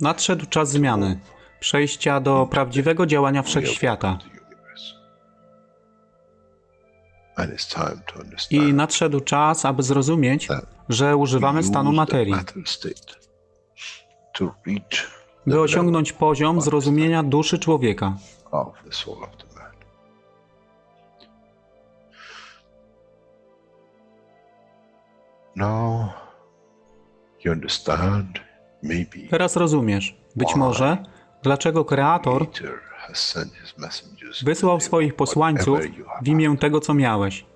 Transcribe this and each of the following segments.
Nadszedł czas zmiany, przejścia do prawdziwego działania wszechświata. I nadszedł czas, aby zrozumieć, że używamy stanu materii, by osiągnąć poziom zrozumienia duszy człowieka. Teraz rozumiesz, być może, dlaczego Kreator wysłał swoich posłańców w imię tego, co miałeś.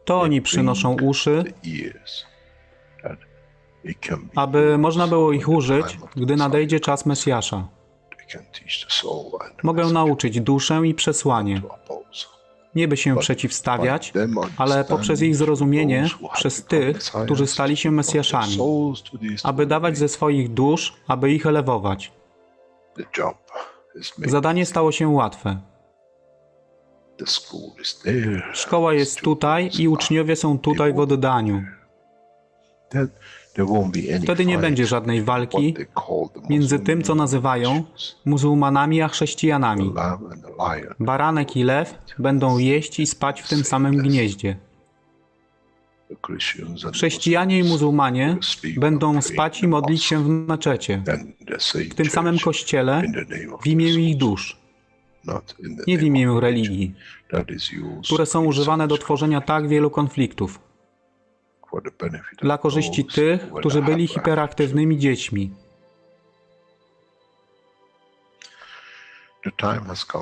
To oni przynoszą uszy, aby można było ich użyć, gdy nadejdzie czas Mesjasza. Mogę nauczyć duszę i przesłanie. Nie by się przeciwstawiać, ale poprzez ich zrozumienie, przez tych, którzy stali się Mesjaszami, aby dawać ze swoich dusz, aby ich elewować. Zadanie stało się łatwe. Szkoła jest tutaj i uczniowie są tutaj w oddaniu. Wtedy nie będzie żadnej walki między tym, co nazywają muzułmanami, a chrześcijanami. Baranek i lew będą jeść i spać w tym samym gnieździe. Chrześcijanie i muzułmanie będą spać i modlić się w meczecie, w tym samym kościele, w imię ich dusz, nie w imię religii, które są używane do tworzenia tak wielu konfliktów, dla korzyści tych, którzy byli hiperaktywnymi dziećmi.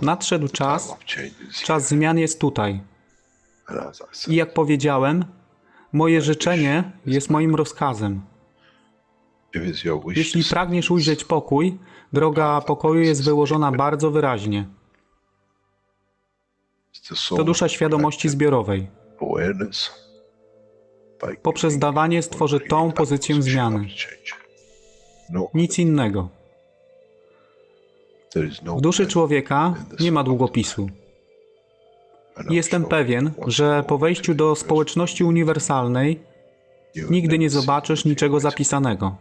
Nadszedł czas zmian jest tutaj. I jak powiedziałem, moje życzenie jest moim rozkazem. Jeśli pragniesz ujrzeć pokój, droga pokoju jest wyłożona bardzo wyraźnie. To dusza świadomości zbiorowej. Poprzez dawanie stworzy tą pozycję zmiany. Nic innego. W duszy człowieka nie ma długopisu. Jestem pewien, że po wejściu do społeczności uniwersalnej nigdy nie zobaczysz niczego zapisanego,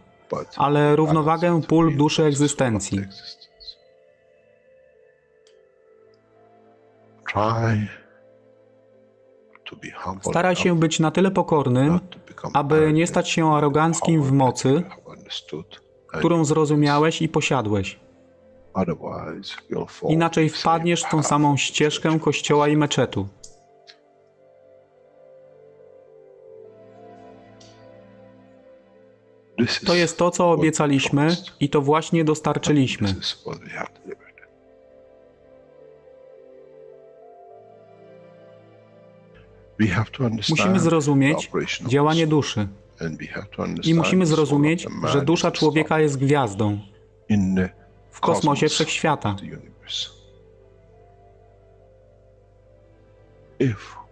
ale równowagę pól duszy egzystencji. Staraj się być na tyle pokornym, aby nie stać się aroganckim w mocy, którą zrozumiałeś i posiadłeś. Inaczej wpadniesz w tą samą ścieżkę kościoła i meczetu. To jest to, co obiecaliśmy i to właśnie dostarczyliśmy. Musimy zrozumieć działanie duszy. I musimy zrozumieć, że dusza człowieka jest gwiazdą w kosmosie wszechświata.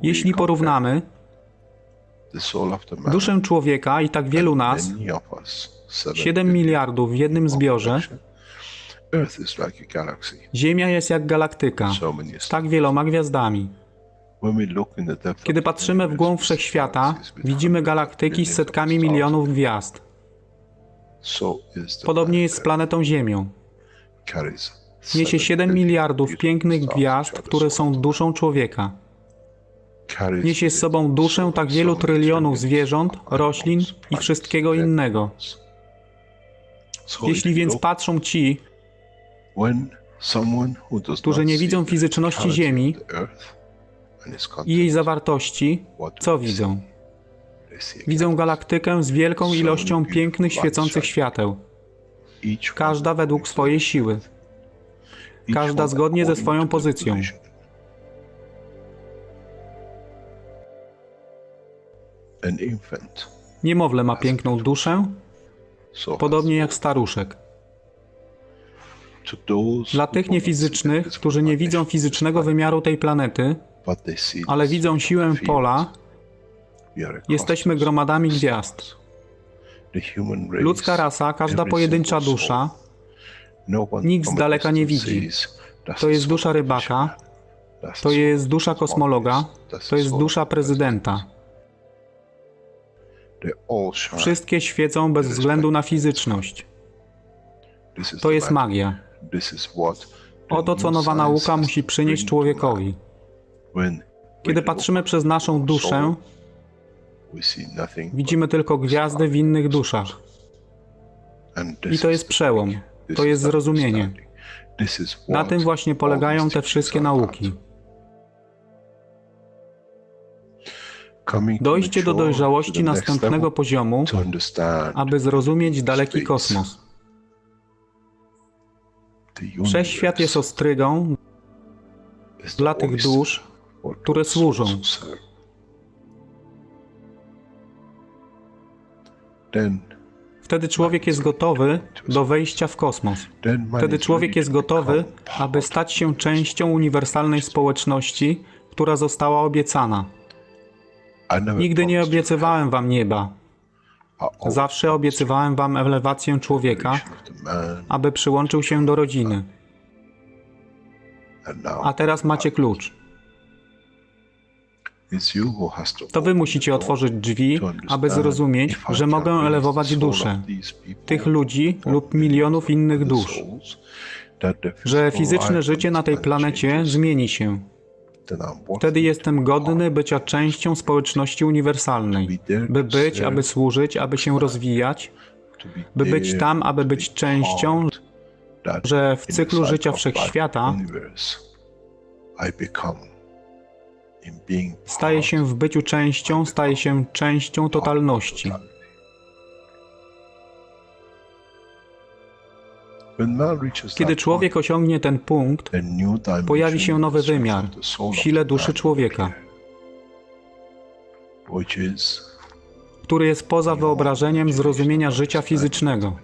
Jeśli porównamy duszę człowieka i tak wielu nas, 7 miliardów w jednym zbiorze, Ziemia jest jak galaktyka z tak wieloma gwiazdami. Kiedy patrzymy w głąb wszechświata, widzimy galaktyki z setkami milionów gwiazd. Podobnie jest z planetą Ziemią. Niesie 7 miliardów pięknych gwiazd, które są duszą człowieka. Niesie z sobą duszę tak wielu trylionów zwierząt, roślin i wszystkiego innego. Jeśli więc patrzą ci, którzy nie widzą fizyczności Ziemi i jej zawartości, co widzą? Widzą galaktykę z wielką ilością pięknych, świecących świateł. Każda według swojej siły. Każda zgodnie ze swoją pozycją. Niemowlę ma piękną duszę, podobnie jak staruszek. Dla tych niefizycznych, którzy nie widzą fizycznego wymiaru tej planety, ale widzą siłę pola, jesteśmy gromadami gwiazd. Ludzka rasa, każda pojedyncza dusza, nikt z daleka nie widzi. To jest dusza rybaka, to jest dusza kosmologa, to jest dusza prezydenta. Wszystkie świecą bez względu na fizyczność. To jest magia. Oto co nowa nauka musi przynieść człowiekowi. Kiedy patrzymy przez naszą duszę, widzimy tylko gwiazdy w innych duszach. I to jest przełom, to jest zrozumienie. Na tym właśnie polegają te wszystkie nauki. Dojście do dojrzałości następnego poziomu, aby zrozumieć daleki kosmos. Wszechświat jest ostrygą dla tych dusz, które służą. Wtedy człowiek jest gotowy do wejścia w kosmos. Wtedy człowiek jest gotowy, aby stać się częścią uniwersalnej społeczności, która została obiecana. Nigdy nie obiecywałem wam nieba. Zawsze obiecywałem wam elewację człowieka, aby przyłączył się do rodziny. A teraz macie klucz. To wy musicie otworzyć drzwi, aby zrozumieć, że mogę elewować duszę tych ludzi lub milionów innych dusz, że fizyczne życie na tej planecie zmieni się. Wtedy jestem godny bycia częścią społeczności uniwersalnej, by być, aby służyć, aby się rozwijać, by być tam, aby być częścią, że w cyklu życia wszechświata staje się w byciu częścią, staje się częścią totalności. Kiedy człowiek osiągnie ten punkt, pojawi się nowy wymiar w sile duszy człowieka, który jest poza wyobrażeniem zrozumienia życia fizycznego.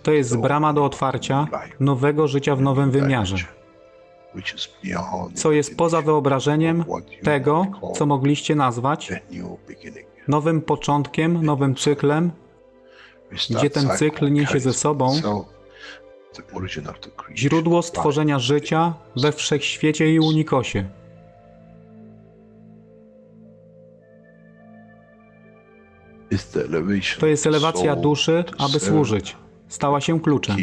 To jest brama do otwarcia nowego życia w nowym wymiarze, co jest poza wyobrażeniem tego, co mogliście nazwać nowym początkiem, nowym cyklem, gdzie ten cykl niesie ze sobą źródło stworzenia życia we wszechświecie i unikosie. To jest elewacja duszy, aby służyć. Stała się kluczem.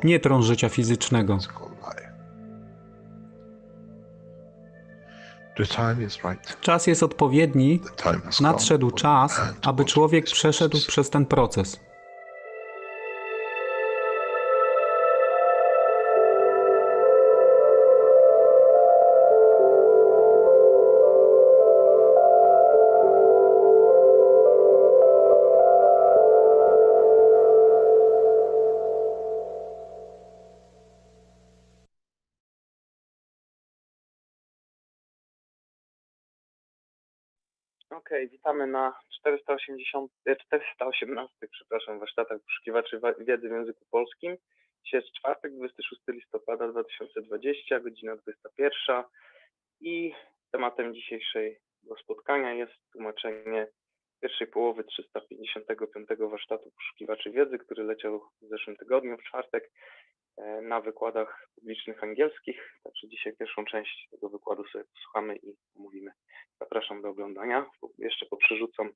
Nie tron życia fizycznego. Czas jest odpowiedni, nadszedł czas, aby człowiek przeszedł przez ten proces. Okej, witamy na 418 warsztatach poszukiwaczy wiedzy w języku polskim. Dzisiaj jest czwartek, 26 listopada 2020, godzina 21 i tematem dzisiejszego spotkania jest tłumaczenie pierwszej połowy 355 warsztatu poszukiwaczy wiedzy, który leciał w zeszłym tygodniu, w czwartek, na wykładach publicznych angielskich. Także dzisiaj pierwszą część tego wykładu sobie posłuchamy i omówimy. Zapraszam do oglądania. Jeszcze poprzerzucam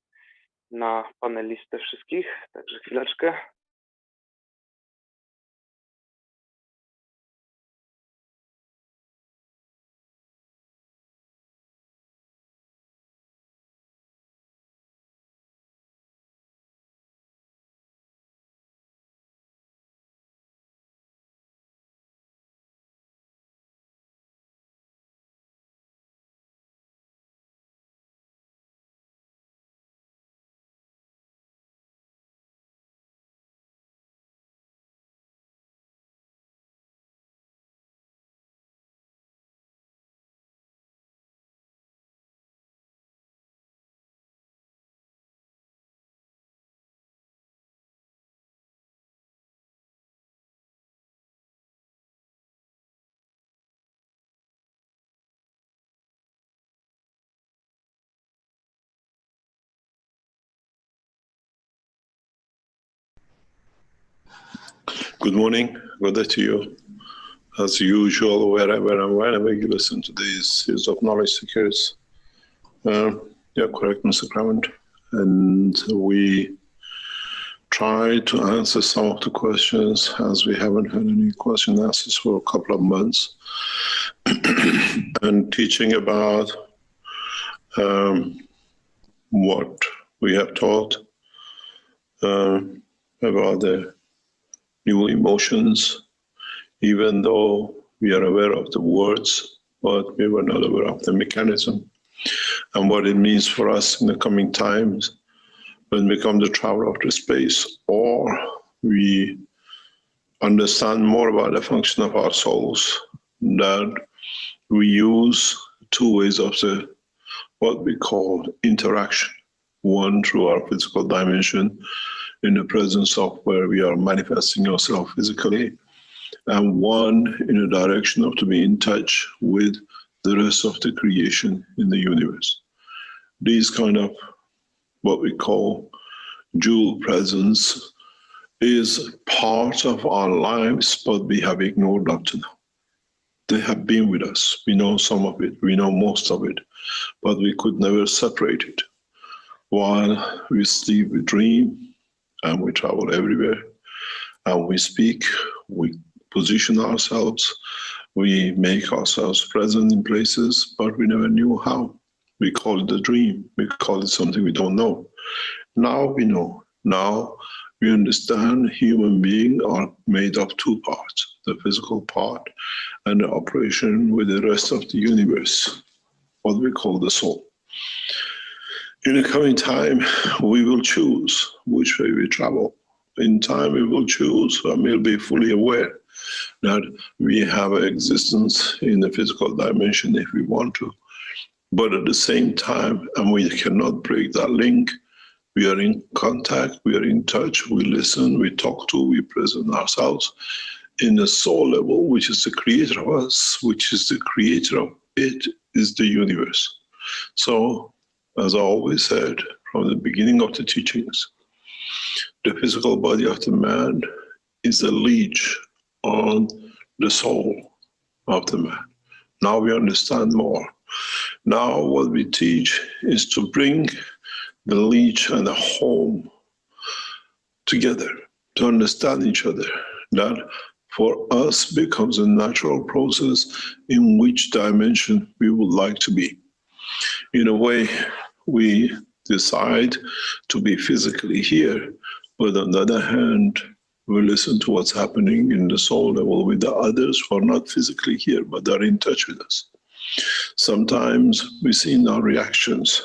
na panelistę wszystkich, także chwileczkę. Good morning, good day to you. as usual, wherever and whenever you listen to these series of knowledge seekers. You're correct, Mr. Clement. And we try to answer some of the questions, as we haven't had any question and answers for a couple of months, and teaching about what we have taught about the new emotions, even though we are aware of the words, but we were not aware of the mechanism and what it means for us in the coming times when we come to travel outer space, or we understand more about the function of our souls, that we use two ways of what we call interaction. One through our physical dimension, in the presence of where we are manifesting ourselves physically, and one in a direction of to be in touch with the rest of the creation in the universe. These kind of what we call dual presence is part of our lives, but we have ignored up to now. They have been with us. We know some of it, we know most of it, but we could never separate it. While we sleep, we dream, and we travel everywhere, and we speak, we position ourselves, we make ourselves present in places, but we never knew how. We call it a dream. We call it something we don't know. Now we know. Now we understand human beings are made of two parts, the physical part and the operation with the rest of the universe, what we call the soul. In the coming time, we will choose which way we travel. In time, we will choose, and we'll be fully aware that we have an existence in the physical dimension if we want to. But at the same time, and we cannot break that link, we are in contact, we are in touch, we listen, we talk to, we present ourselves in the soul level, which is the creator of us, which is the creator of it, is the universe. So, as I always said from the beginning of the teachings, the physical body of the man is a leech on the soul of the man. Now we understand more. Now what we teach is to bring the leech and the home together, to understand each other. That for us becomes a natural process in which dimension we would like to be. In a way, we decide to be physically here, but on the other hand, we listen to what's happening in the soul level with the others who are not physically here, but they're in touch with us. Sometimes we see in our reactions,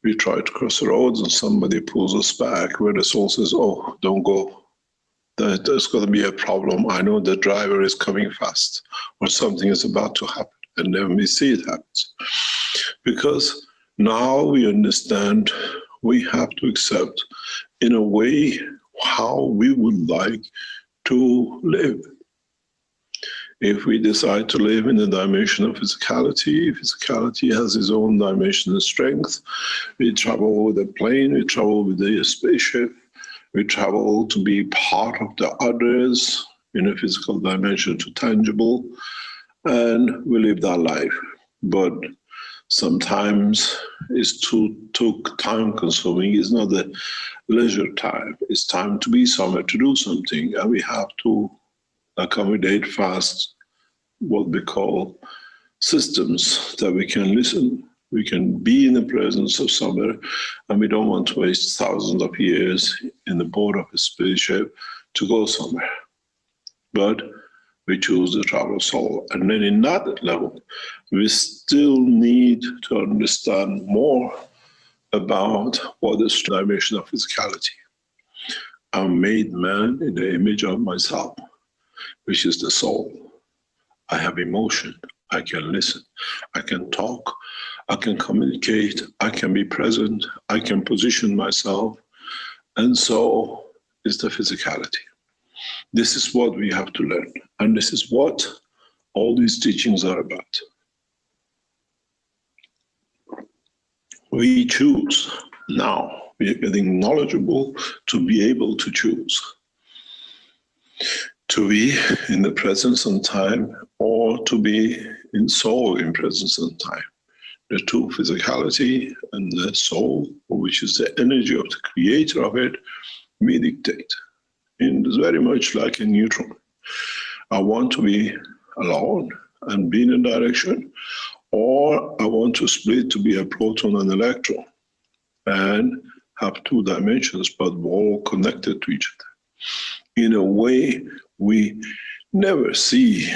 we try to cross the roads and somebody pulls us back where the soul says, oh, don't go. There's going to be a problem. I know the driver is coming fast, or something is about to happen. And then we see it happens. Because now we understand we have to accept in a way how we would like to live. If we decide to live in the dimension of physicality, physicality has its own dimension of strength. We travel with a plane, we travel with a spaceship, we travel to be part of the others in a physical dimension to tangible, and we live that life. But sometimes it's too time consuming. It's not the leisure time. It's time to be somewhere to do something, and we have to accommodate fast what we call systems that we can listen. We can be in the presence of somewhere, and we don't want to waste thousands of years in the board of a spaceship to go somewhere. But we choose the travel soul. And then in that level, we still need to understand more about what is the dimension of physicality. I'm made man in the image of myself, which is the soul. I have emotion. I can listen. I can talk. I can communicate. I can be present. I can position myself. And so is the physicality. This is what we have to learn. And this is what all these teachings are about. We choose now. We are getting knowledgeable to be able to choose. to be in the presence and time, or to be in soul in presence and time. The two, physicality and the soul, which is the energy of the creator of it, we dictate. And it's very much like a neutron. I want to be alone and be in a direction, or I want to split to be a proton and electron and have two dimensions, but all connected to each other. In a way, we never see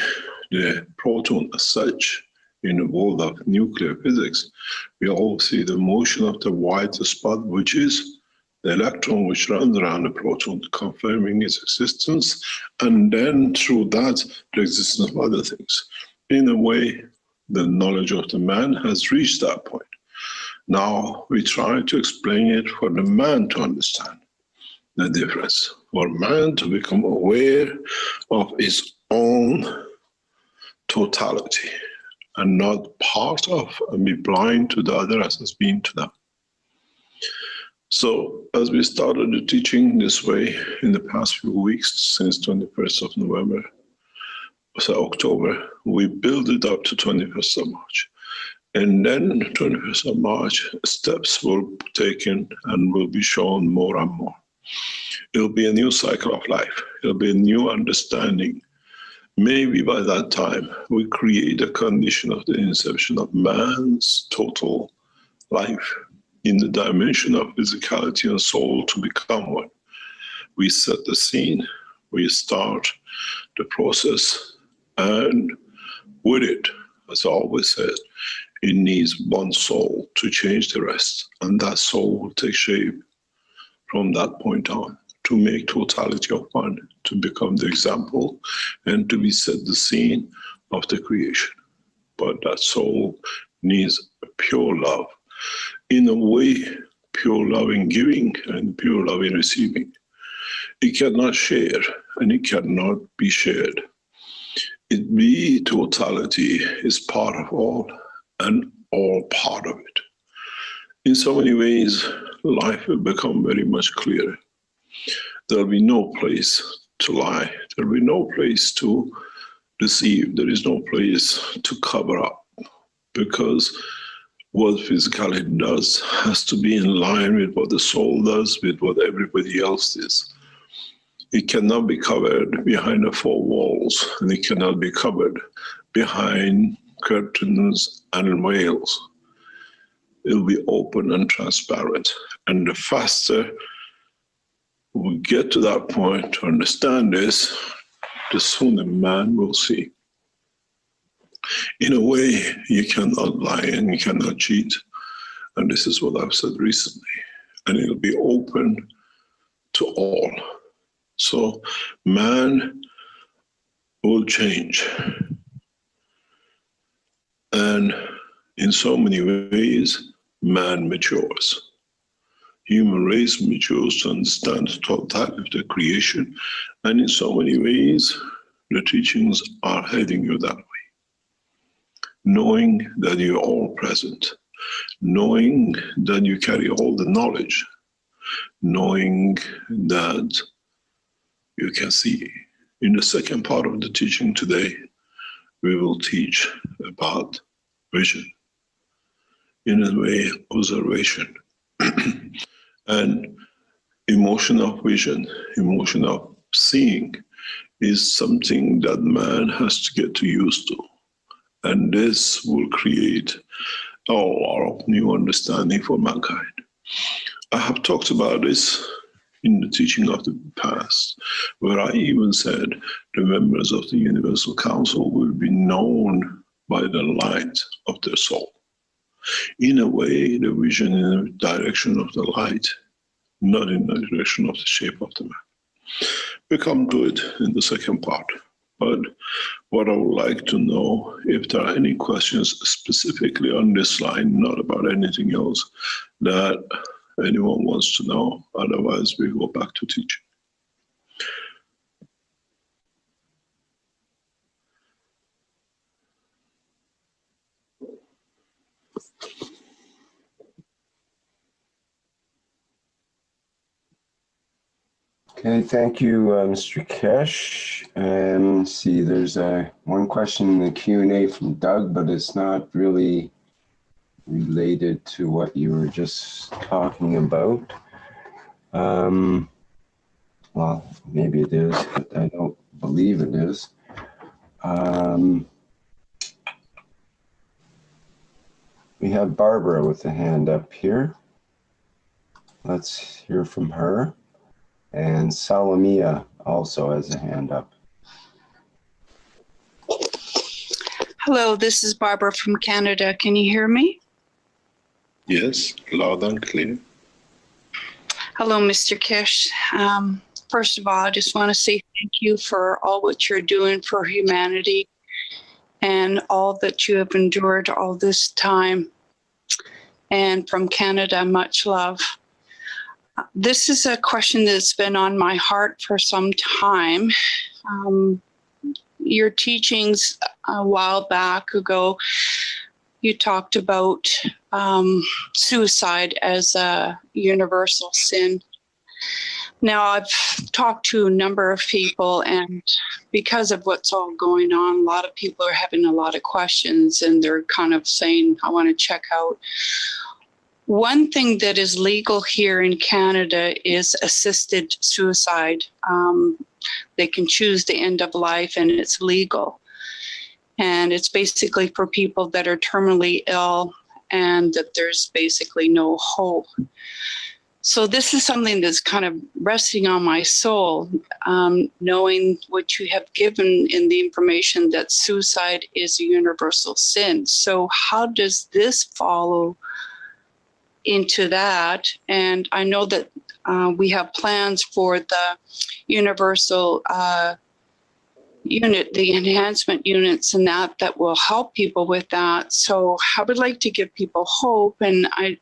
the proton as such in the world of nuclear physics. We all see the motion of the white spot, which is the electron which runs around the proton, confirming its existence, and then through that, the existence of other things. In a way, the knowledge of the man has reached that point. Now we try to explain it for the man to understand the difference, for man to become aware of his own totality and not part of and be blind to the other as has been to them. So as we started the teaching this way in the past few weeks, since 21st of November, so October, we build it up to 21st of March. And then 21st of March, steps will be taken and will be shown more and more. It'll be a new cycle of life. It'll be a new understanding. Maybe by that time, we create a condition of the inception of man's total life in the dimension of physicality and soul to become one. We set the scene, we start the process, and with it, as I always said, it needs one soul to change the rest, and that soul will take shape from that point on to make totality of one, to become the example, and to be set the scene of the creation. But that soul needs pure love. In a way, pure love in giving and pure love in receiving. It cannot share, and it cannot be shared. It be totality is part of all, and all part of it. In so many ways, life will become very much clearer. There'll be no place to lie. There'll be no place to deceive. There is no place to cover up, because what physicality does has to be in line with what the soul does, with what everybody else is. It cannot be covered behind the four walls, and it cannot be covered behind curtains and veils. It'll be open and transparent. And the faster we get to that point to understand this, the sooner man will see. In a way, you cannot lie and you cannot cheat. And this is what I've said recently. And it'll be open to all. So man will change. And in so many ways, man matures. Human race matures to understand the totality of the creation. And in so many ways, the teachings are heading you that way. Knowing that you're all present, knowing that you carry all the knowledge, knowing that you can see. In the second part of the teaching today, we will teach about vision. In a way, observation. And emotion of vision, emotion of seeing is something that man has to get used to. And this will create a lot of new understanding for mankind. I have talked about this in the teaching of the past, where I even said the members of the Universal Council will be known by the light of their soul. In a way, the vision in the direction of the light, not in the direction of the shape of the man. We come to it in the second part. But what I would like to know, if there are any questions specifically on this line, not about anything else, that anyone wants to know. Otherwise, we go back to teaching. Okay, thank you, Mr. Keshe. Let's see, there's one question in the Q&A from Doug, but it's not really related to what you were just talking about. Well, maybe it is, but I don't believe it is. We have Barbara with a hand up here. Let's hear from her. And Salamia also has a hand up. Hello, this is Barbara from Canada. Can you hear me? Yes, loud and clear. Hello, Mr. Keshe. First of all, I just want to say thank you for all what you're doing for humanity and all that you have endured all this time. And from Canada, much love. This is a question that's been on my heart for some time. Your teachings a while back ago, you talked about suicide as a universal sin. Now, I've talked to a number of people, and because of what's all going on, a lot of people are having a lot of questions, and they're kind of saying, I want to check out. One thing that is legal here in Canada is assisted suicide. They can choose the end of life, and it's legal. And it's basically for people that are terminally ill and that there's basically no hope. So this is something that's kind of resting on my soul, knowing what you have given in the information that suicide is a universal sin. So how does this follow into that? And I know that we have plans for the universal unit, the enhancement units and that will help people with that. So I would like to give people hope. And I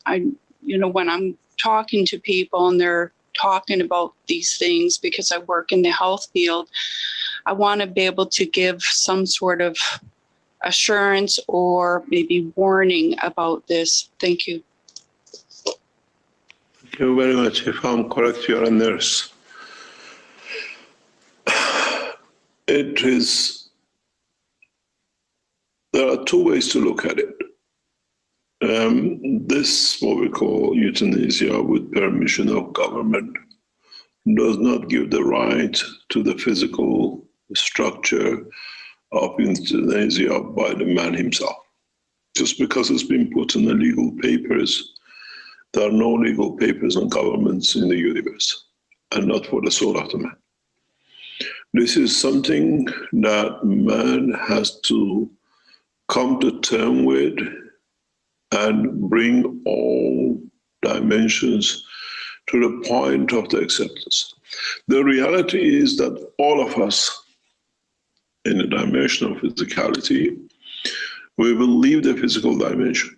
when I'm talking to people and they're talking about these things, because I work in the health field, I want to be able to give some sort of assurance or maybe warning about this. Thank you. Thank you very much. If I'm correct, you're a nurse. There are two ways to look at it. This, what we call euthanasia with permission of government, does not give the right to the physical structure of euthanasia by the man himself. Just because it's been put in the legal papers, there are no legal papers on governments in the universe, and not for the soul of the man. This is something that man has to come to terms with and bring all dimensions to the point of the acceptance. The reality is that all of us in the dimension of physicality, we will leave the physical dimension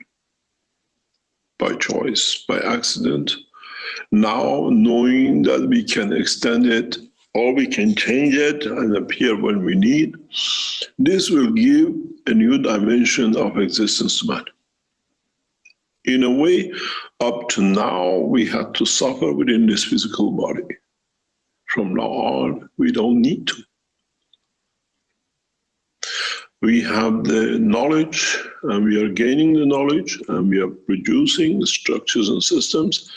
by choice, by accident. Now, knowing that we can extend it or we can change it and appear when we need, this will give a new dimension of existence to man. In a way, up to now, we had to suffer within this physical body. From now on, we don't need to. We have the knowledge, and we are gaining the knowledge, and we are producing structures and systems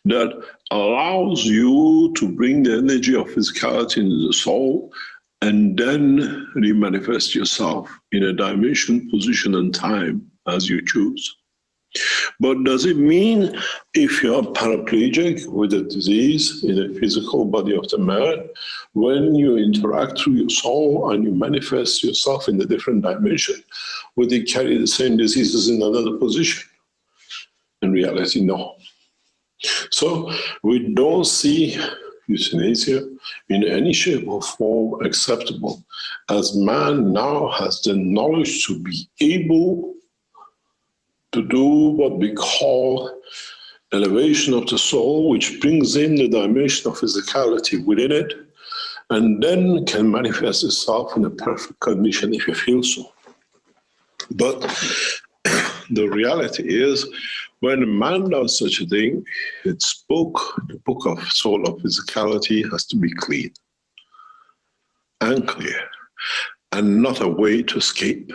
that allows you to bring the energy of physicality into the soul and then remanifest yourself in a dimension, position, and time as you choose. But does it mean if you're paraplegic with a disease in the physical body of the man, when you interact through your soul and you manifest yourself in a different dimension, would they carry the same diseases in another position? In reality, no. So we don't see euthanasia in any shape or form acceptable, as man now has the knowledge to be able to do what we call elevation of the soul, which brings in the dimension of physicality within it, and then can manifest itself in a perfect condition if you feel so. But the reality is, when a man does such a thing, the book of soul of physicality has to be clean and clear, and not a way to escape,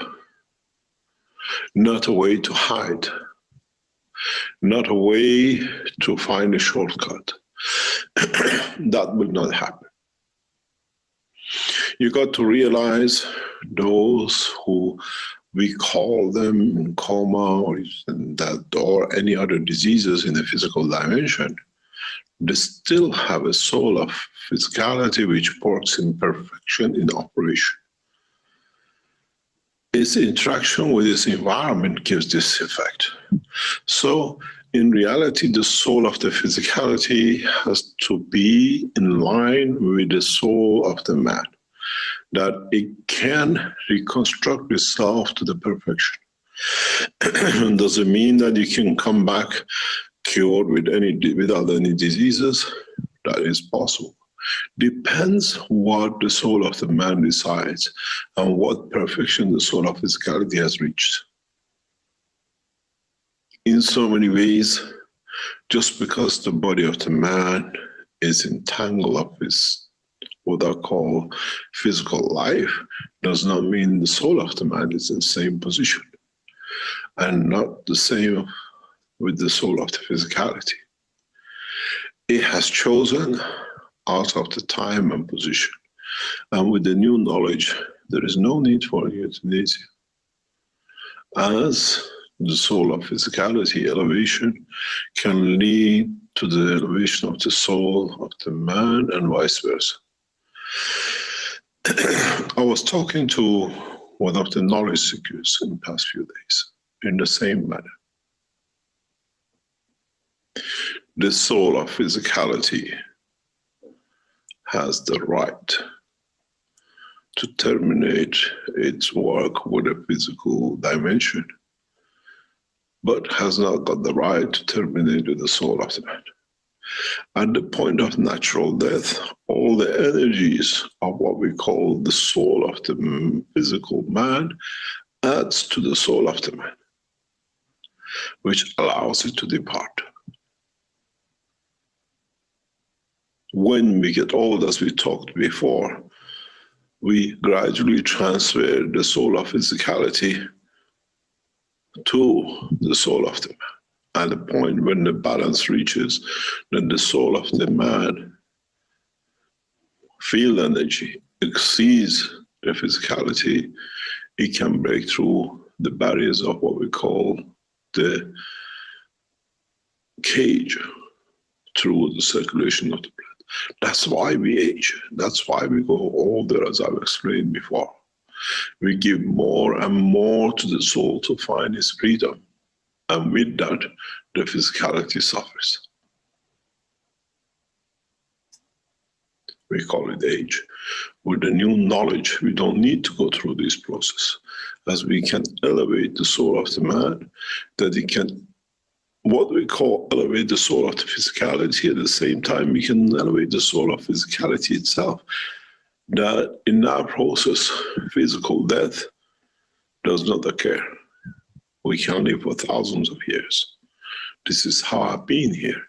not a way to hide, not a way to find a shortcut. That will not happen. You got to realize those who we call them in coma or any other diseases in the physical dimension, they still have a soul of physicality which works in perfection in operation. Its interaction with its environment gives this effect. So in reality, the soul of the physicality has to be in line with the soul of the man, that it can reconstruct itself to the perfection. Doesn't mean that you can come back cured without any diseases. That is possible. Depends what the soul of the man decides and what perfection the soul of physicality has reached. In so many ways, just because the body of the man is entangled up with what I call physical life, does not mean the soul of the man is in the same position, and not the same with the soul of the physicality. It has chosen out of the time and position, and with the new knowledge, there is no need for euthanasia. As the soul of physicality elevation can lead to the elevation of the soul of the man and vice versa. I was talking to one of the knowledge seekers in the past few days in the same manner. The soul of physicality has the right to terminate its work with a physical dimension, but has not got the right to terminate with the soul of the man. At the point of natural death, all the energies of what we call the soul of the physical man adds to the soul of the man, which allows it to depart. When we get old, as we talked before, we gradually transfer the soul of physicality to the soul of the man. At the point when the balance reaches, then the soul of the man, field energy, exceeds the physicality, it can break through the barriers of what we call the cage through the circulation of the blood. That's why we age. That's why we go older, as I've explained before. We give more and more to the soul to find its freedom. And with that, the physicality suffers. We call it age. With the new knowledge, we don't need to go through this process, as we can elevate the soul of the man, that it can, what we call elevate the soul of the physicality, at the same time we can elevate the soul of physicality itself. That in that process, physical death does not occur. We can live for thousands of years. This is how I've been here.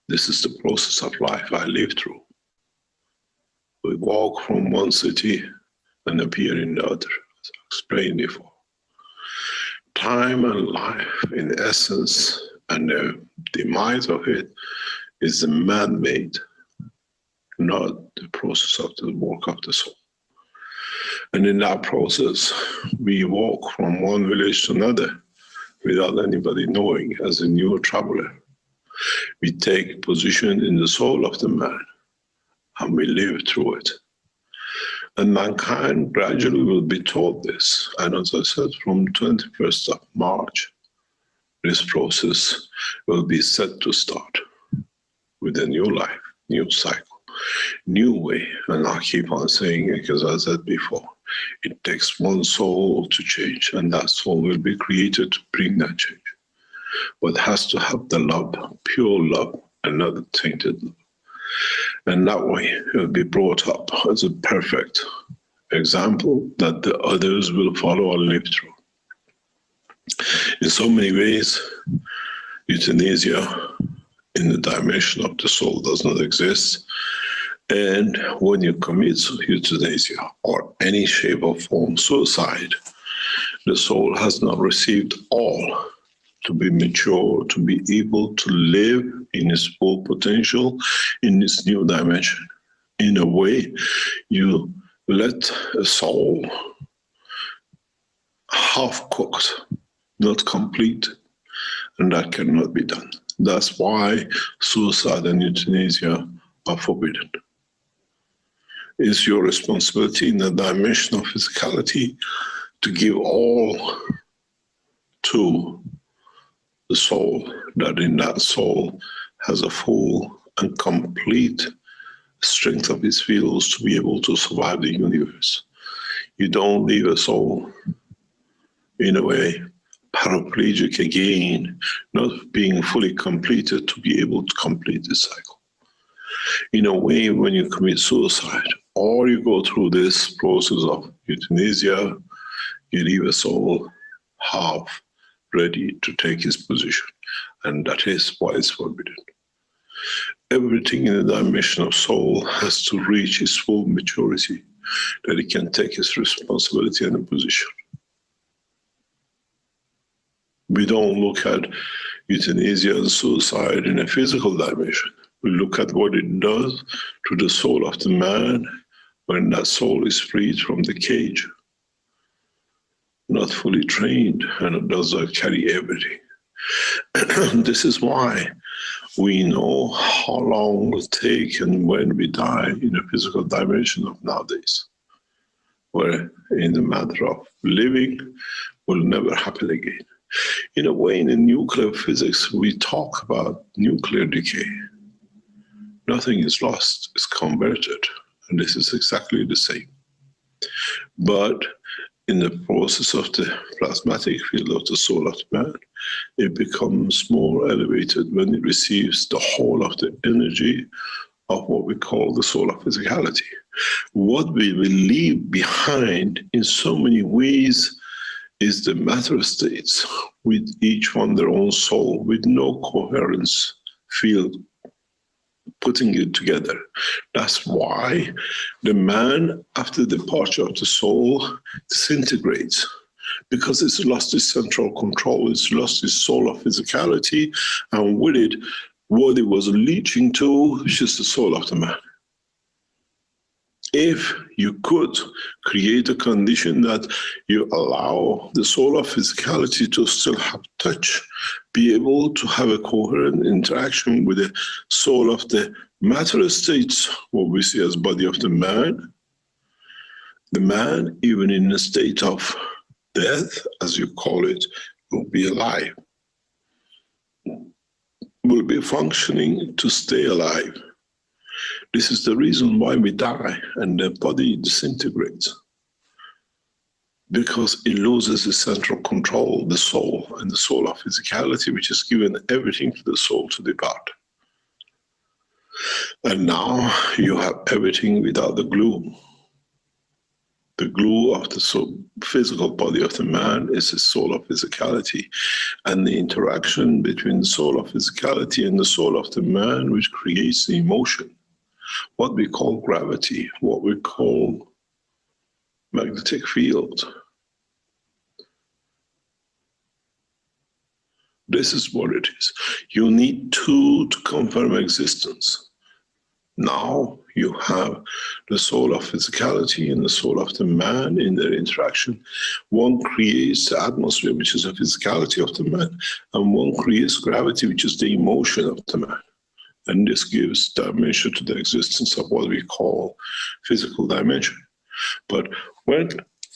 This is the process of life I live through. We walk from one city and appear in the other, as I explained before. Time and life, in essence, and the demise of it is the man-made, not the process of the work of the soul. And in that process, we walk from one village to another without anybody knowing, as a new traveler. We take position in the soul of the man, and we live through it. And mankind gradually will be taught this. And as I said, from 21st of March, this process will be set to start with a new life, new cycle, new way. And I keep on saying it because, as I said before, it takes one soul to change, and that soul will be created to bring that change. But it has to have the love, pure love, and not the tainted love. And that way it will be brought up as a perfect example that the others will follow and live through. In so many ways, euthanasia in the dimension of the soul does not exist. And when you commit euthanasia or any shape or form suicide, the soul has not received all to be mature, to be able to live in its full potential in this new dimension. In a way, you let a soul half-cooked, not complete, and that cannot be done. That's why suicide and euthanasia are forbidden. It's your responsibility in the dimension of physicality to give all to the soul, that in that soul has a full and complete strength of its fields to be able to survive the universe. You don't leave a soul, in a way, paraplegic again, not being fully completed to be able to complete the cycle. In a way, when you commit suicide, or you go through this process of euthanasia, you leave a soul half ready to take his position, and that is why it's forbidden. Everything in the dimension of soul has to reach its full maturity, that it can take its responsibility and a position. We don't look at euthanasia and suicide in a physical dimension. We look at what it does to the soul of the man when that soul is freed from the cage, not fully trained, and it does not carry everything. This is why we know how long it will take and when we die in a physical dimension of nowadays, where in the matter of living will never happen again. In a way, in the nuclear physics, we talk about nuclear decay. Nothing is lost, it's converted, and this is exactly the same. But in the process of the plasmatic field of the soul of man, it becomes more elevated when it receives the whole of the energy of what we call the soul of physicality. What we will leave behind in so many ways is the matter states, with each one their own soul, with no coherence field putting it together. That's why the man, after the departure of the soul, disintegrates, because it's lost its central control, it's lost its soul of physicality, and with it, what it was leaching to is just the soul of the man. If you could create a condition that you allow the soul of physicality to still have touch, be able to have a coherent interaction with the soul of the matter states, what we see as body of the man, even in a state of death, as you call it, will be alive, will be functioning to stay alive. This is the reason why we die and the body disintegrates, because it loses its central control, the soul, and the soul of physicality, which is given everything to the soul to depart. And now you have everything without the glue. The glue of the soul, physical body of the man is the soul of physicality, and the interaction between the soul of physicality and the soul of the man, which creates the emotion, what we call gravity, what we call magnetic field. This is what it is. You need two to confirm existence. Now you have the soul of physicality and the soul of the man in their interaction. One creates the atmosphere, which is the physicality of the man, and one creates gravity, which is the emotion of the man. And this gives dimension to the existence of what we call physical dimension. But when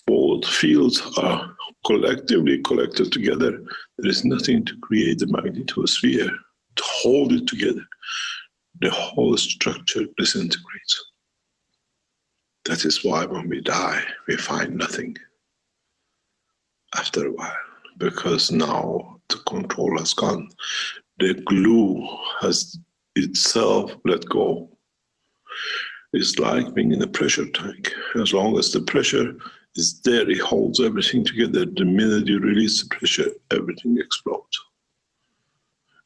both fields are collectively collected together, there is nothing to create the magnetosphere, to hold it together. The whole structure disintegrates. That is why when we die, we find nothing after a while, because now the control has gone. The glue has itself let go. It's like being in a pressure tank. As long as the pressure It's there, it holds everything together. The minute you release the pressure, everything explodes.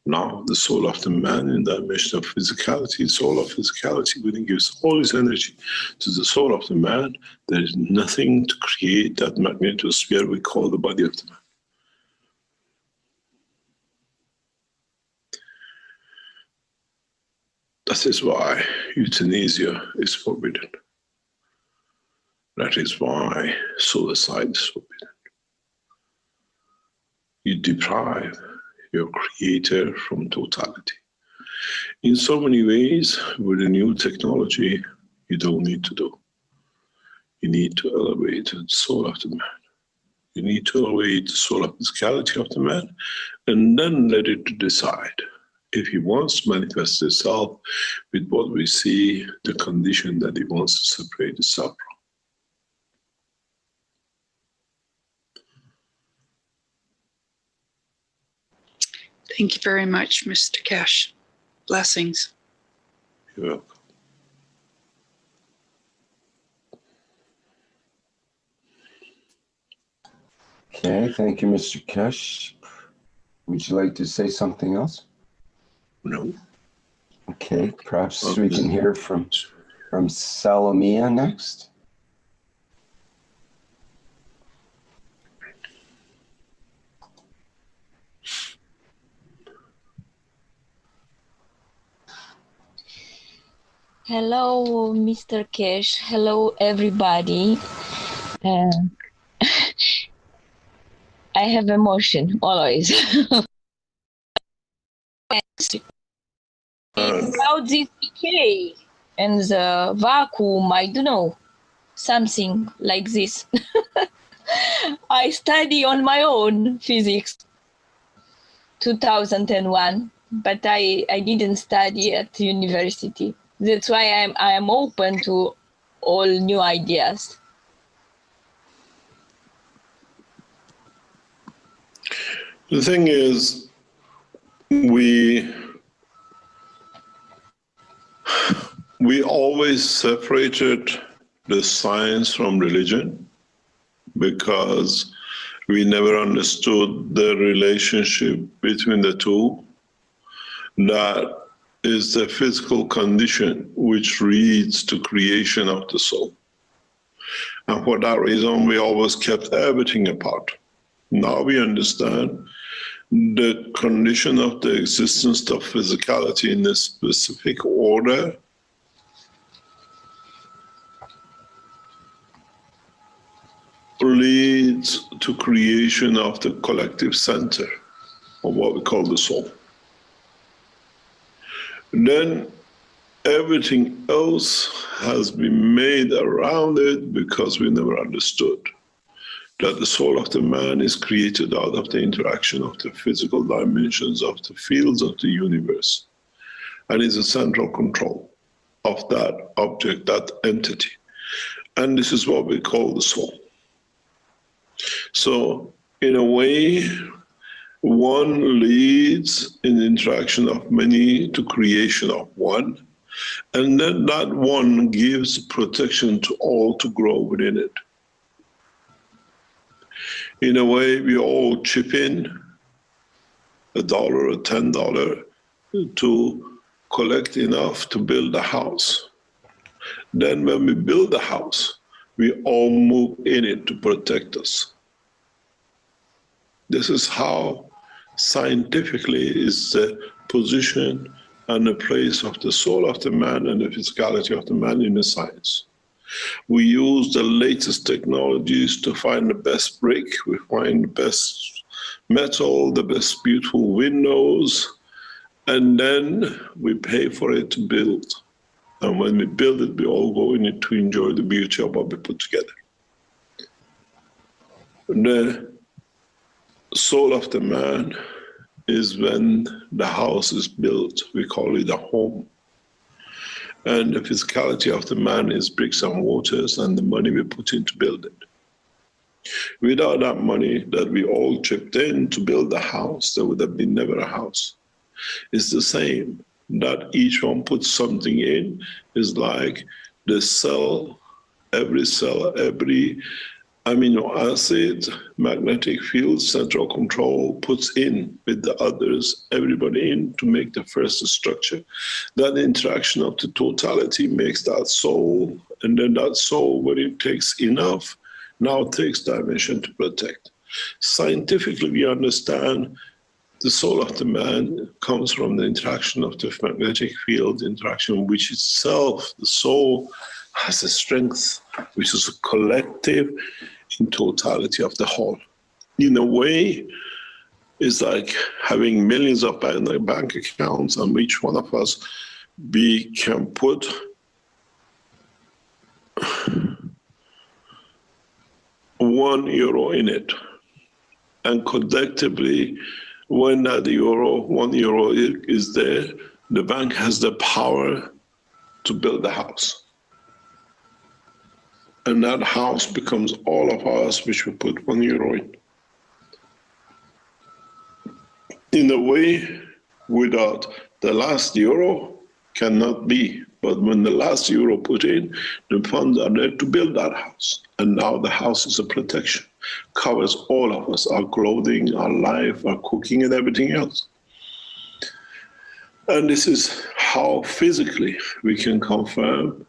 Now, the soul of the man in the dimension of physicality, soul of physicality, when he gives all his energy to the soul of the man, there is nothing to create that magnetosphere we call the body of the man. That is why euthanasia is forbidden. That is why suicide is forbidden. You deprive your creator from totality. In so many ways, with the new technology, you don't need to do. You need to elevate the soul of the man. You need to elevate the soul of physicality of the man, and then let it decide if he wants to manifest himself with what we see, the condition that he wants to separate himself from. Thank you very much, Mr. Keshe. Blessings. You're welcome. Okay, thank you, Mr. Keshe. Would you like to say something else? No. Okay, perhaps we can hear from Salomia next. Hello, Mr. Keshe. Hello, everybody. I have emotion always. About this decay and the vacuum, I don't know, something like this. I study on my own physics, 2001, but I didn't study at university. That's why I am open to all new ideas. The thing is, we always separated the science from religion because we never understood the relationship between the two. That is the physical condition which leads to creation of the soul. And for that reason, we always kept everything apart. Now we understand the condition of the existence of physicality in a specific order leads to creation of the collective center of what we call the soul. Then everything else has been made around it because we never understood that the soul of the man is created out of the interaction of the physical dimensions of the fields of the universe and is a central control of that object, that entity. And this is what we call the soul. So in a way, one leads in the interaction of many to creation of one, and then that one gives protection to all to grow within it. In a way, we all chip in $1 or $10 to collect enough to build a house. Then when we build a house, we all move in it to protect us. This is how scientifically is the position and the place of the soul of the man and the physicality of the man in the science. We use the latest technologies to find the best brick, we find the best metal, the best beautiful windows, and then we pay for it to build. And when we build it, we all go in it to enjoy the beauty of what we put together. The soul of the man is when the house is built. We call it a home. And the physicality of the man is bricks and mortars and the money we put in to build it. Without that money that we all chipped in to build the house, there would have been never a house. It's the same, that each one puts something in is like the cell, every amino acid, magnetic field, central control puts in with the others, everybody in to make the first structure. That interaction of the totality makes that soul, and then that soul, when it takes enough, now takes dimension to protect. Scientifically, we understand the soul of the man comes from the interaction of the magnetic field interaction, which itself, the soul, has a strength, which is a collective in totality of the whole. In a way, it's like having millions of bank accounts, and each one of us, we can put €1 in it. And collectively, when that €1 is there, the bank has the power to build a house. And that house becomes all of us, which we put €1 in. In a way, without the last euro cannot be. But when the last euro put in, the funds are there to build that house. And now the house is a protection, covers all of us, our clothing, our life, our cooking, and everything else. And this is how physically we can confirm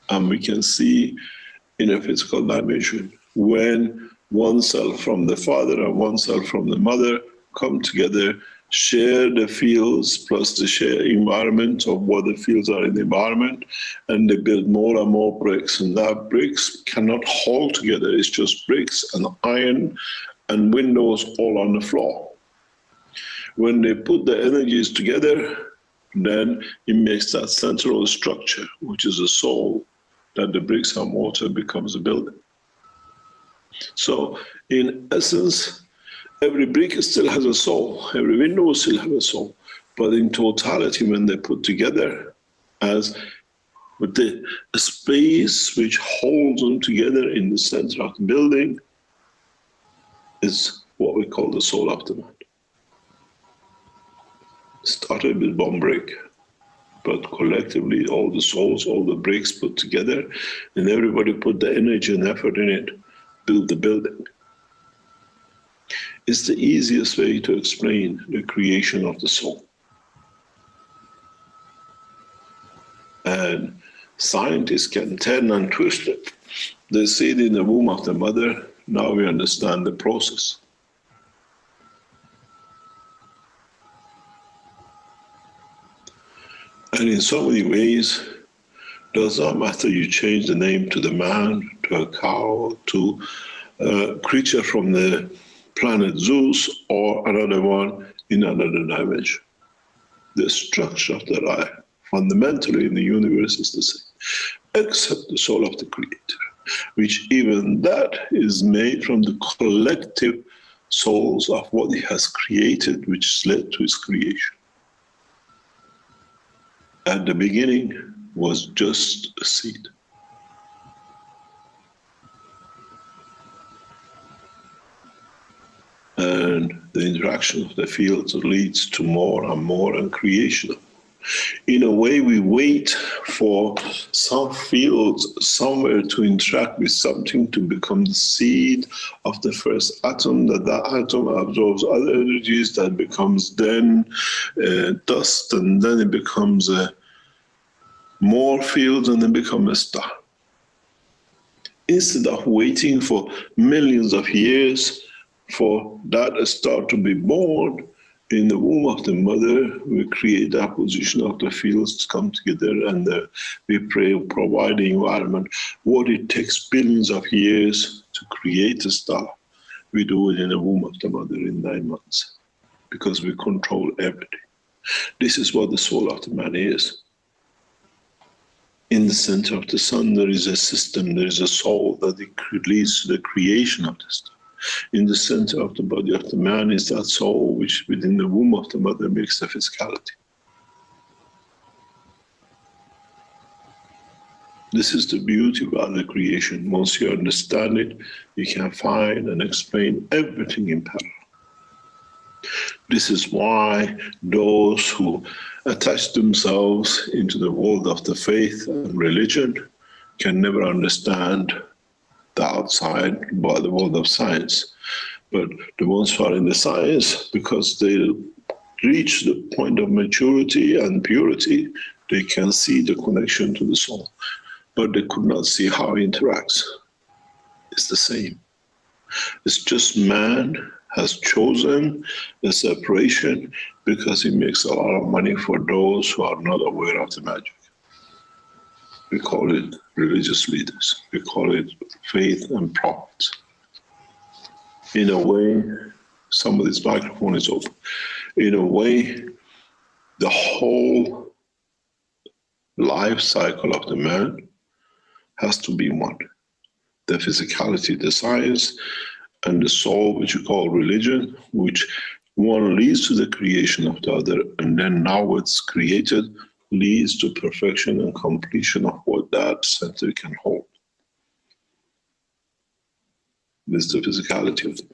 and we can see in a physical dimension when one cell from the father and one cell from the mother come together, share the fields plus the share environment of what the fields are in the environment, and they build more and more bricks. And that bricks cannot hold together. It's just bricks and iron and windows all on the floor. When they put the energies together, then it makes that central structure, which is a soul, that the bricks and mortar becomes a building. So in essence, every brick still has a soul, every window still has a soul, but in totality, when they put together as with the space which holds them together in the center of the building is what we call the soul of the man. Started with one brick, but collectively all the souls, all the bricks put together, and everybody put the energy and effort in it, build the building. It's the easiest way to explain the creation of the soul. And scientists can turn and twist it. They see it in the womb of the mother. Now we understand the process. And in so many ways, does not matter you change the name to the man, to a cow, to a creature from the planet Zeus, or another one in another dimension. The structure of the life, fundamentally in the universe, is the same, except the soul of the Creator, which even that is made from the collective souls of what He has created, which led to His creation. At the beginning was just a seed. And the interaction of the fields leads to more and more and creation. In a way, we wait for some fields somewhere to interact with something to become the seed of the first atom, that atom absorbs other energies, that becomes then dust, and then it becomes more fields, and then become a star. Instead of waiting for millions of years for that star to be born, in the womb of the mother, we create the position of the fields to come together, and we provide the environment. What it takes billions of years to create a star, we do it in the womb of the mother in 9 months, because we control everything. This is what the soul of the man is. In the center of the sun, there is a system, there is a soul that leads to the creation of the star. In the center of the body of the man is that soul which within the womb of the mother makes the physicality. This is the beauty about the creation. Once you understand it, you can find and explain everything in parallel. This is why those who attach themselves into the world of the faith and religion can never understand the outside by the world of science. But the ones who are in the science, because they reach the point of maturity and purity, they can see the connection to the soul, but they could not see how it interacts. It's the same. It's just man has chosen a separation because he makes a lot of money for those who are not aware of the magic. We call it religious leaders. We call it faith and prophets. In a way, some of this microphone is open. In a way, the whole life cycle of the man has to be one. The physicality, the science, and the soul, which you call religion, which one leads to the creation of the other, and then now what's created leads to perfection and completion of what that center can hold. This is the physicality of the man.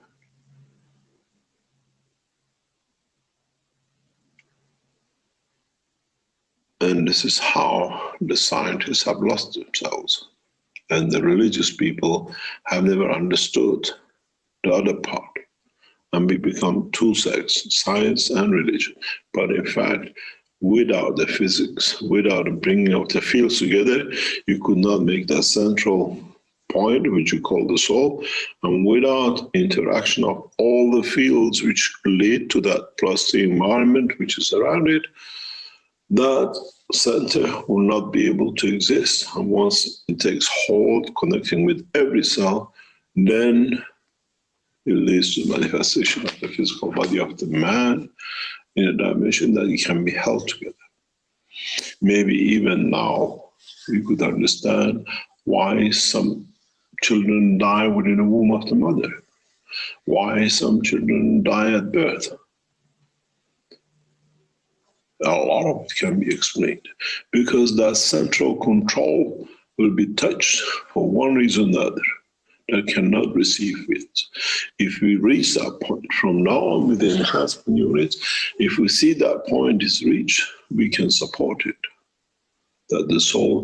And this is how the scientists have lost themselves. And the religious people have never understood the other part. And we become two sects, science and religion. But in fact, without the physics, without the bringing of the fields together, you could not make that central point, which you call the soul. And without interaction of all the fields which lead to that, plus the environment which is around it, that center will not be able to exist. And once it takes hold, connecting with every cell, then it leads to the manifestation of the physical body of the man in a dimension that it can be held together. Maybe even now we could understand why some children die within the womb of the mother, why some children die at birth. A lot of it can be explained because that central control will be touched for one reason or another that cannot receive it. If we reach that point from now on with the enhancement units, if we see that point is reached, we can support it. That the soul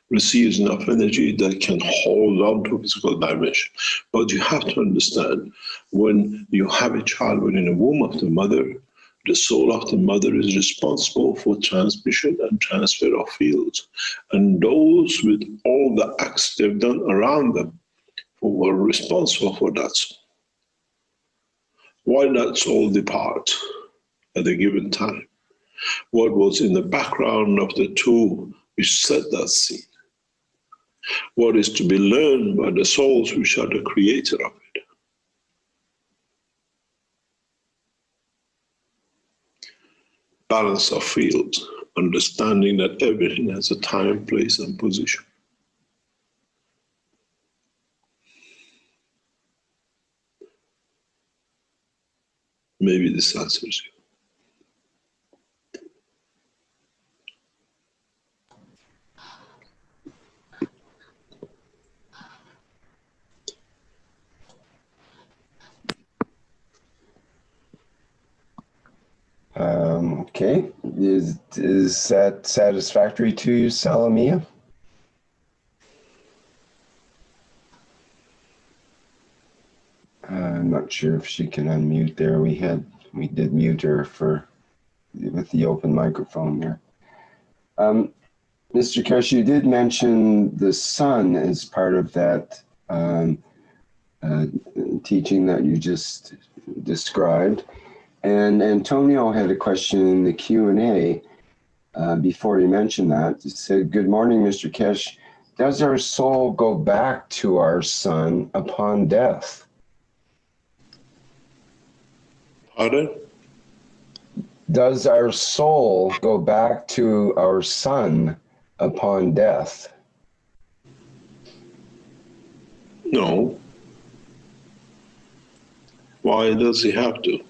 receives enough energy that can hold on to physical dimension. But you have to understand, when you have a child within the womb of the mother, the soul of the mother is responsible for transmission and transfer of fields. And those with all the acts they've done around them were responsible for that soul. Why that soul depart at a given time? What was in the background of the two which set that scene? What is to be learned by the souls which are the creator of it? Balance of fields, understanding that everything has a time, place, and position. Maybe this answers you. Okay, is that satisfactory to you, Salamia? I'm not sure if she can unmute there. We did mute her with the open microphone there. Mr. Keshe, you did mention the sun as part of that teaching that you just described. And Antonio had a question in the Q&A before you mentioned that. He said, "Good morning, Mr. Keshe. Does our soul go back to our sun upon death?" Pardon? Does our soul go back to our sun upon death? No. Why does he have to?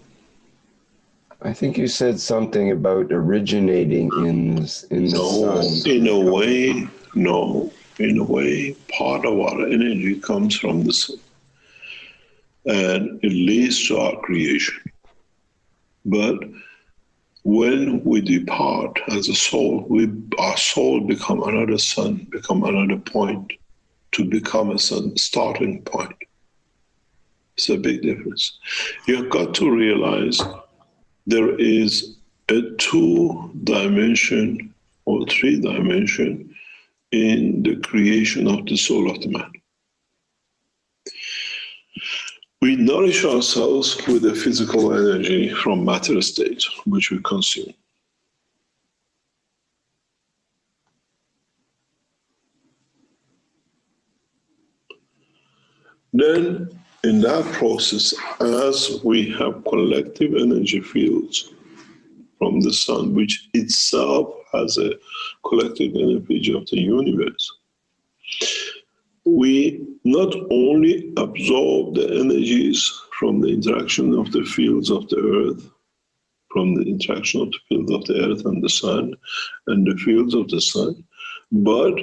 I think you said something about originating in the sun. In a way, no. In a way, part of our energy comes from the sun. And it leads to our creation. But when we depart as a soul, our soul become another sun, become another point. to become a starting point. It's a big difference. You've got to realize there is a 2-dimension or 3-dimension in the creation of the soul of the man. We nourish ourselves with the physical energy from matter state, which we consume. Then, in that process, as we have collective energy fields from the sun, which itself has a collective energy of the universe, we not only absorb the energies from the interaction of the fields of the earth, from the interaction of the fields of the earth and the sun, and the fields of the sun, but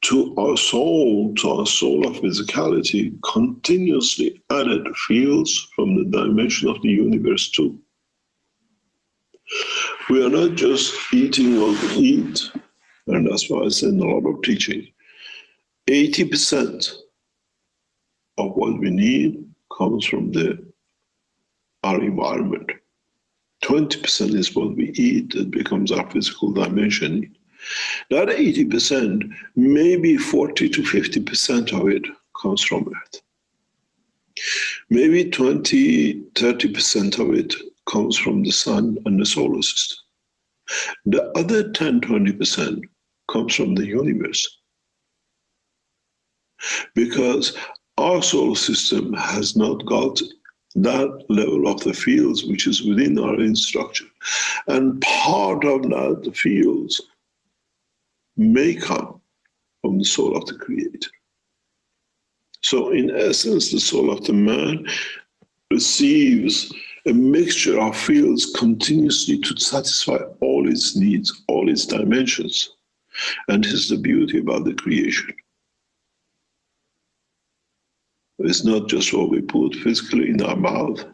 to our soul of physicality, continuously added fields from the dimension of the universe too. We are not just eating what we eat, and that's why I say in a lot of teaching, 80% of what we need comes from our environment. 20% is what we eat that becomes our physical dimension. That 80%, maybe 40 to 50% of it comes from Earth. Maybe 20, 30% of it comes from the sun and the solar system. The other 10, 20% comes from the universe. Because our solar system has not got that level of the fields which is within our structure. And part of that, the fields, may come from the soul of the Creator. So in essence, the soul of the man receives a mixture of fields continuously to satisfy all its needs, all its dimensions. And this is the beauty about the creation. It's not just what we put physically in our mouth.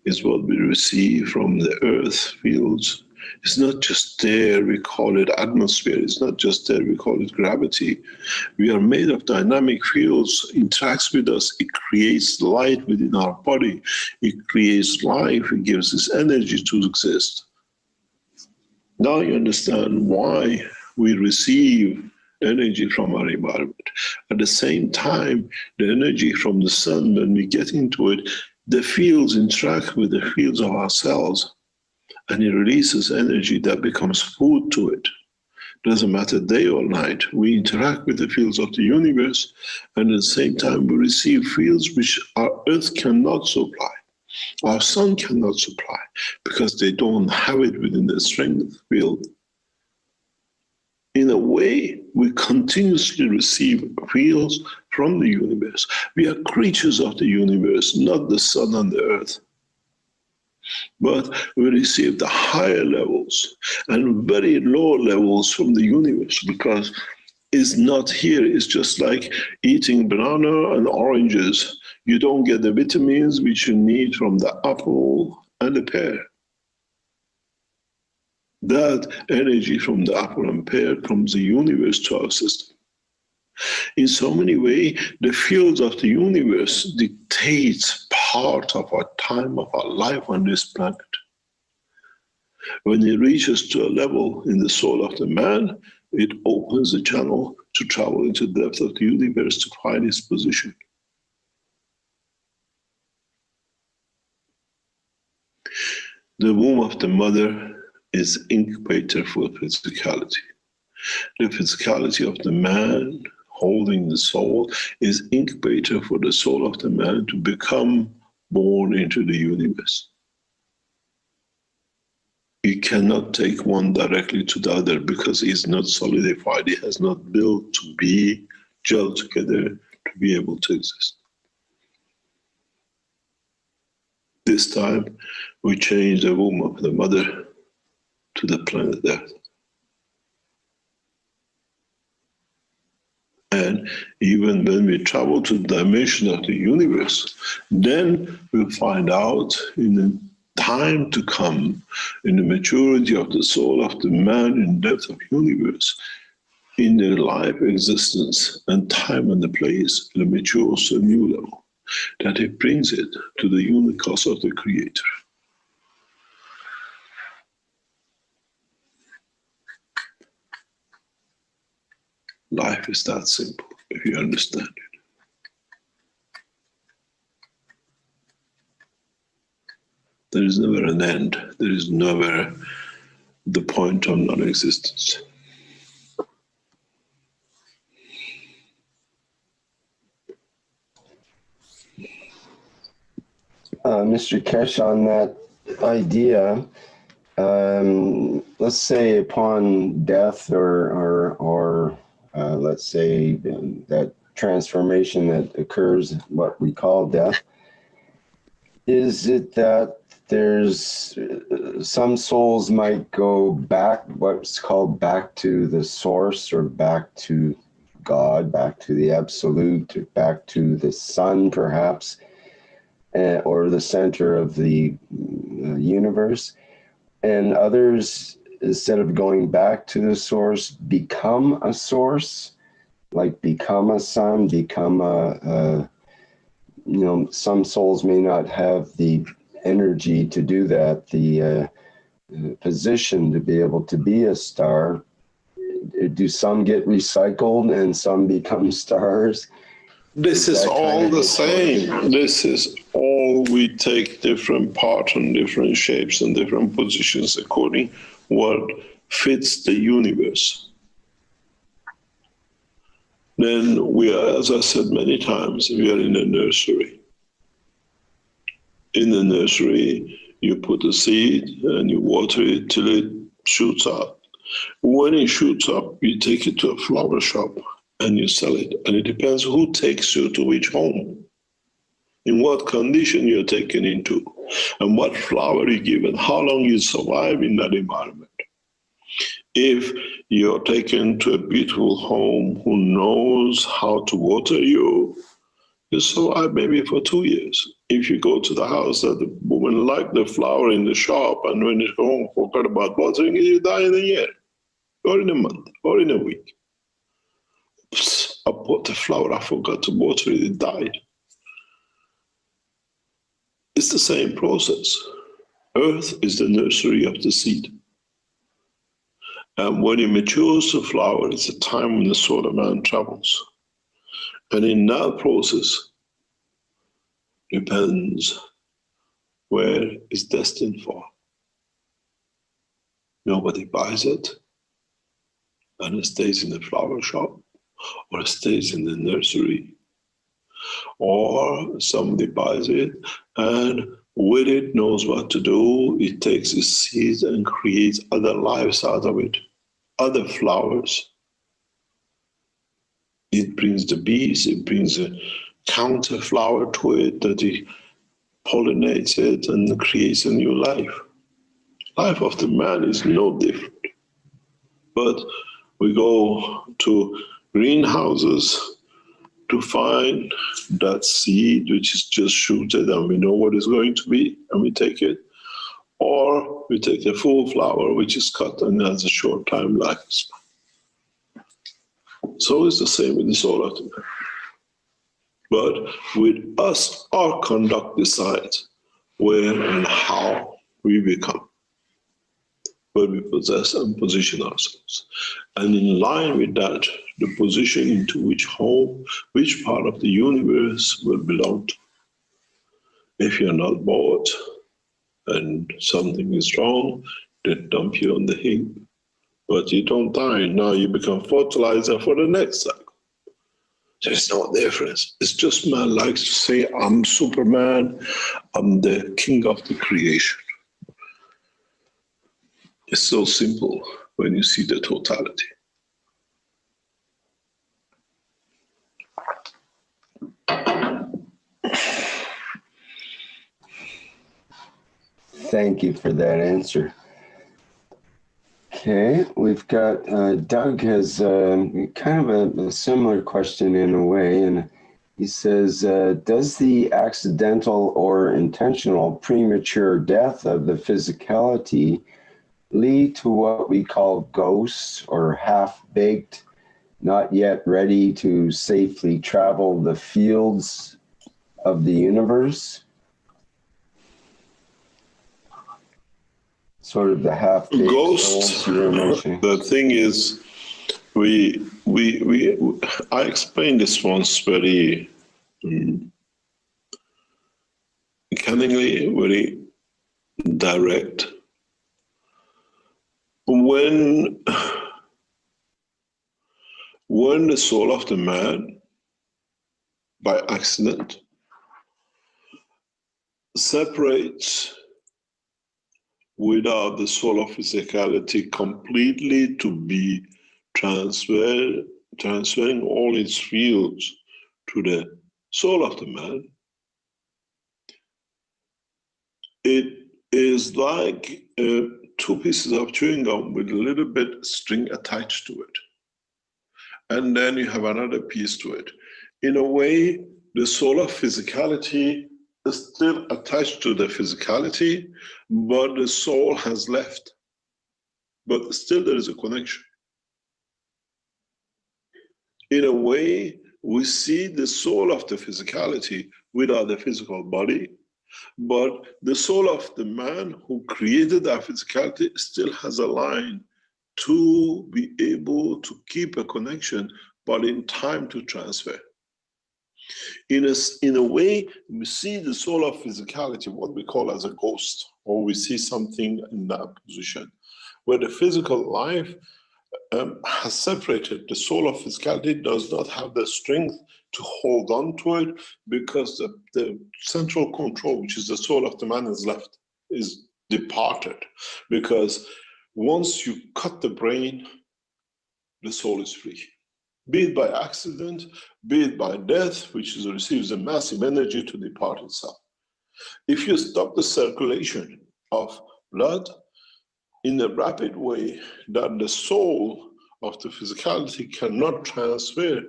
It's what we receive from the earth fields. It's not just there, we call it atmosphere. It's not just there, we call it gravity. We are made of dynamic fields, interacts with us. It creates light within our body. It creates life. It gives us energy to exist. Now you understand why we receive energy from our environment. At the same time, the energy from the sun, when we get into it, the fields interact with the fields of our cells, and it releases energy that becomes food to it. Doesn't matter day or night, we interact with the fields of the universe, and at the same time we receive fields which our earth cannot supply, our sun cannot supply, because they don't have it within the strength field. In a way, we continuously receive fields from the universe. We are creatures of the universe, not the sun and the earth. But we receive the higher levels and very low levels from the universe, because it's not here. It's just like eating banana and oranges. You don't get the vitamins which you need from the apple and the pear. That energy from the apple and pear comes the universe to our system. In so many ways, the fields of the universe dictates part of our time, of our life on this planet. When it reaches to a level in the soul of the man, it opens the channel to travel into the depth of the universe to find its position. The womb of the mother is incubator for physicality. The physicality of the man holding the soul is incubator for the soul of the man to become born into the universe. You cannot take one directly to the other because it's not solidified. It has not built to be gelled together to be able to exist. This time, we change the womb of the mother to the planet Earth. And even when we travel to the dimension of the universe, then we'll find out in the time to come, in the maturity of the soul of the man in the depth of the universe, in their life existence and time and the place, it matures to a new level, that it brings it to the uniqueness of the Creator. Life is that simple, if you understand it. There is never an end. There is never the point of non-existence. Mr. Keshe, on that idea, let's say upon death or let's say that transformation that occurs, what we call death, is it that there's some souls might go back, what's called back to the source, or back to God, back to the absolute, or back to the sun perhaps, or the center of the universe, and others, instead of going back to the source, become a source, like become a sun, become some souls may not have the energy to do that, the position to be able to be a star. Do some get recycled and some become stars? This is all the same. This is all, we take different parts and different shapes and different positions according what fits the universe. Then we are, as I said many times, we are in a nursery. In the nursery, you put a seed and you water it till it shoots up. When it shoots up, you take it to a flower shop and you sell it. And it depends who takes you to which home, in what condition you're taken into, and what flower you give, and how long you survive in that environment. If you're taken to a beautiful home who knows how to water you, you survive maybe for 2 years. If you go to the house that the woman liked the flower in the shop, and when you go home, forgot about watering it, you die in a year, or in a month, or in a week. Oops, I bought the flower, I forgot to water it, it died. It's the same process. Earth is the nursery of the seed. And when it matures to flower, it's a time when the soul of man travels. And in that process, depends where it's destined for. Nobody buys it, and it stays in the flower shop, or it stays in the nursery. Or somebody buys it, and with it knows what to do. It takes its seeds and creates other lives out of it, other flowers. It brings the bees, it brings a counter flower to it that it pollinates it and creates a new life. Life of the man is no different. But we go to greenhouses to find that seed which is just shooted and we know what it's going to be and we take it. Or we take the full flower which is cut and has a short time lifespan. So it's the same with the soul of the man. But with us, our conduct decides where and how we become, where we possess and position ourselves. And in line with that, the position into which home, which part of the universe will belong to. If you're not bored and something is wrong, they dump you on the heap. But you don't die. Now you become fertilizer for the next cycle. There's no difference. It's just man likes to say, I'm Superman, I'm the king of the creation. It's so simple when you see the totality. Thank you for that answer. Okay, we've got, Doug has kind of a similar question in a way, and he says, does the accidental or intentional premature death of the physicality lead to what we call ghosts or half-baked not yet ready to safely travel the fields of the universe. Sort of the half-baked Ghost. you were mentioning. The thing is, I explained this once very cunningly, very direct. When the soul of the man, by accident, separates without the soul of physicality completely to be transferring all its fields to the soul of the man, it is like two pieces of chewing gum with a little bit string attached to it. And then you have another piece to it. In a way, the soul of physicality is still attached to the physicality, but the soul has left. But still there is a connection. In a way, we see the soul of the physicality without the physical body, but the soul of the man who created that physicality still has a line to be able to keep a connection, but in time to transfer. In a way, we see the soul of physicality, what we call as a ghost, or we see something in that position, where the physical life has separated. The soul of physicality does not have the strength to hold on to it because the central control, which is the soul of the man, is left, is departed. Because once you cut the brain, the soul is free. Be it by accident, be it by death, which receives a massive energy to depart itself. If you stop the circulation of blood in a rapid way, that the soul of the physicality cannot transfer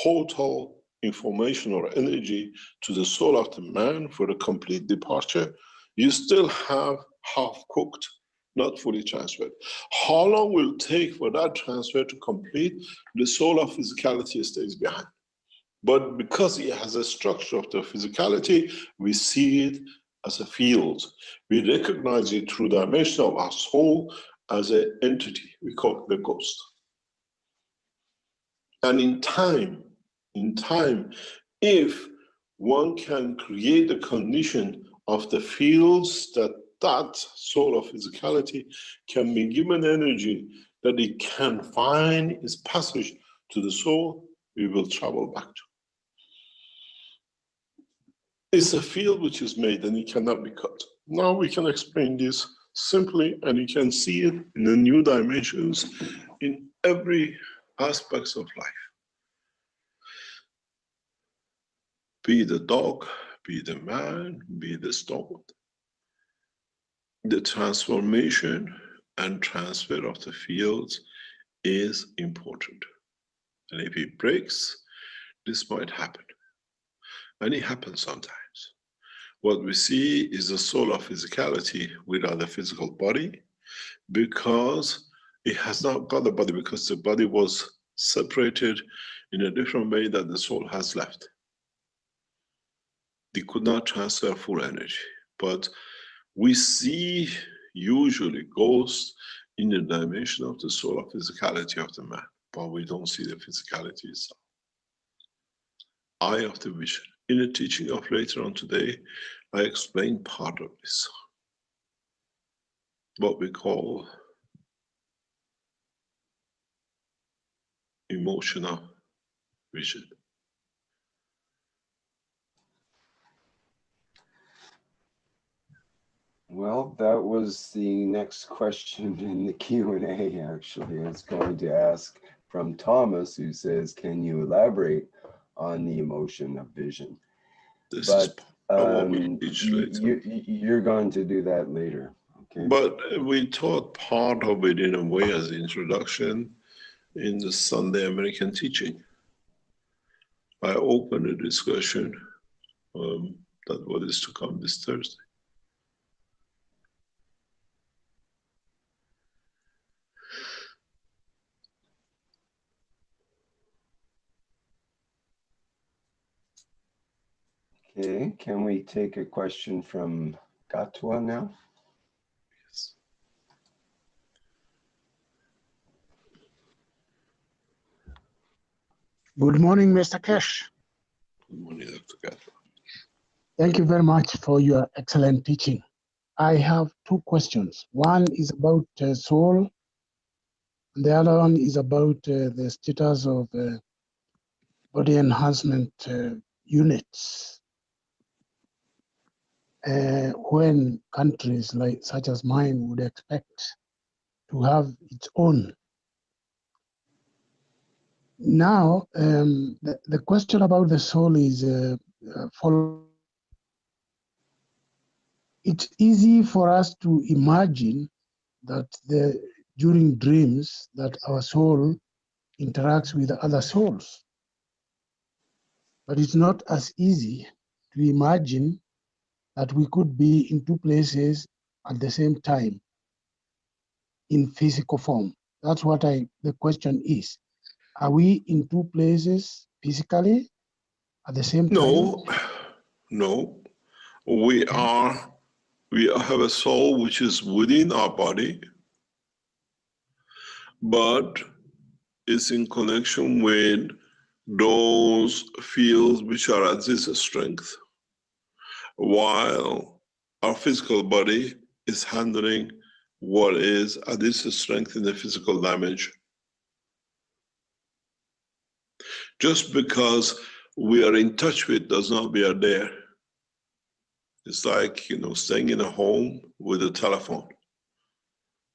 total information or energy to the soul of the man for a complete departure, you still have half-cooked, not fully transferred. How long will it take for that transfer to complete? The soul of physicality stays behind. But because it has a structure of the physicality, we see it as a field. We recognize it through the dimension of our soul as an entity. We call it the ghost. And in time, if one can create a condition of the fields that soul of physicality can be given energy that it can find its passage to the soul, we will travel back to. It's a field which is made and it cannot be cut. Now we can explain this simply, and you can see it in the new dimensions in every aspect of life. Be the dog, be the man, be the stone. The transformation and transfer of the fields is important. And if it breaks, this might happen. And it happens sometimes. What we see is the soul of physicality without the physical body, because it has not got a body, because the body was separated in a different way that the soul has left. They could not transfer full energy. But we see usually ghosts in the dimension of the soul of physicality of the man, but we don't see the physicality itself. Eye of the vision. In the teaching of later on today, I explain part of this, what we call emotional vision. Well, that was the next question in the Q&A, actually. I was going to ask from Thomas, who says, can you elaborate on the emotion of vision? This but is what we teach later. You're going to do that later. Okay. But we taught part of it in a way as introduction in the Sunday American teaching. I opened a discussion that what is to come this Thursday. Okay, can we take a question from Gatwa now? Yes. Good morning, Mr. Keshe. Good morning, Dr. Gatwa. Thank you very much for your excellent teaching. I have two questions. One is about soul, and the other one is about the status of body enhancement units. When countries like such as mine would expect to have its own. Now, the question about the soul is it's easy for us to imagine that during dreams that our soul interacts with other souls. But it's not as easy to imagine that we could be in two places at the same time in physical form. That's what the question is. Are we in two places physically at the same time? No. We have a soul which is within our body, but it's in connection with those fields which are at this strength, while our physical body is handling what is at this strength in the physical dimension. Just because we are in touch with does not mean we are there. It's like, staying in a home with a telephone.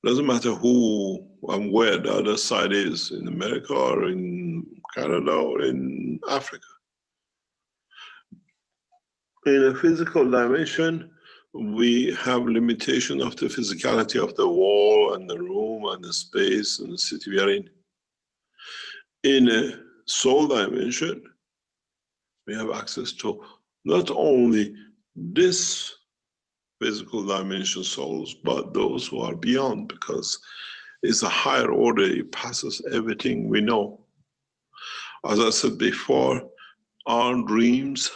Doesn't matter who and where the other side is, in America or in Canada or in Africa. In a physical dimension, we have limitation of the physicality of the wall and the room and the space and the city we are in. In a soul dimension, we have access to not only this physical dimension souls, but those who are beyond, because it's a higher order. It passes everything we know. As I said before, our dreams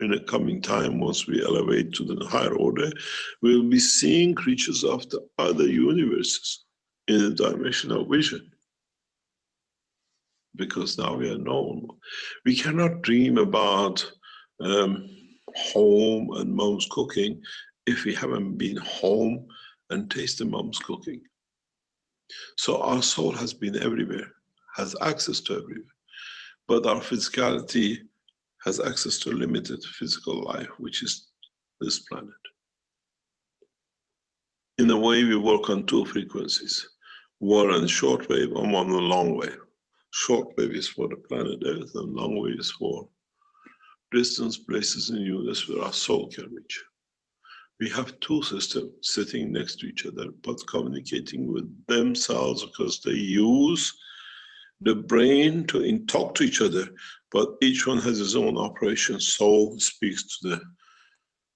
in the coming time, once we elevate to the higher order, we'll be seeing creatures of the other universes in the dimension of vision. Because now we are known. We cannot dream about home and mom's cooking if we haven't been home and tasted mom's cooking. So our soul has been everywhere, has access to everywhere, but our physicality has access to limited physical life, which is this planet. In a way, we work on two frequencies, one on short wave and one on long wave. Short wave is for the planet Earth, and long wave is for distance, places in the universe where our soul can reach. We have two systems sitting next to each other, but communicating with themselves because they use the brain to talk to each other, but each one has his own operation. Soul speaks to the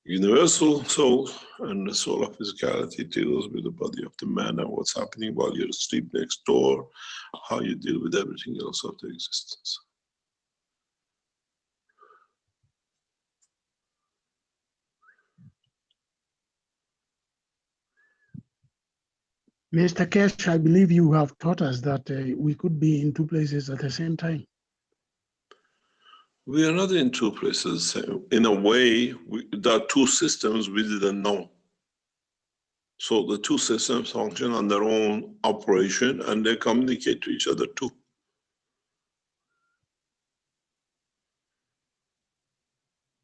universal soul, and the soul of physicality deals with the body of the man and what's happening while you're asleep next door, how you deal with everything else of the existence. Mr. Keshe, I believe you have taught us that we could be in two places at the same time. We are not in two places. In a way, there are two systems we didn't know. So the two systems function on their own operation and they communicate to each other too.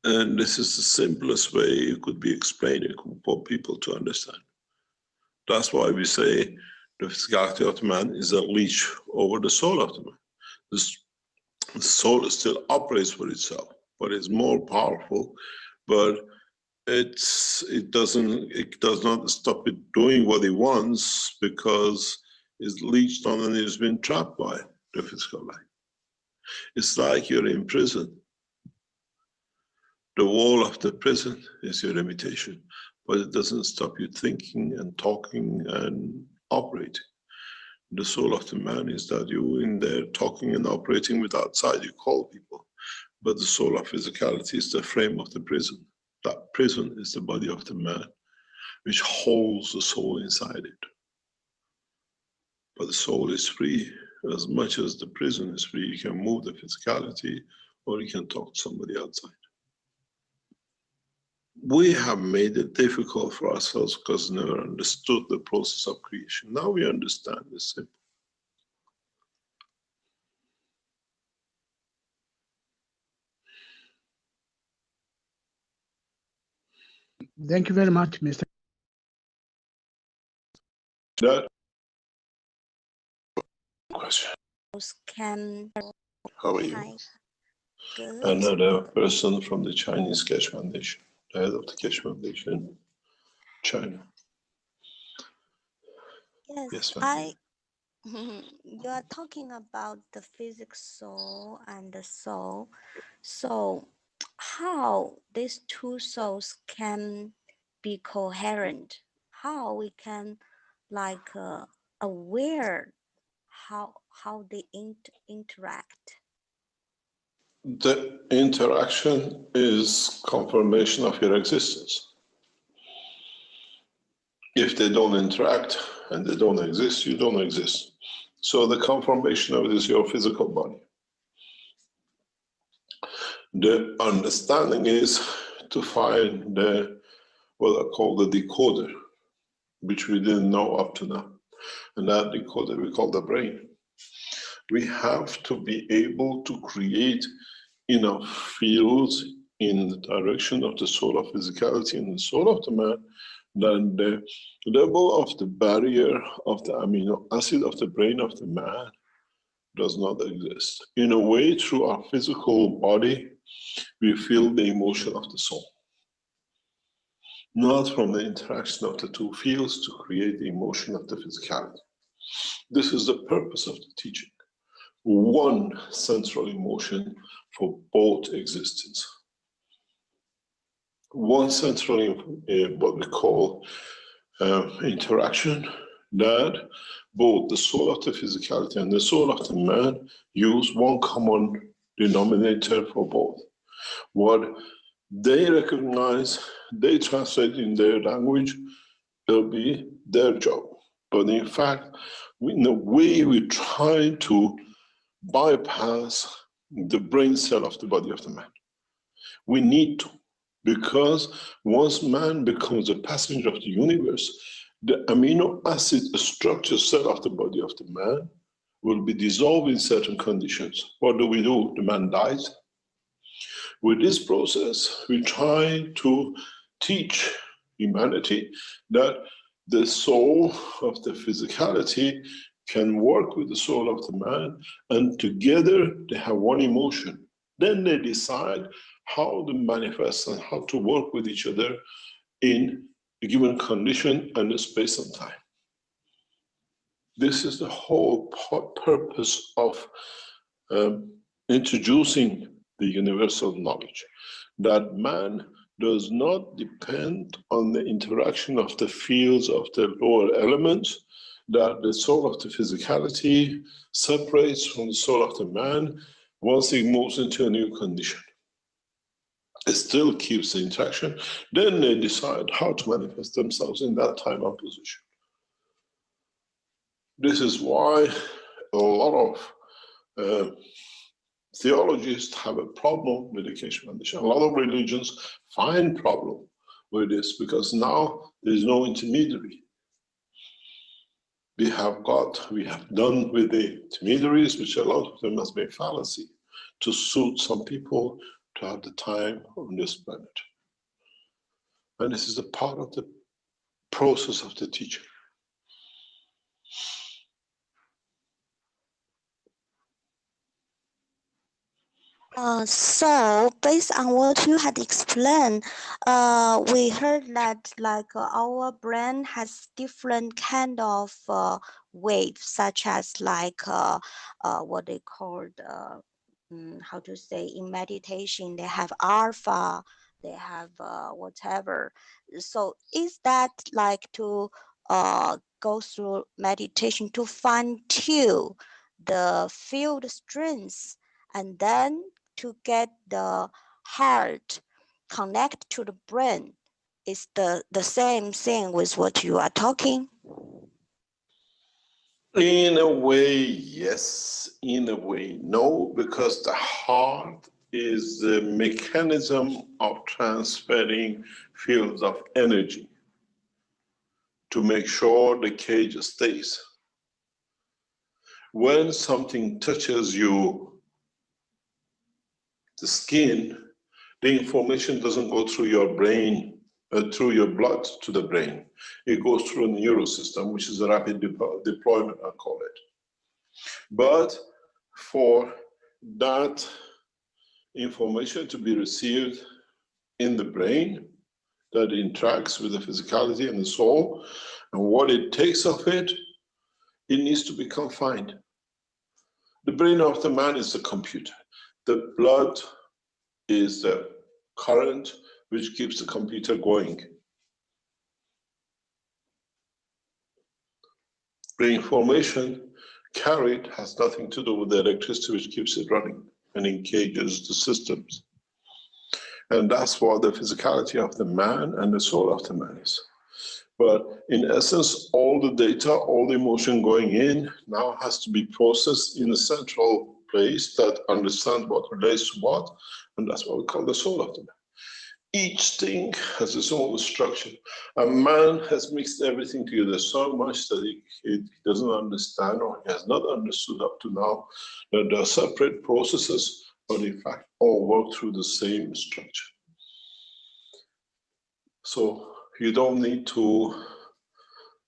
And this is the simplest way it could be explained for people to understand. That's why we say the physicality of the man is a leash over the soul of the man. The soul still operates for itself, but it's more powerful, but it does not stop it doing what it wants because it's leached on and it's been trapped by the physical life. It's like you're in prison. The wall of the prison is your limitation, but it doesn't stop you thinking and talking and operating. The soul of the man is that you're in there talking and operating with outside, you call people, but the soul of physicality is the frame of the prison. That prison is the body of the man, which holds the soul inside it. But the soul is free. As much as the prison is free, you can move the physicality or you can talk to somebody outside. We have made it difficult for ourselves because we never understood the process of creation. Now we understand it's simple. Thank you very much, Mr. That question. Can How are you? Hi. Good. Another person from the Chinese Keshe Foundation, the head of the Keshe Foundation, China. Yes, ma'am. you are talking about the physical soul and the soul. So how these two souls can be coherent? How we can like aware how they interact? The interaction is confirmation of your existence. If they don't interact and they don't exist, you don't exist. So the confirmation of it is your physical body. The understanding is to find the, what I call the decoder, which we didn't know up to now. And that decoder we call the brain. We have to be able to create enough fields in the direction of the soul of physicality and the soul of the man, then the level of the barrier of the amino acid of the brain of the man does not exist. In a way, through our physical body, we feel the emotion of the soul. Not from the interaction of the two fields to create the emotion of the physicality. This is the purpose of the teaching. One central emotion for both existence. One central, what we call interaction, that both the soul of the physicality and the soul of the man use one common denominator for both. What they recognize, they translate in their language, it'll be their job. But in fact, in a way, we try to bypass the brain cell of the body of the man. We need to, because once man becomes a passenger of the universe, the amino acid structure cell of the body of the man will be dissolved in certain conditions. What do? The man dies. With this process, we try to teach humanity that the soul of the physicality can work with the soul of the man, and together they have one emotion. Then they decide how to manifest and how to work with each other in a given condition and a space and time. This is the whole purpose of introducing the universal knowledge, that man does not depend on the interaction of the fields of the lower elements, that the soul of the physicality separates from the soul of the man once it moves into a new condition. It still keeps the interaction. Then they decide how to manifest themselves in that time and position. This is why a lot of theologists have a problem with the Keshe Foundation. A lot of religions find problem with this because now there's no intermediary. We have done with the intermediaries, which a lot of them has been fallacy, to suit some people to have the time on this planet. And this is a part of the process of the teaching. So based on what you had explained, we heard that like our brain has different kind of waves, such as like what they called how to say in meditation, they have alpha, they have whatever. So is that like to go through meditation to fine tune the field strengths, and then to get the heart connect to the brain is the same thing with what you are talking? In a way, yes. In a way, no, because the heart is the mechanism of transferring fields of energy to make sure the cage stays. When something touches you, the skin, the information doesn't go through your brain, through your blood to the brain. It goes through a neural system, which is a rapid deployment, I call it. But for that information to be received in the brain that interacts with the physicality and the soul, and what it takes of it, it needs to be confined. The brain of the man is the computer. The blood is the current which keeps the computer going. The information carried has nothing to do with the electricity which keeps it running and engages the systems. And that's what the physicality of the man and the soul of the man is. But in essence, all the data, all the emotion going in now has to be processed in a central place that understands what relates to what, and that's what we call the soul of the man. Each thing has its own structure. A man has mixed everything together so much that he doesn't understand, or he has not understood up to now, that there are separate processes, but in fact all work through the same structure. So you don't need to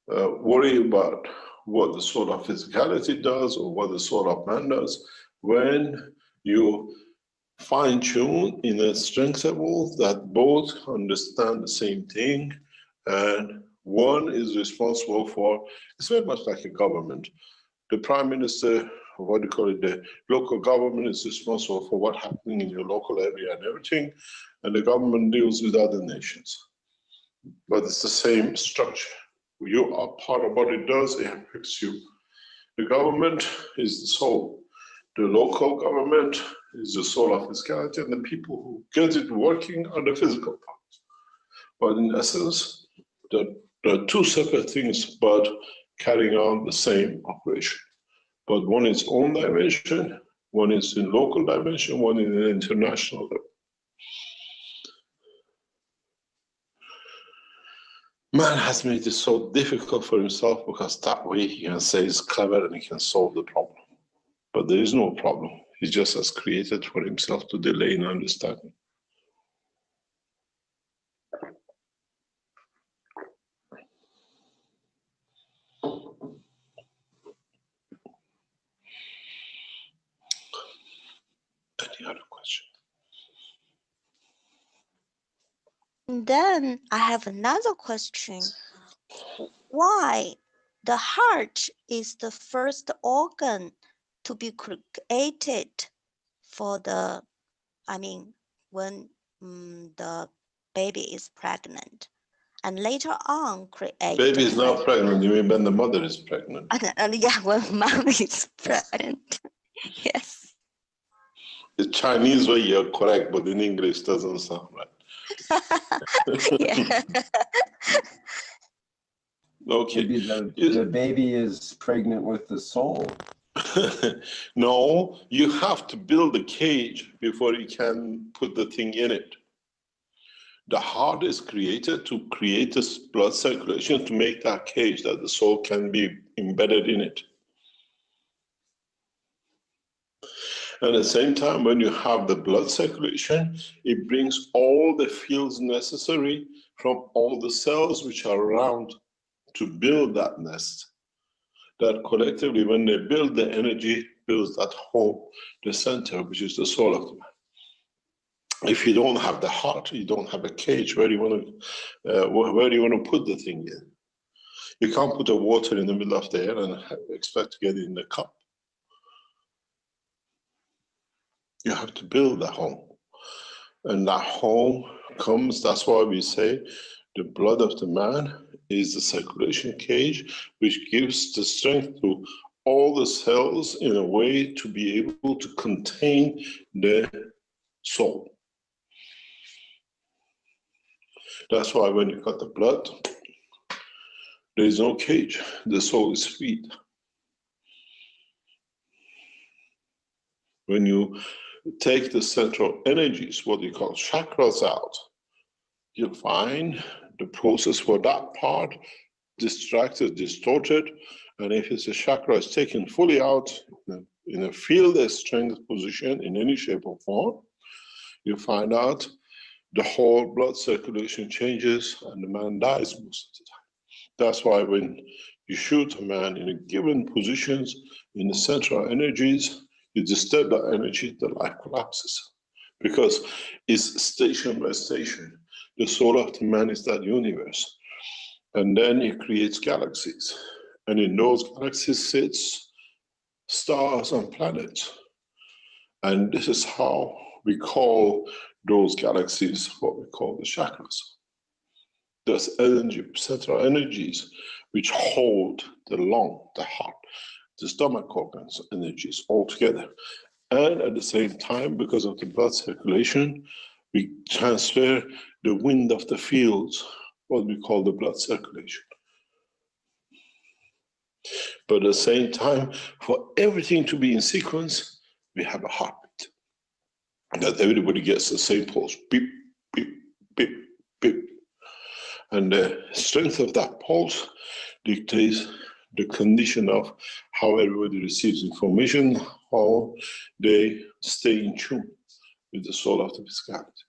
worry about what the soul of physicality does or what the soul of man does when you fine-tune in a strength level that both understand the same thing, and one is responsible for, it's very much like a government. The prime minister, or what do you call it, the local government is responsible for what's happening in your local area and everything, and the government deals with other nations. But it's the same structure. You are part of what it does, it affects you. The government is the soul. The local government is the soul of physicality, and the people who get it working are the physical parts. But in essence, there are two separate things, but carrying on the same operation. But one is own dimension, one is in local dimension, one in an international level. Man has made it so difficult for himself because that way he can say he's clever and he can solve the problem. But there is no problem. He just has created for himself to delay in understanding. Any other question? Then I have another question. Why the heart is the first organ to be created for the, when the baby is pregnant, and later on create. Baby is not pregnant, you mean when the mother is pregnant? Yeah, when mom is pregnant. Yes. The Chinese way you're correct, but in English doesn't sound right. Yeah. Okay. Maybe the baby is pregnant with the soul. No, you have to build a cage before you can put the thing in it. The heart is created to create this blood circulation to make that cage that the soul can be embedded in it. At the same time, when you have the blood circulation, it brings all the fields necessary from all the cells which are around to build that nest. That collectively, when they build, the energy builds that home, the center, which is the soul of the man. If you don't have the heart, you don't have a cage. Where do you want to put the thing in? You can't put the water in the middle of the air and expect to get it in the cup. You have to build a home. And that home comes, that's why we say the blood of the man is the circulation cage, which gives the strength to all the cells in a way to be able to contain the soul. That's why when you cut the blood, there is no cage. The soul is freed. When you take the central energies, what you call chakras, out, you'll find the process for that part distracted, distorted, and if it's a chakra is taken fully out in a fieldless strength position in any shape or form, you find out the whole blood circulation changes and the man dies most of the time. That's why when you shoot a man in a given positions in the central energies, you disturb that energy, the life collapses. Because it's station by station. The soul of the man is that universe. And then it creates galaxies. And in those galaxies sits stars and planets. And this is how we call those galaxies what we call the chakras. There's energy, central energies, which hold the lung, the heart, the stomach organs, energies all together. And at the same time, because of the blood circulation, we transfer the wind of the fields, what we call the blood circulation. But at the same time, for everything to be in sequence, we have a heartbeat. That everybody gets the same pulse, beep, beep, beep, beep. And the strength of that pulse dictates the condition of how everybody receives information, how they stay in tune with the soul of the physicality.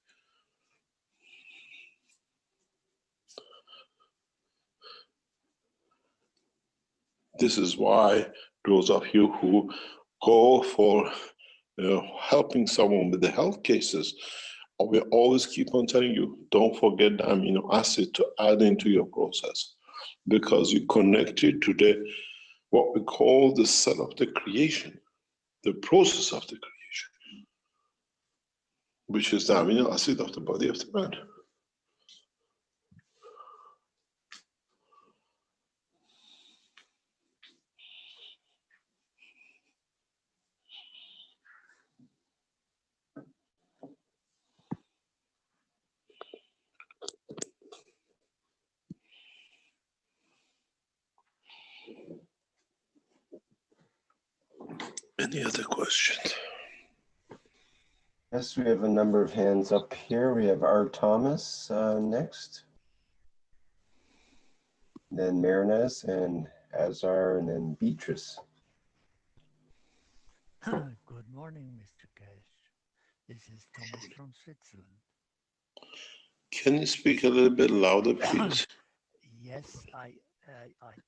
This is why those of you who go for helping someone with the health cases, we always keep on telling you, don't forget the amino acid to add into your process, because you connected to the what we call the cell of the creation, the process of the creation, which is the amino acid of the body of the man. Any other questions? Yes, we have a number of hands up here. We have R. Thomas next. Then Marinez and Azar and then Beatrice. Good morning, Mr. Keshe. This is Thomas from Switzerland. Can you speak a little bit louder, please? Yes, I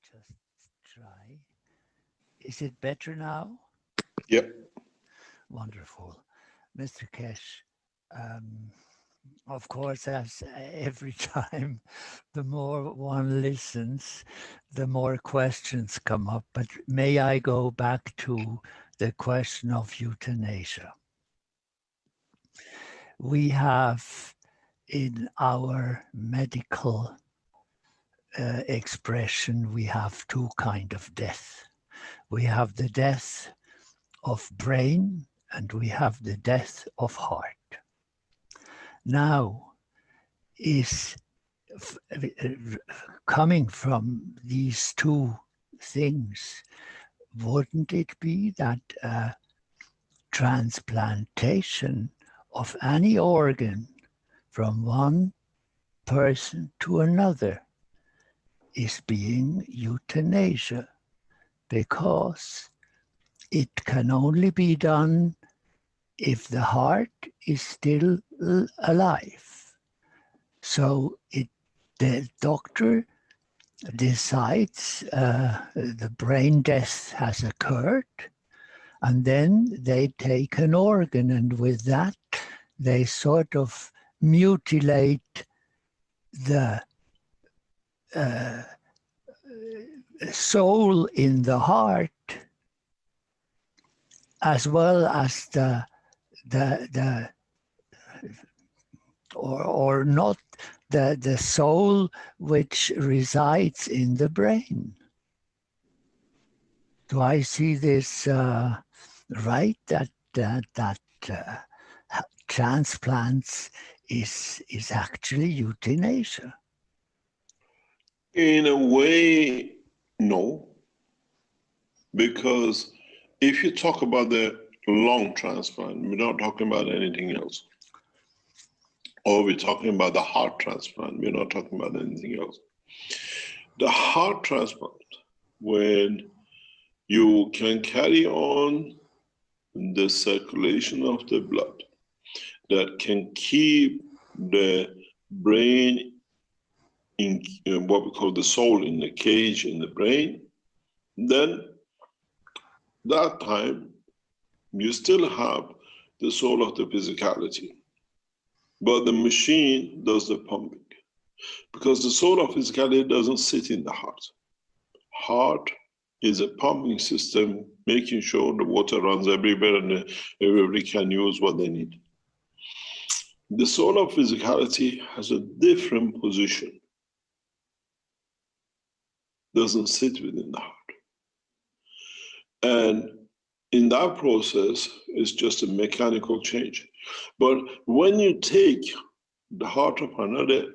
just try. Is it better now? Yep. Wonderful. Mr. Keshe, of course, as every time, the more one listens, the more questions come up. But may I go back to the question of euthanasia? We have in our medical expression, we have two kinds of death. We have the death of brain and we have the death of heart. Now, is coming from these two things, wouldn't it be that transplantation of any organ from one person to another is being euthanasia, because it can only be done if the heart is still alive. So the doctor decides the brain death has occurred, and then they take an organ, and with that they sort of mutilate the soul in the heart, as well as or not the soul which resides in the brain. Do I see this right? That transplants is actually euthanasia? In a way, no. Because if you talk about the lung transplant, we're not talking about anything else. Or we're talking about the heart transplant, we're not talking about anything else. The heart transplant, when you can carry on the circulation of the blood that can keep the brain in what we call the soul in the cage in the brain, then that time you still have the soul of the physicality, but the machine does the pumping, because the soul of physicality doesn't sit in the heart. Heart is a pumping system, making sure the water runs everywhere and everybody can use what they need. The soul of physicality has a different position, doesn't sit within the heart. And in that process, it's just a mechanical change. But when you take the heart of another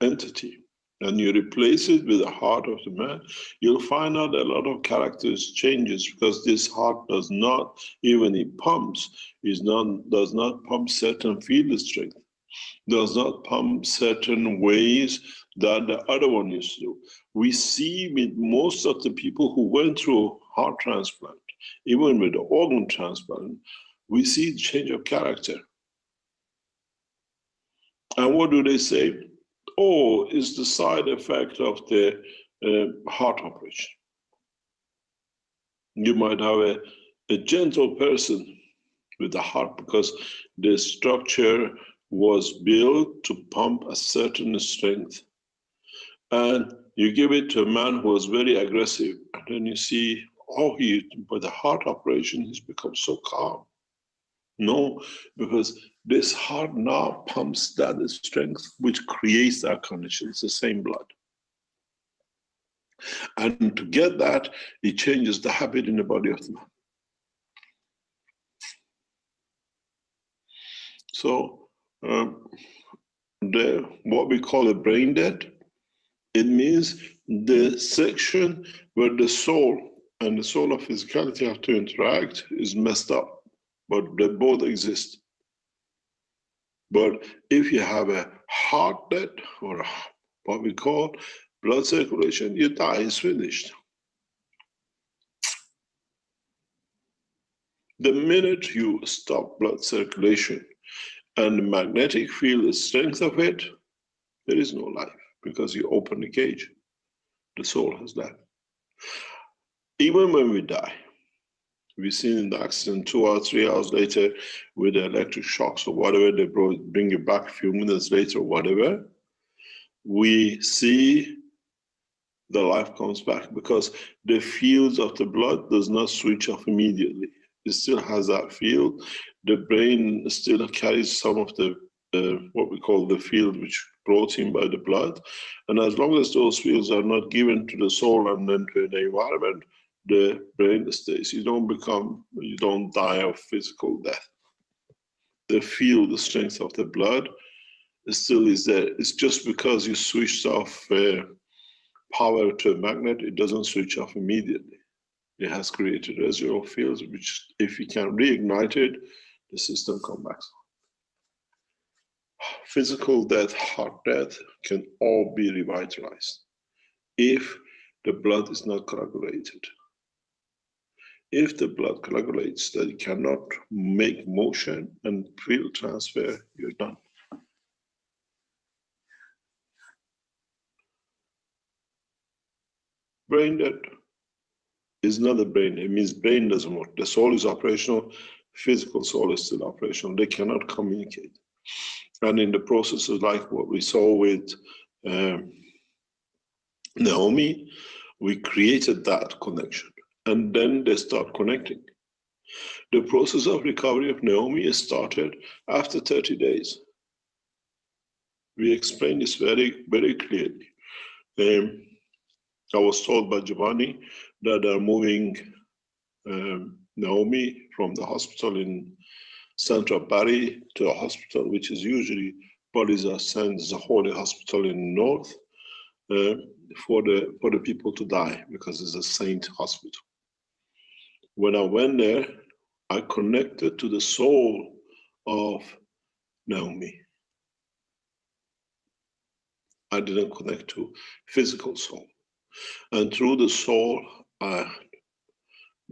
entity and you replace it with the heart of the man, you'll find out a lot of characters changes, because this heart does not, even it pumps, does not pump certain field strength, does not pump certain ways that the other one used to do. We see with most of the people who went through heart transplant, even with the organ transplant, we see change of character. And what do they say? Oh, it's the side effect of the heart operation. You might have a gentle person with the heart because the structure was built to pump a certain strength. And you give it to a man who was very aggressive, and then you see, oh, by the heart operation, he's become so calm. No, because this heart now pumps that strength, which creates that condition. It's the same blood. And to get that, it changes the habit in the body of the man. So what we call a brain dead, it means the section where the soul and the soul of physicality have to interact is messed up, but they both exist. But if you have a heart death or what we call blood circulation, you die, it's finished. The minute you stop blood circulation and the magnetic field, the strength of it, there is no life, because you open the cage, the soul has left. Even when we die, we've seen in the accident 2 or 3 hours later with the electric shocks or whatever, they bring you back a few minutes later or whatever, we see the life comes back, because the fields of the blood does not switch off immediately. It still has that field. The brain still carries some of the what we call the field which brought in by the blood. And as long as those fields are not given to the soul and then to the environment, the brain stays. You don't die of physical death. The field, the strength of the blood still is there. It's just because you switched off power to a magnet, it doesn't switch off immediately. It has created residual fields, which if you can reignite it, the system comes back. Physical death, heart death can all be revitalized if the blood is not coagulated. If the blood coagulates, that it cannot make motion and field transfer, you're done. Brain dead is not the brain. It means brain doesn't work. The soul is operational, physical soul is still operational. They cannot communicate. And in the process of like what we saw with Naomi, we created that connection. And then they start connecting. The process of recovery of Naomi started after 30 days. We explained this very, very clearly. I was told by Giovanni that they're moving Naomi from the hospital in central body to a hospital, which is usually bodies are sent as a holy hospital in the north for the people to die, because it's a saint hospital. When I went there, I connected to the soul of Naomi. I didn't connect to physical soul. And through the soul, there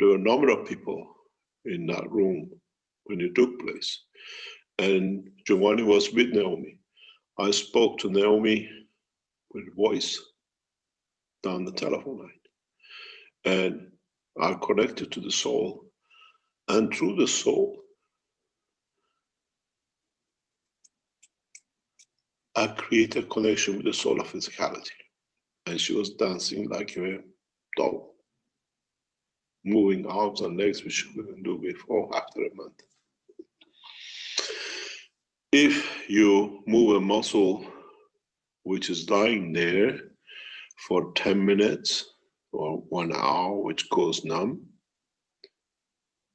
were a number of people in that room when it took place. And Giovanni was with Naomi. I spoke to Naomi with voice down the telephone line. And I connected to the soul. And through the soul, I created a connection with the soul of physicality. And she was dancing like a doll, moving arms and legs, which she couldn't do before, after a month. If you move a muscle which is lying there for 10 minutes or 1 hour, which goes numb,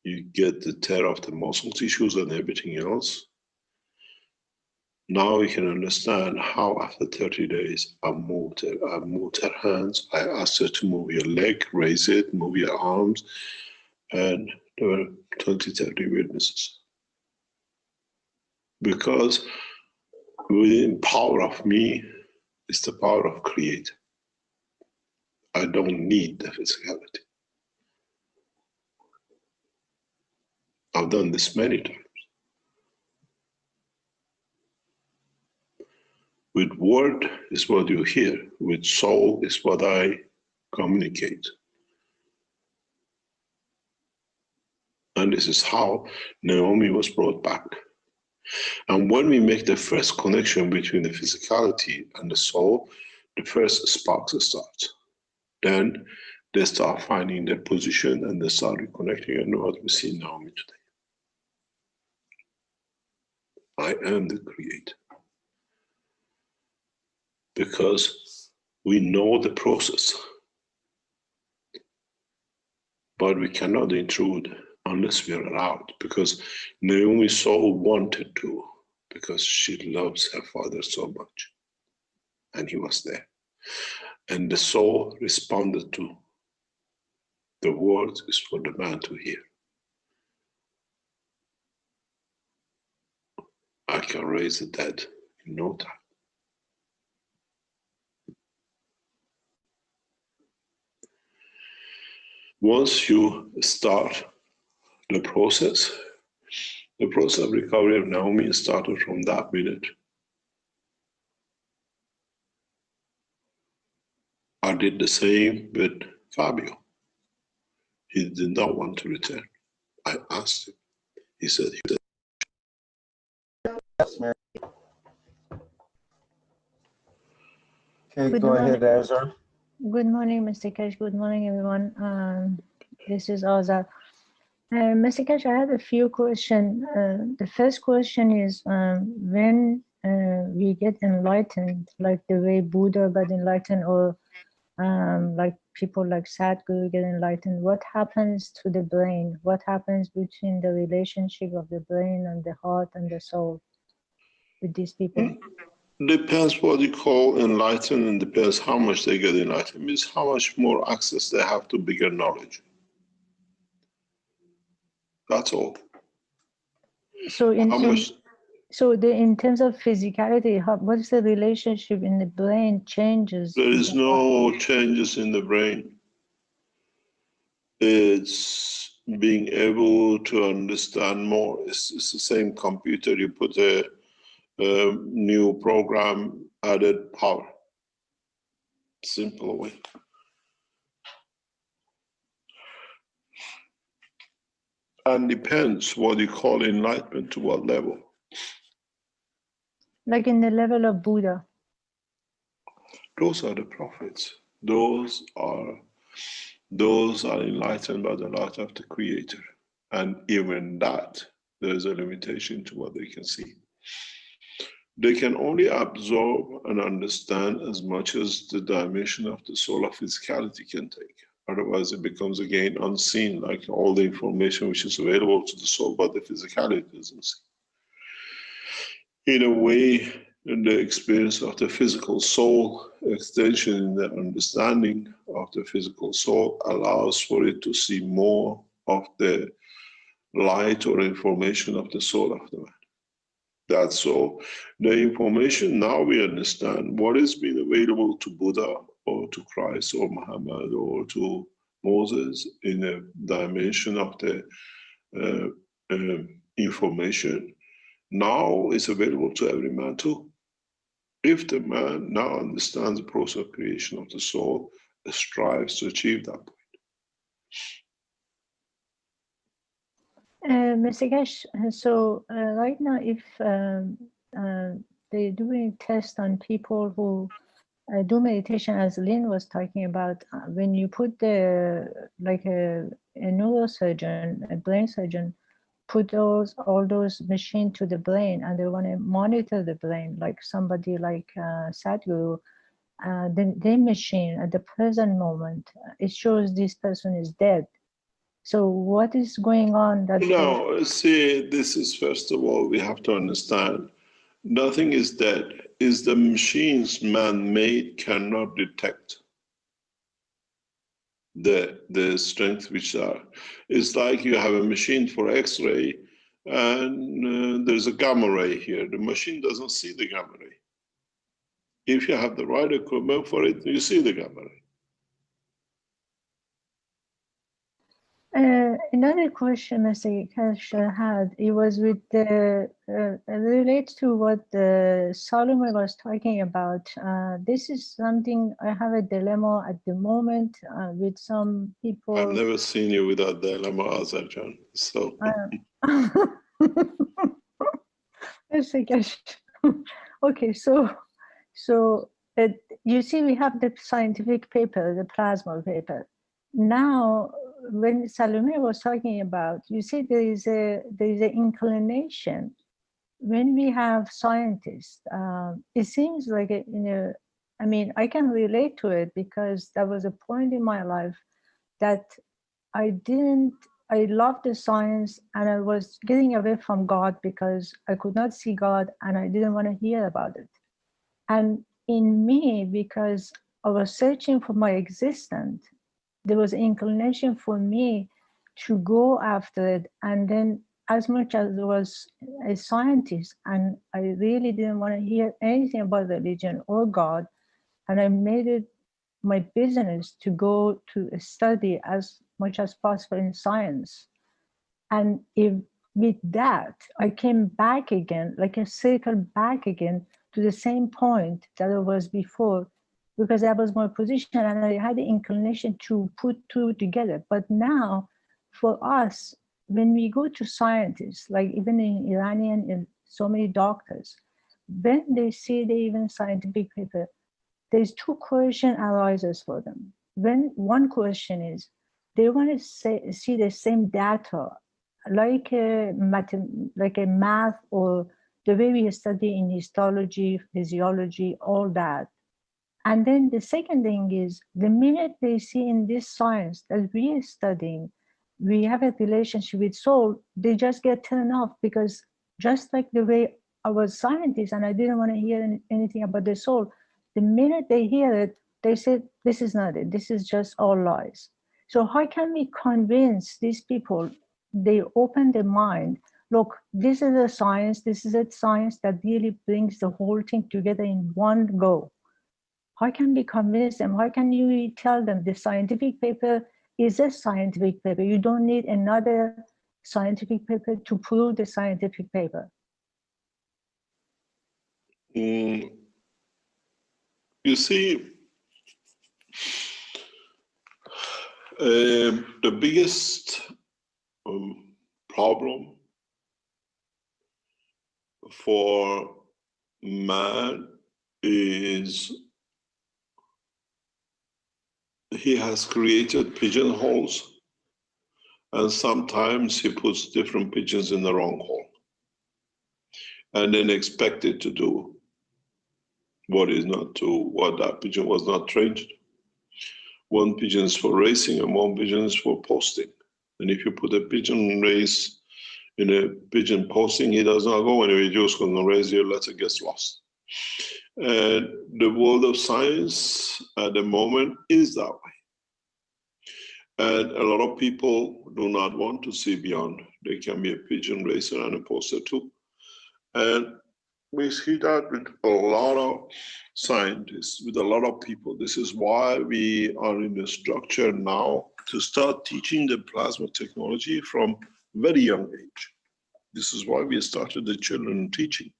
you get the tear of the muscle tissues and everything else. Now you can understand how after 30 days I moved her hands. I asked her to move your leg, raise it, move your arms, and there were 20, 30 witnesses. Because within power of me is the power of creator. I don't need the physicality. I've done this many times. With word is what you hear. With soul is what I communicate. And this is how Naomi was brought back. And when we make the first connection between the physicality and the soul, the first sparks start. Then they start finding their position and they start reconnecting, and what we see in Naomi today. I am the creator. Because we know the process, but we cannot intrude unless we are allowed, because Naomi's soul wanted to, because she loves her father so much, and he was there. And the soul responded to the words is for the man to hear. I can raise the dead in no time. Once you start the process of recovery of Naomi started from that minute. I did the same with Fabio. He did not want to return. I asked him. He said, Okay, go ahead, Azar. Good morning, Mr. Keshe. Good morning, everyone. This is Azar. Mr. Keshe, I have a few questions. The first question is, when we get enlightened, like the way Buddha got enlightened, or like people like Sadhguru get enlightened, what happens to the brain? What happens between the relationship of the brain and the heart and the soul with these people? Depends what you call enlightened, and depends how much they get enlightened. It means how much more access they have to bigger knowledge. That's all. So in terms of physicality, what is the relationship in the brain changes? There is no changes in the brain. It's being able to understand more. It's the same computer. You put a new program, added power. Simple way. And depends what you call enlightenment, to what level. Like in the level of Buddha. Those are the prophets. Those are enlightened by the light of the Creator. And even that, there is a limitation to what they can see. They can only absorb and understand as much as the dimension of the soul of physicality can take. Otherwise, it becomes again unseen, like all the information which is available to the soul, but the physicality doesn't see. In a way, in the experience of the physical soul, extension in the understanding of the physical soul allows for it to see more of the light or information of the soul of the man. That's all. The information now we understand what has been available to Buddha or to Christ or Muhammad or to Moses in a dimension of the information now is available to every man too. If the man now understands the process of creation of the soul, strives to achieve that point. Mr. Keshe, so right now, if they're doing tests on people who do meditation, as Lynn was talking about, when you put like a neurosurgeon, a brain surgeon, put all those machines to the brain, and they want to monitor the brain, like somebody like Sadhguru, the machine at the present moment, it shows this person is dead. So what is going on? No, see, this is, first of all, we have to understand, nothing is dead. Is the machines man-made cannot detect the strength which are. It's like you have a machine for X-ray and there's a gamma ray here. The machine doesn't see the gamma ray. If you have the right equipment for it, you see the gamma ray. Another question Mr. Keshe had, it was with the, relates to what Solomon was talking about. This is something, I have a dilemma at the moment with some people. I've never seen you without dilemma, Azarjan, so. Mr. Keshe. Okay, so you see we have the scientific paper, the plasma paper. Now, when Salome was talking about, you see there is an inclination. When we have scientists, it seems like, I mean, I can relate to it because there was a point in my life that I loved the science and I was getting away from God because I could not see God and I didn't want to hear about it. And in me, because I was searching for my existence, there was an inclination for me to go after it. And then as much as I was a scientist and I really didn't want to hear anything about religion or God, and I made it my business to go to study as much as possible in science. And with that, I came back again, like a circle back again to the same point that I was before, because that was my position and I had the inclination to put two together. But now for us, when we go to scientists, like even in Iranian and so many doctors, when they see the even scientific paper, there's two questions arises for them. When one question is, they want to see the same data, like a math or the way we study in histology, physiology, all that. And then the second thing is, the minute they see in this science that we are studying, we have a relationship with soul, they just get turned off, because just like the way I was scientist and I didn't want to hear anything about the soul, the minute they hear it, they say, this is not it, this is just all lies. So how can we convince these people, they open their mind, look, this is a science, this is a science that really brings the whole thing together in one go. How can we convince them? How can you tell them the scientific paper is a scientific paper? You don't need another scientific paper to prove the scientific paper. You see, the biggest problem for man is he has created pigeonholes, and sometimes he puts different pigeons in the wrong hole and then expected to do what is not to what that pigeon was not trained to do. one pigeon is for racing and one pigeon is for posting. And if you put a pigeon race in a pigeon posting, he does not go anywhere. He just going to raise your letter, gets lost. And the world of science at the moment is that way. And a lot of people do not want to see beyond. They can be a pigeon racer and a poster too. And we see that with a lot of scientists, with a lot of people. This is why we are in the structure now to start teaching the plasma technology from very young age. This is why we started the children teaching,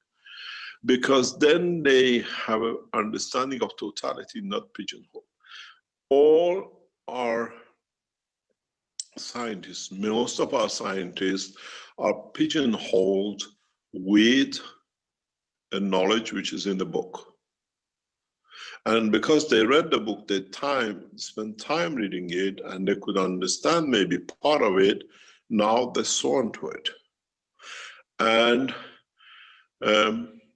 because then they have an understanding of totality, not pigeonhole. All our scientists, most of our scientists are pigeonholed with a knowledge which is in the book. And because they read the book, they spent time reading it, and they could understand maybe part of it, now they're so into it. And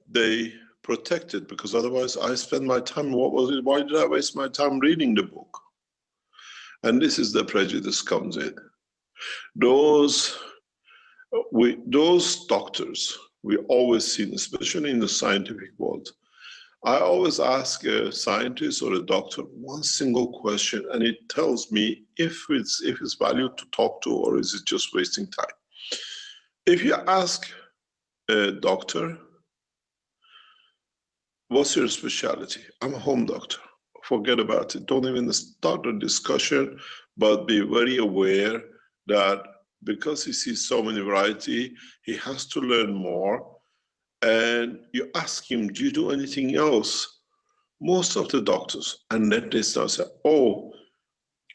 they protect it, because otherwise I spend my time, what was it? Why did I waste my time reading the book? And this is the prejudice comes in. Those doctors, we always see, especially in the scientific world, I always ask a scientist or a doctor one single question, and it tells me if it's valued to talk to, or is it just wasting time. If you ask a doctor, what's your specialty? I'm a home doctor. Forget about it. Don't even start a discussion, but be very aware that because he sees so many variety, he has to learn more. And you ask him, do you do anything else? Most of the doctors, and then they start saying, oh,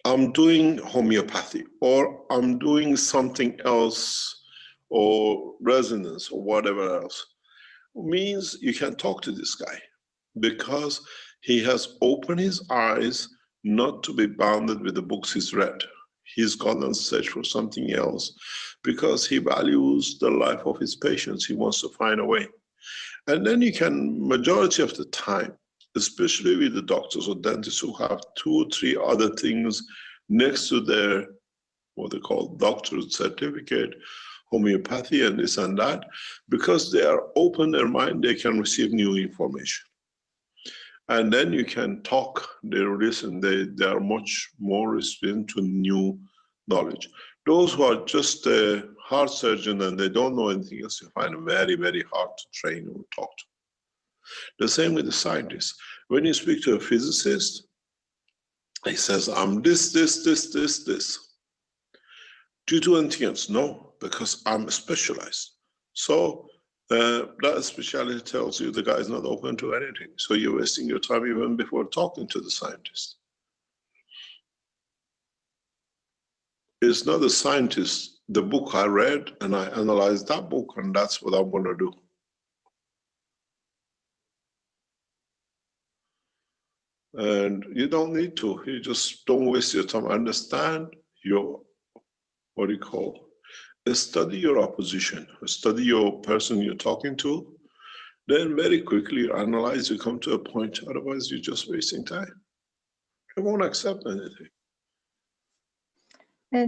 I'm doing homeopathy, or I'm doing something else, or resonance, or whatever else. It means you can talk to this guy, because he has opened his eyes not to be bounded with the books he's read. He's gone and searched for something else because he values the life of his patients. He wants to find a way. And then you can, majority of the time, especially with the doctors or dentists who have 2 or 3 other things next to their, what they call doctorate certificate, homeopathy and this and that, because they are open their mind, they can receive new information. And then you can talk, they listen, they are much more receptive to new knowledge. Those who are just a heart surgeon and they don't know anything else, you find it very, very hard to train or talk to. The same with the scientists. When you speak to a physicist, he says, I'm this. Do you do anything else? No, because I'm specialized. So that specialty tells you the guy is not open to anything. So you're wasting your time even before talking to the scientist. It's not the scientist, the book I read, and I analyzed that book, and that's what I'm going to do. And you don't need to. You just don't waste your time. Understand your, what do you call, study your opposition, study your person you're talking to, then very quickly you analyze, you come to a point, otherwise you're just wasting time. They won't accept anything.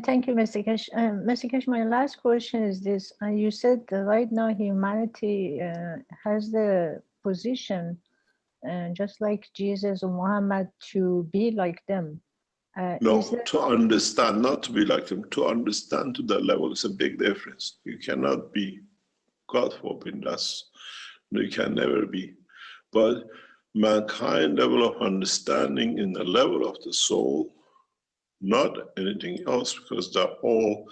Thank you, Mr. Keshe. Mr. Keshe, my last question is this. You said that right now humanity has the position, just like Jesus or Muhammad, to be like them. No, to understand, not to be like them, to understand to that level is a big difference. You cannot be, God forbid, you can never be. But mankind level of understanding in the level of the soul, not anything else, because the whole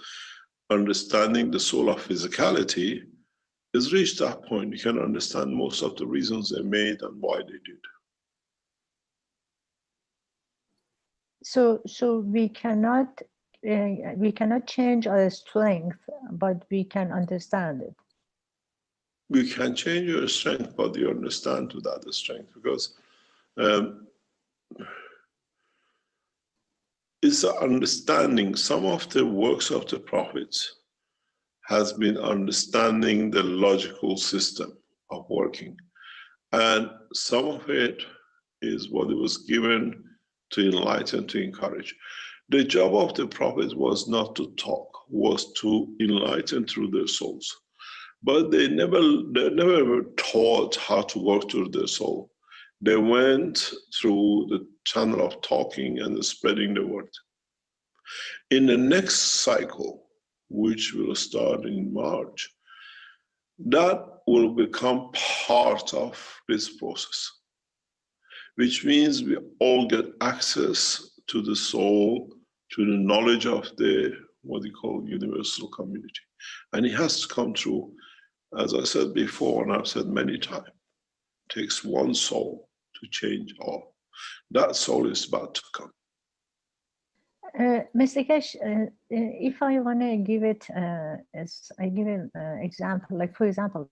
understanding the soul of physicality is reached that point. You can understand most of the reasons they made and why they did. So we cannot change our strength, but we can understand it. We can change your strength, but you understand to that the strength, because it's an understanding. Some of the works of the prophets has been understanding the logical system of working, and some of it is what it was given to enlighten, to encourage. The job of the prophet was not to talk, was to enlighten through their souls. But they never taught how to work through their soul. They went through the channel of talking and spreading the word. In the next cycle, which will start in March, that will become part of this process, which means we all get access to the soul, to the knowledge of the, what you call, universal community. And it has to come through, as I said before, and I've said many times, it takes one soul to change all. That soul is about to come. Mr. Keshe, if I want to give it, as I give an example, like for example,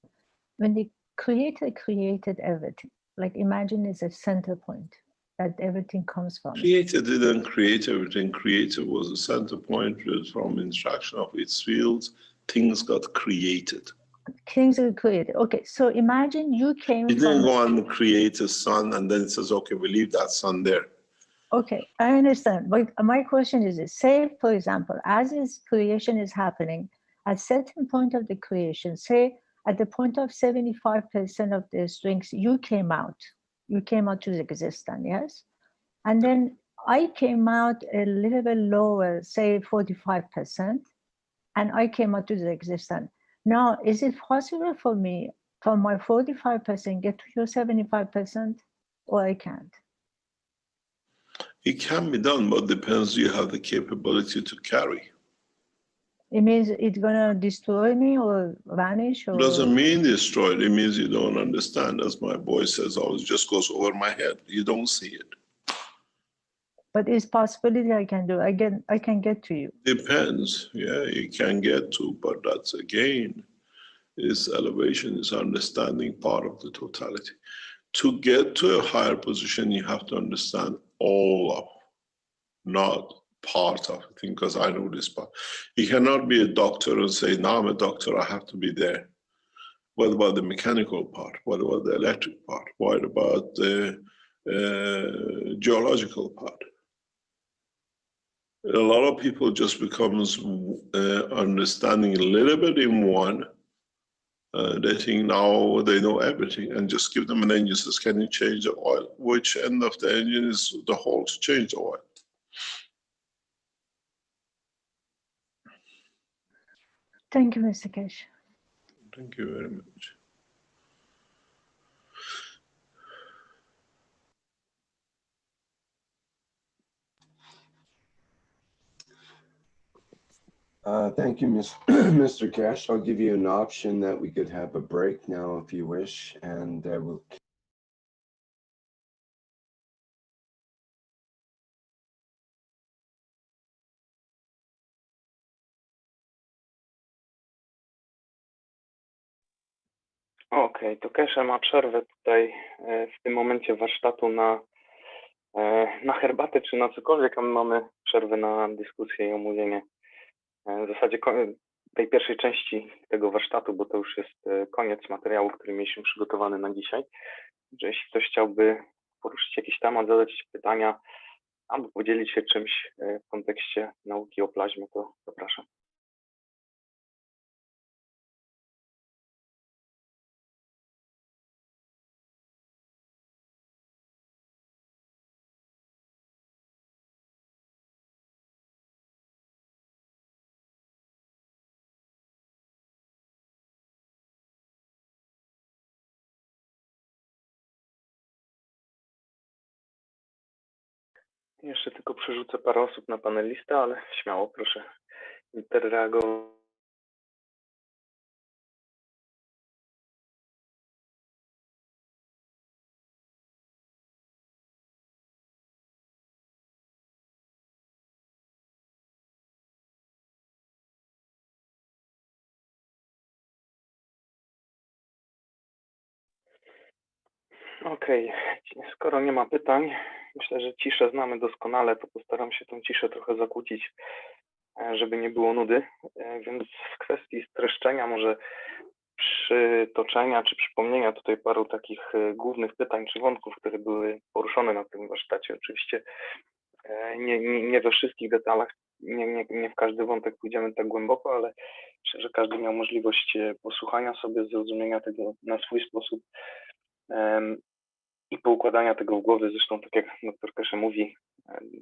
when the Creator created everything, like imagine it's a center point that everything comes from. Creator didn't create everything. Creator was a center point from instruction of its fields. Things got created. Things are created. Okay, so imagine you came. It didn't go and create a sun and then it says, okay, we leave that sun there. Okay, I understand. But my question is this. Say, for example, as this creation is happening, at certain point of the creation, say at the point of 75% of the strings, you came out to existence, yes? And then I came out a little bit lower, say 45%, and I came out to the existence. Now, is it possible for me, from my 45%, get to your 75%, or I can't? It can be done, but depends you have the capability to carry. It means it's gonna destroy me or vanish? Or... Doesn't mean destroyed. It means you don't understand. As my boy says, always just goes over my head. You don't see it. But it's possibility I can do. I can get to you. Depends. Yeah, you can get to, but that's again, is elevation, is understanding part of the totality. To get to a higher position, you have to understand all of, not part of the thing, because I know this part. You cannot be a doctor and say, now I'm a doctor, I have to be there. What about the mechanical part? What about the electric part? What about the geological part? A lot of people just becomes understanding a little bit in one. They think now they know everything, and just give them an engine, says, can you change the oil? Which end of the engine is the hole to change the oil? Thank you, Mr. Keshe. Thank you very much. Thank you, Mr. Keshe. I'll give you an option that we could have a break now if you wish, and we'll. Okej, to Keshe ma przerwę tutaj w tym momencie warsztatu na herbatę czy na cokolwiek, a my mamy przerwę na dyskusję i omówienie w zasadzie tej pierwszej części tego warsztatu, bo to już jest koniec materiału, który mieliśmy przygotowany na dzisiaj. Że jeśli ktoś chciałby poruszyć jakiś temat, zadać pytania albo podzielić się czymś w kontekście nauki o plazmie, to zapraszam. Jeszcze tylko przerzucę parę osób na panelistę, ale śmiało proszę interreagować. Okej, skoro nie ma pytań, myślę, że ciszę znamy doskonale, to postaram się tą ciszę trochę zakłócić, żeby nie było nudy, więc w kwestii streszczenia może przytoczenia czy przypomnienia tutaj paru takich głównych pytań czy wątków, które były poruszone na tym warsztacie. Oczywiście nie we wszystkich detalach, nie w każdy wątek pójdziemy tak głęboko, ale myślę, że każdy miał możliwość posłuchania sobie, zrozumienia tego na swój sposób i poukładania tego w głowie. Zresztą, tak jak dr Keshe mówi,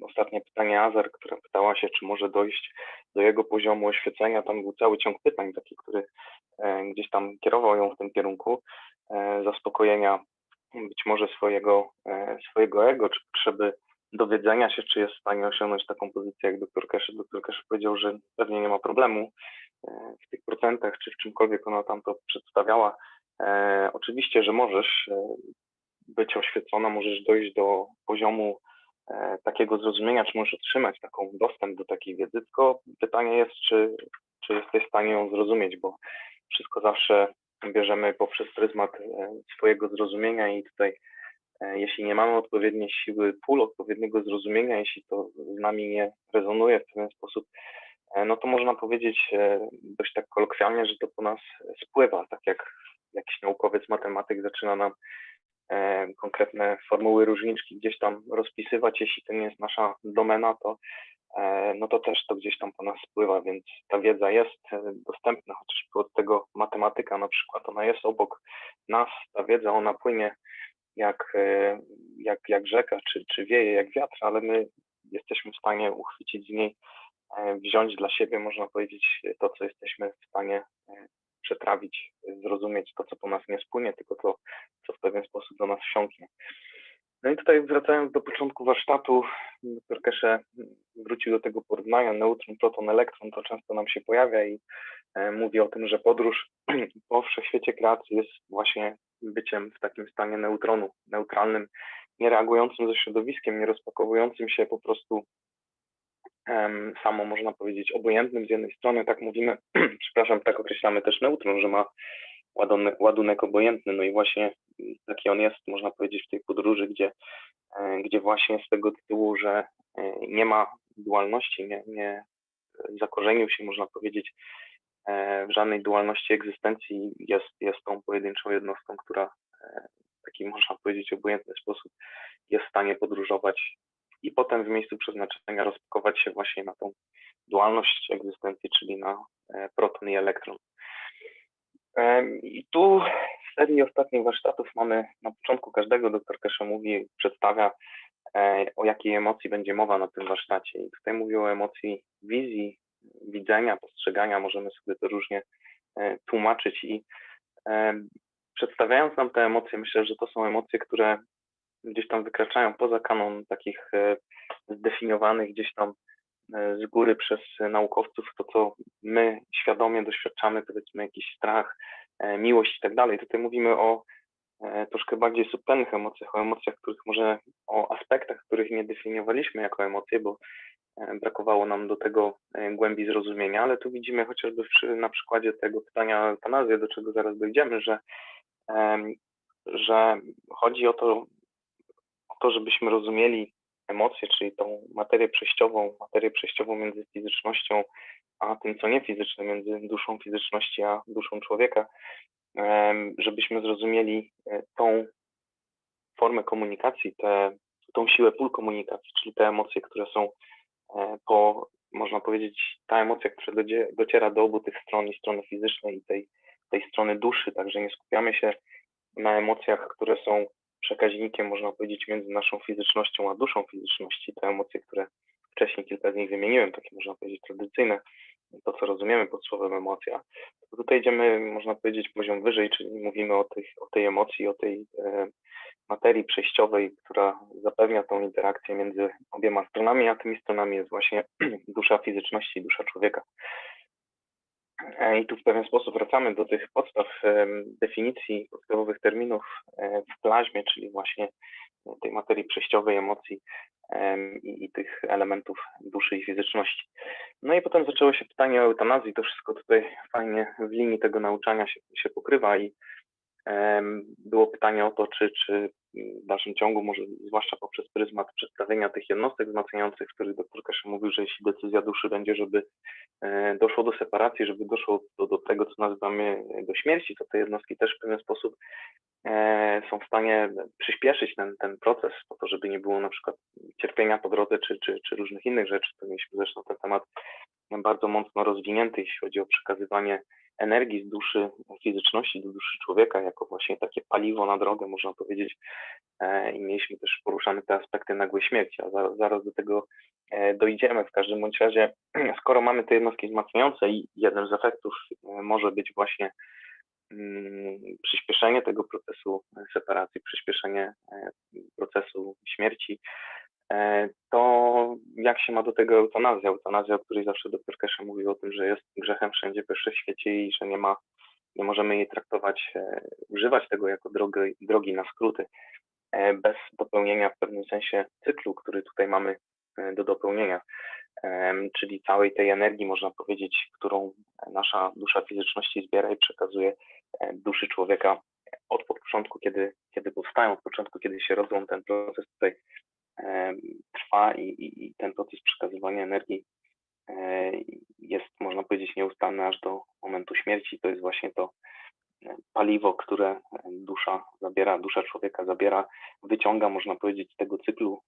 ostatnie pytanie Azar, która pytała się, czy może dojść do jego poziomu oświecenia. Tam był cały ciąg pytań taki, który gdzieś tam kierował ją w tym kierunku zaspokojenia być może swojego ego, czy potrzeby dowiedzenia się, czy jest w stanie osiągnąć taką pozycję jak dr Keshe. Dr Keshe powiedział, że pewnie nie ma problemu w tych procentach, czy w czymkolwiek ona tam to przedstawiała. Oczywiście, że możesz być oświecona, możesz dojść do poziomu takiego zrozumienia, czy możesz otrzymać taką dostęp do takiej wiedzy, tylko pytanie jest, czy jesteś w stanie ją zrozumieć, bo wszystko zawsze bierzemy poprzez pryzmat swojego zrozumienia i tutaj jeśli nie mamy odpowiedniej siły pól, odpowiedniego zrozumienia, jeśli to z nami nie rezonuje w pewien sposób, no to można powiedzieć dość tak kolokwialnie, że to po nas spływa, tak jak jakiś naukowiec, matematyk zaczyna nam konkretne formuły różniczki gdzieś tam rozpisywać, jeśli to nie jest nasza domena, to no to też to gdzieś tam po nas spływa, więc ta wiedza jest dostępna, chociażby od tego matematyka na przykład, ona jest obok nas, ta wiedza, ona płynie jak rzeka, czy wieje jak wiatr, ale my jesteśmy w stanie uchwycić z niej, wziąć dla siebie, można powiedzieć, to, co jesteśmy w stanie przetrawić, zrozumieć, to, co po nas nie spłynie, tylko to, co w pewien sposób do nas wsiąknie. No i tutaj wracając do początku warsztatu, dr Keshe wrócił do tego porównania neutron, proton, elektron, to często nam się pojawia i mówi o tym, że podróż po wszechświecie kreacji jest właśnie byciem w takim stanie neutronu, neutralnym, nie reagującym ze środowiskiem, nie rozpakowującym się, po prostu samo można powiedzieć obojętnym z jednej strony, tak mówimy, przepraszam, tak określamy też neutron, że ma ładunek obojętny, no i właśnie taki on jest, można powiedzieć, w tej podróży, gdzie właśnie z tego tytułu, że nie ma dualności, nie zakorzenił się, można powiedzieć, w żadnej dualności egzystencji, jest tą pojedynczą jednostką, która w taki, można powiedzieć, obojętny sposób jest w stanie podróżować i potem w miejscu przeznaczenia rozpakować się właśnie na tą dualność egzystencji, czyli na proton i elektron. I tu w serii ostatnich warsztatów mamy na początku każdego, dr Keshe mówi, przedstawia, o jakiej emocji będzie mowa na tym warsztacie. I tutaj mówi o emocji wizji, widzenia, postrzegania, możemy sobie to różnie tłumaczyć i przedstawiając nam te emocje, myślę, że to są emocje, które gdzieś tam wykraczają poza kanon takich zdefiniowanych gdzieś tam z góry przez naukowców, to co my świadomie doświadczamy, powiedzmy jakiś strach, miłość i tak dalej. Tutaj mówimy o troszkę bardziej subtelnych emocjach, o emocjach, o aspektach, których nie definiowaliśmy jako emocje, bo brakowało nam do tego głębi zrozumienia, ale tu widzimy chociażby na przykładzie tego pytania o eutanazję, do czego zaraz dojdziemy, że chodzi o to, żebyśmy rozumieli emocje, czyli tą materię przejściową między fizycznością a tym, co nie fizyczne, między duszą fizyczności a duszą człowieka, żebyśmy zrozumieli tą formę komunikacji, tą siłę pól komunikacji, czyli te emocje, które są można powiedzieć, ta emocja, która dociera do obu tych stron, i strony fizycznej, i tej strony duszy, także nie skupiamy się na emocjach, które są przekaźnikiem, można powiedzieć, między naszą fizycznością a duszą fizyczności. Te emocje, które wcześniej kilka z nich wymieniłem, takie można powiedzieć tradycyjne, to co rozumiemy pod słowem emocja. To tutaj idziemy, można powiedzieć, poziom wyżej, czyli mówimy o tej emocji, o tej materii przejściowej, która zapewnia tą interakcję między obiema stronami, a tymi stronami jest właśnie dusza fizyczności i dusza człowieka. I tu w pewien sposób wracamy do tych podstaw definicji, podstawowych terminów w plazmie, czyli właśnie tej materii przejściowej, emocji i tych elementów duszy i fizyczności. No i potem zaczęło się pytanie o eutanazji. To wszystko tutaj fajnie w linii tego nauczania się pokrywa i Było pytanie o to, czy w dalszym ciągu, może zwłaszcza poprzez pryzmat przedstawienia tych jednostek wzmacniających, w których dr Keshe mówił, że jeśli decyzja duszy będzie, żeby doszło do separacji, żeby doszło do tego, co nazywamy do śmierci, to te jednostki też w pewien sposób są w stanie przyspieszyć ten proces, po to, żeby nie było na przykład cierpienia po drodze, czy różnych innych rzeczy. To mieliśmy zresztą ten temat bardzo mocno rozwinięty, jeśli chodzi o przekazywanie energii z duszy fizyczności do duszy człowieka, jako właśnie takie paliwo na drogę, można powiedzieć. I mieliśmy też poruszane te aspekty nagłej śmierci, a zaraz do tego dojdziemy. W każdym bądź razie, skoro mamy te jednostki wzmacniające i jednym z efektów może być właśnie przyspieszenie tego procesu separacji, przyspieszenie procesu śmierci, to jak się ma do tego eutanazja? Eutanazja, o której zawsze dr Keshe mówił o tym, że jest grzechem wszędzie we wszechświecie i że nie możemy jej traktować, używać tego jako drogi na skróty, bez dopełnienia w pewnym sensie cyklu, który tutaj mamy do dopełnienia, czyli całej tej energii, można powiedzieć, którą nasza dusza fizyczności zbiera i przekazuje duszy człowieka od początku, kiedy powstają, od początku, kiedy się rodzą. Ten proces tutaj trwa i ten proces przekazywania energii jest, można powiedzieć, nieustanny aż do momentu śmierci. To jest właśnie to paliwo, które dusza człowieka zabiera, wyciąga, można powiedzieć, z tego cyklu.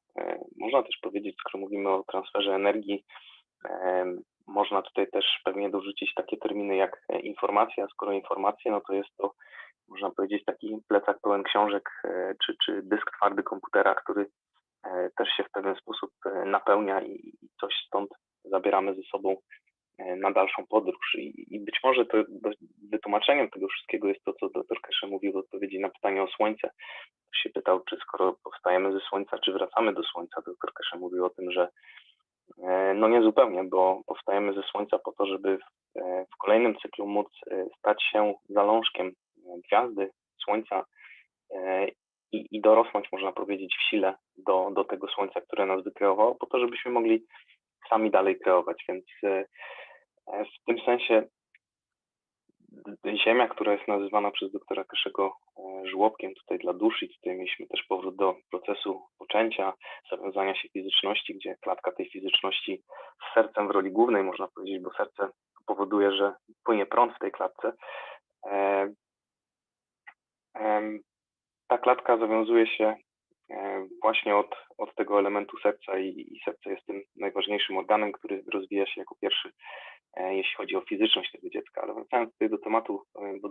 Można też powiedzieć, skoro mówimy o transferze energii, można tutaj też pewnie dorzucić takie terminy jak informacja. Skoro informacja, no to jest to, można powiedzieć, taki plecak pełen książek, czy dysk twardy komputera, który też się w pewien sposób napełnia i coś stąd zabieramy ze sobą na dalszą podróż. I być może to wytłumaczeniem tego wszystkiego jest to, co dr Keshe mówił w odpowiedzi na pytanie o Słońce. Się pytał, czy skoro powstajemy ze Słońca, czy wracamy do Słońca. Dr Keshe mówił o tym, że no nie zupełnie, bo powstajemy ze Słońca po to, żeby w kolejnym cyklu móc stać się zalążkiem gwiazdy, Słońca i dorosnąć, można powiedzieć, w sile do tego Słońca, które nas wykreowało, po to, żebyśmy mogli sami dalej kreować. Więc w tym sensie Ziemia, która jest nazywana przez doktora Keszego żłobkiem tutaj dla duszy, tutaj mieliśmy też powrót do procesu poczęcia, zawiązania się fizyczności, gdzie klatka tej fizyczności z sercem w roli głównej, można powiedzieć, bo serce powoduje, że płynie prąd w tej klatce. Ta klatka zawiązuje się właśnie od tego elementu serca i serce jest tym najważniejszym organem, który rozwija się jako pierwszy, jeśli chodzi o fizyczność tego dziecka. Ale wracając tutaj do tematu, bo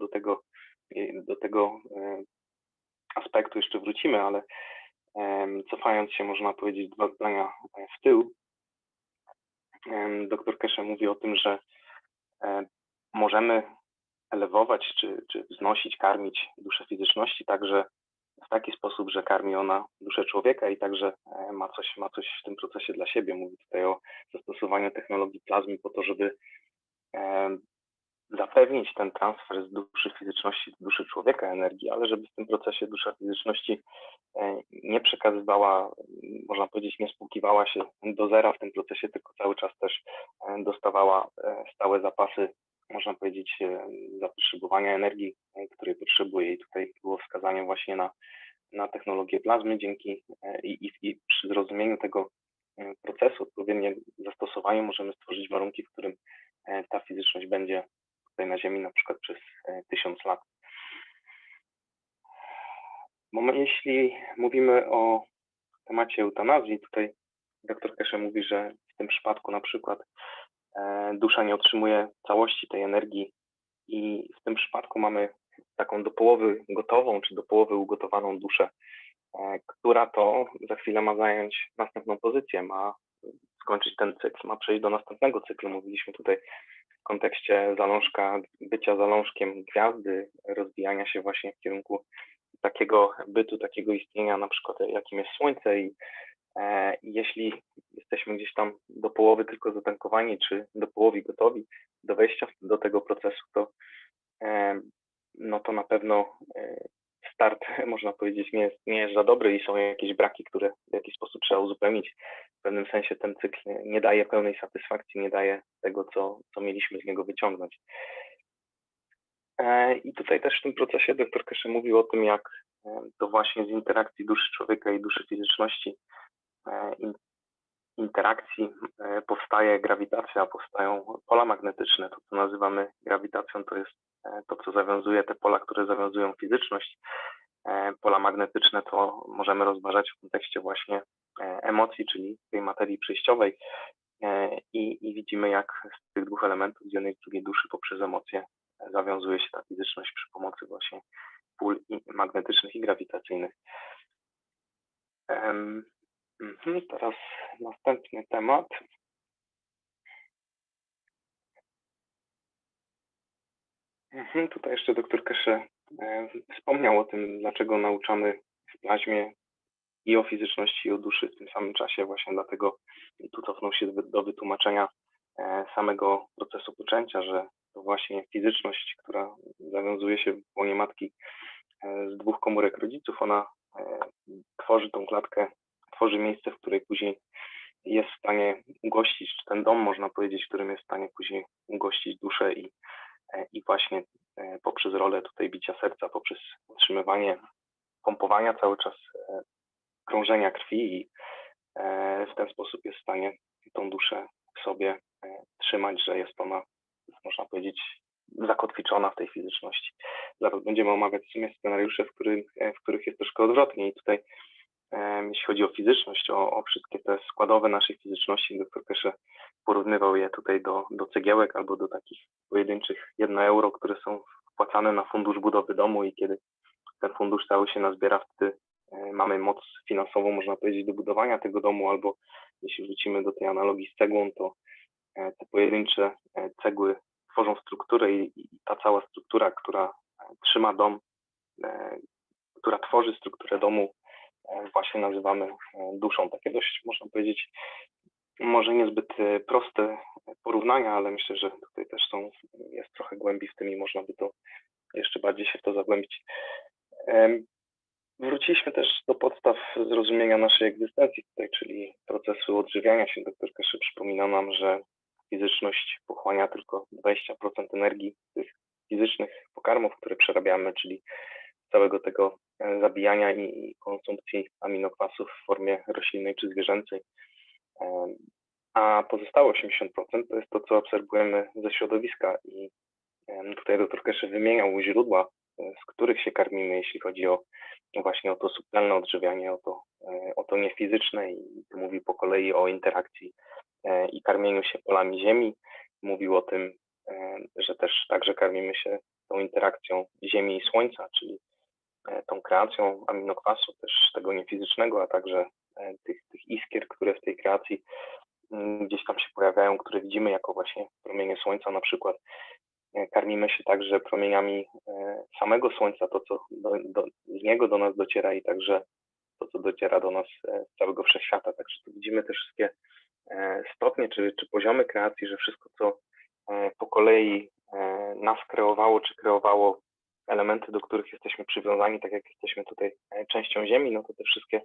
do tego aspektu jeszcze wrócimy, ale cofając się, można powiedzieć, 2 zdania w tył, dr Keshe mówi o tym, że możemy elewować czy wznosić, karmić duszę fizyczności także w taki sposób, że karmi ona duszę człowieka i także ma coś w tym procesie dla siebie. Mówi tutaj o zastosowaniu technologii plazmy po to, żeby zapewnić ten transfer z duszy fizyczności do duszy człowieka energii, ale żeby w tym procesie dusza fizyczności nie przekazywała, można powiedzieć, nie spłukiwała się do zera w tym procesie, tylko cały czas też dostawała stałe zapasy, można powiedzieć, zapotrzebowania energii, której potrzebuje. I tutaj było wskazanie właśnie na technologię plazmy. Dzięki i przy zrozumieniu tego procesu, odpowiednie zastosowanie, możemy stworzyć warunki, w którym ta fizyczność będzie tutaj na Ziemi na przykład przez 1000 lat. Jeśli mówimy o temacie eutanazji, tutaj dr Keshe mówi, że w tym przypadku na przykład dusza nie otrzymuje całości tej energii i w tym przypadku mamy taką do połowy gotową, czy do połowy ugotowaną duszę, która to za chwilę ma zająć następną pozycję, ma skończyć ten cykl, ma przejść do następnego cyklu. Mówiliśmy tutaj w kontekście bycia zalążkiem gwiazdy, rozwijania się właśnie w kierunku takiego bytu, takiego istnienia, na przykład jakim jest Słońce i jeśli jesteśmy gdzieś tam do połowy tylko zatankowani, czy do połowy gotowi do wejścia do tego procesu, no to na pewno start, można powiedzieć, nie jest za dobry i są jakieś braki, które w jakiś sposób trzeba uzupełnić. W pewnym sensie ten cykl nie daje pełnej satysfakcji, nie daje tego, co mieliśmy z niego wyciągnąć. I tutaj też w tym procesie dr Keshe mówił o tym, jak to właśnie z interakcji duszy człowieka i duszy fizyczności, interakcji powstaje grawitacja, powstają pola magnetyczne. To, co nazywamy grawitacją, to jest to, co zawiązuje te pola, które zawiązują fizyczność. Pola magnetyczne to możemy rozważać w kontekście właśnie emocji, czyli tej materii przejściowej. I widzimy, jak z tych dwóch elementów, z jednej i z drugiej duszy, poprzez emocje zawiązuje się ta fizyczność przy pomocy właśnie pól magnetycznych i grawitacyjnych. Teraz następny temat. Tutaj jeszcze dr Keshe wspomniał o tym, dlaczego nauczamy w Plazmie i o fizyczności, i o duszy w tym samym czasie. Właśnie dlatego tu cofnął się do wytłumaczenia samego procesu poczęcia, że to właśnie fizyczność, która zawiązuje się w łonie matki z dwóch komórek rodziców, ona tworzy tą klatkę, tworzy miejsce, w której później jest w stanie ugościć, czy ten dom, można powiedzieć, w którym jest w stanie później ugościć duszę i właśnie poprzez rolę tutaj bicia serca, poprzez utrzymywanie pompowania cały czas krążenia krwi i w ten sposób jest w stanie tą duszę w sobie trzymać, że jest ona, można powiedzieć, zakotwiczona w tej fizyczności. Zaraz będziemy omawiać w sumie scenariusze, w których jest troszkę odwrotnie i tutaj jeśli chodzi o fizyczność, o wszystkie te składowe naszej fizyczności, dr Keshe porównywał je tutaj do cegiełek albo do takich pojedynczych 1 euro, które są wpłacane na fundusz budowy domu i kiedy ten fundusz cały się nazbiera, wtedy mamy moc finansową, można powiedzieć, do budowania tego domu, albo jeśli wrócimy do tej analogii z cegłą, to te pojedyncze cegły tworzą strukturę i ta cała struktura, która trzyma dom, która tworzy strukturę domu, właśnie nazywamy duszą. Takie dość, można powiedzieć, może niezbyt proste porównania, ale myślę, że tutaj też jest trochę głębi w tym i można by to jeszcze bardziej się w to zagłębić. Wróciliśmy też do podstaw zrozumienia naszej egzystencji tutaj, czyli procesu odżywiania się. Dr Keshe przypomina nam, że fizyczność pochłania tylko 20% energii tych fizycznych pokarmów, które przerabiamy, czyli całego tego zabijania i konsumpcji aminokwasów w formie roślinnej czy zwierzęcej. A pozostałe 80% to jest to, co obserwujemy ze środowiska i tutaj dr Keshe wymieniał źródła, z których się karmimy, jeśli chodzi właśnie o to subtelne odżywianie, o to niefizyczne i mówi po kolei o interakcji i karmieniu się polami ziemi. Mówił o tym, że też także karmimy się tą interakcją ziemi i słońca, czyli tą kreacją aminokwasu, też tego niefizycznego, a także tych iskier, które w tej kreacji gdzieś tam się pojawiają, które widzimy jako właśnie promienie słońca na przykład. Karmimy się także promieniami samego słońca, to co z niego do nas dociera i także to, co dociera do nas z całego wszechświata. Także tu widzimy te wszystkie stopnie czy poziomy kreacji, że wszystko, co po kolei nas kreowało, czy kreowało elementy, do których jesteśmy przywiązani, tak jak jesteśmy tutaj częścią Ziemi, no to te wszystkie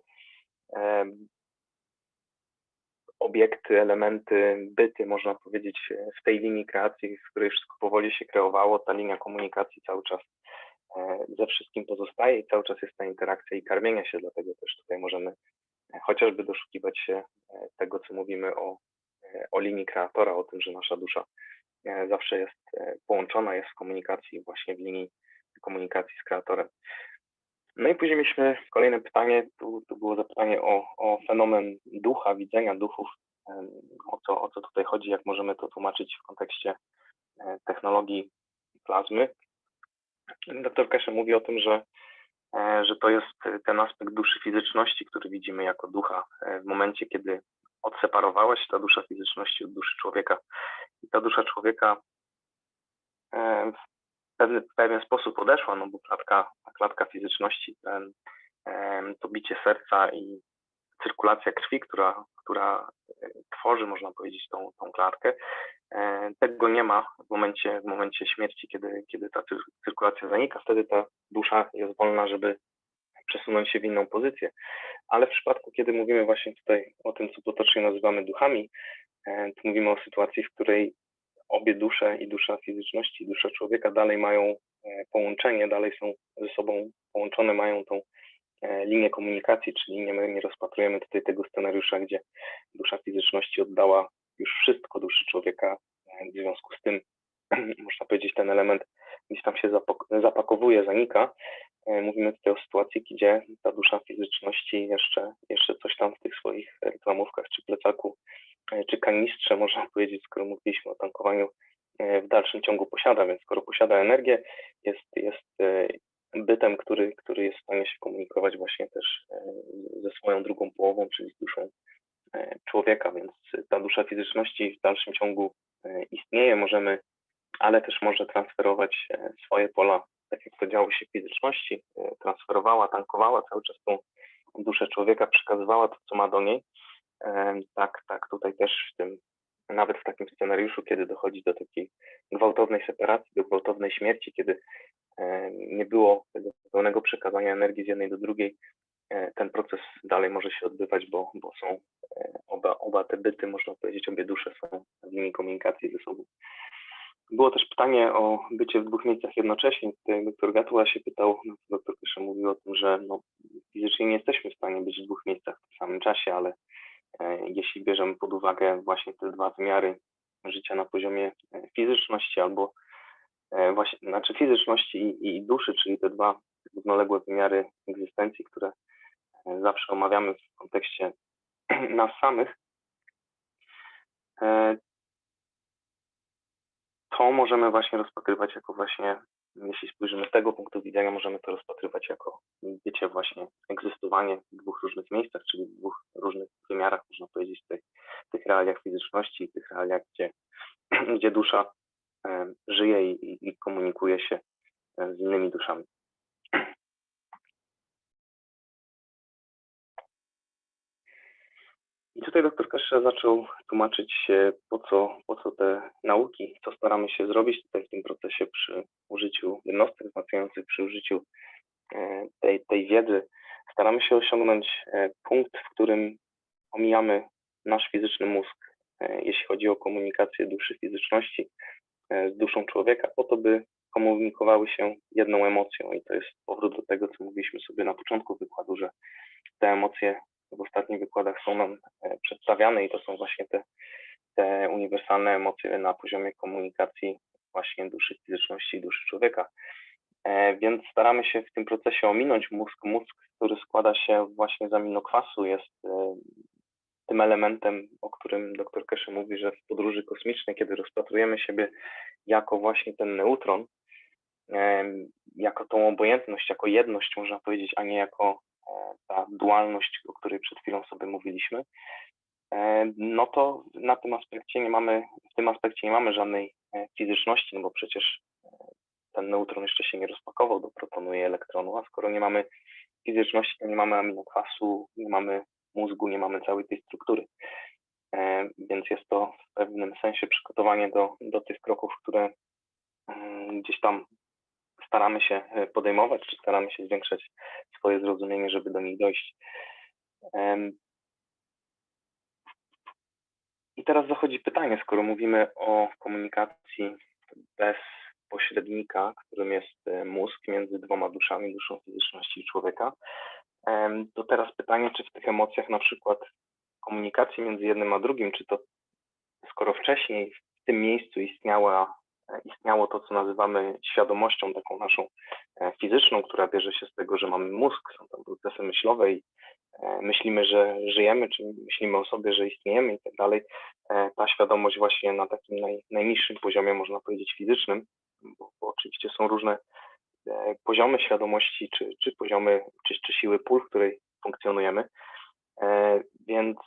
obiekty, elementy, byty, można powiedzieć, w tej linii kreacji, w której wszystko powoli się kreowało, ta linia komunikacji cały czas ze wszystkim pozostaje i cały czas jest ta interakcja i karmienie się, dlatego też tutaj możemy chociażby doszukiwać się tego, co mówimy o linii kreatora, o tym, że nasza dusza zawsze jest połączona, jest w komunikacji, właśnie w linii komunikacji z kreatorem. No i później mieliśmy kolejne pytanie, tu było zapytanie o fenomen ducha, widzenia duchów, o co tutaj chodzi, jak możemy to tłumaczyć w kontekście technologii plazmy. Dr Keshe mówi o tym, że to jest ten aspekt duszy fizyczności, który widzimy jako ducha w momencie, kiedy odseparowała się ta dusza fizyczności od duszy człowieka. I ta dusza człowieka w pewien sposób odeszła, no bo klatka fizyczności, to bicie serca i cyrkulacja krwi, która tworzy, można powiedzieć, tą klatkę, tego nie ma w momencie śmierci, kiedy ta cyrkulacja zanika, wtedy ta dusza jest wolna, żeby przesunąć się w inną pozycję. Ale w przypadku, kiedy mówimy właśnie tutaj o tym, co potocznie nazywamy duchami, to mówimy o sytuacji, w której obie dusze, i dusza fizyczności, i dusza człowieka dalej mają połączenie, dalej są ze sobą połączone, mają tą linię komunikacji, czyli nie rozpatrujemy tutaj tego scenariusza, gdzie dusza fizyczności oddała już wszystko duszy człowieka. W związku z tym, można powiedzieć, ten element gdzieś tam się zapakowuje, zanika. Mówimy tutaj o sytuacji, gdzie ta dusza fizyczności jeszcze coś tam w tych swoich reklamówkach, czy plecaku, czy kanistrze, można powiedzieć, skoro mówiliśmy o tankowaniu, w dalszym ciągu posiada, więc skoro posiada energię, jest bytem, który jest w stanie się komunikować właśnie też ze swoją drugą połową, czyli z duszą człowieka, więc ta dusza fizyczności w dalszym ciągu istnieje, ale też może transferować swoje pola, tak jak to działo się w fizyczności, transferowała, tankowała cały czas tą duszę człowieka, przekazywała to, co ma do niej. Tak, tutaj też nawet w takim scenariuszu, kiedy dochodzi do takiej gwałtownej separacji, do gwałtownej śmierci, kiedy nie było tego pełnego przekazania energii z jednej do drugiej, ten proces dalej może się odbywać, bo są oba te byty, można powiedzieć, obie dusze są w linii komunikacji ze sobą. Było też pytanie o bycie w dwóch miejscach jednocześnie. Tutaj doktor Gatula się pytał, doktor Keshe mówił o tym, że fizycznie nie jesteśmy w stanie być w dwóch miejscach w tym samym czasie, ale jeśli bierzemy pod uwagę właśnie te dwa wymiary życia na poziomie fizyczności albo znaczy fizyczności i duszy, czyli te dwa równoległe wymiary egzystencji, które zawsze omawiamy w kontekście nas samych, to możemy właśnie rozpatrywać jako właśnie, jeśli spojrzymy z tego punktu widzenia, możemy to rozpatrywać jako bycie właśnie, egzystowanie w dwóch różnych miejscach, czyli w dwóch różnych wymiarach, można powiedzieć, tych realiach fizyczności i tych realiach, gdzie dusza żyje i komunikuje się z innymi duszami. I tutaj doktor Keshe zaczął tłumaczyć, po co te nauki, co staramy się zrobić tutaj w tym procesie przy użyciu jednostek wzmacniających, przy użyciu tej wiedzy. Staramy się osiągnąć punkt, w którym omijamy nasz fizyczny mózg, jeśli chodzi o komunikację duszy fizyczności z duszą człowieka, po to, by komunikowały się jedną emocją. I to jest powrót do tego, co mówiliśmy sobie na początku wykładu, że te emocje w ostatnich wykładach są nam przedstawiane i to są właśnie te uniwersalne emocje na poziomie komunikacji właśnie duszy fizyczności i duszy człowieka. Więc staramy się w tym procesie ominąć mózg. Mózg, który składa się właśnie z aminokwasu, jest tym elementem, o którym dr Keshe mówi, że w podróży kosmicznej, kiedy rozpatrujemy siebie jako właśnie ten neutron, jako tą obojętność, jako jedność, można powiedzieć, a nie jako ta dualność, o której przed chwilą sobie mówiliśmy, no to w tym aspekcie nie mamy żadnej fizyczności, no bo przecież ten neutron jeszcze się nie rozpakował do protonu i elektronu, a skoro nie mamy fizyczności, to nie mamy aminokwasu, nie mamy mózgu, nie mamy całej tej struktury. Więc jest to w pewnym sensie przygotowanie do tych kroków, które gdzieś tam staramy się podejmować, czy staramy się zwiększać swoje zrozumienie, żeby do nich dojść. I teraz zachodzi pytanie, skoro mówimy o komunikacji bez pośrednika, którym jest mózg między dwoma duszami, duszą fizyczności i człowieka, to teraz pytanie, czy w tych emocjach na przykład komunikacji między jednym a drugim, czy to skoro wcześniej w tym miejscu istniało to, co nazywamy świadomością taką naszą fizyczną, która bierze się z tego, że mamy mózg, są tam procesy myślowe i myślimy, że żyjemy, czy myślimy o sobie, że istniejemy i tak dalej. Ta świadomość właśnie na takim najniższym poziomie, można powiedzieć fizycznym, bo oczywiście są różne poziomy świadomości, czy poziomy, czy siły pól, w której funkcjonujemy. Więc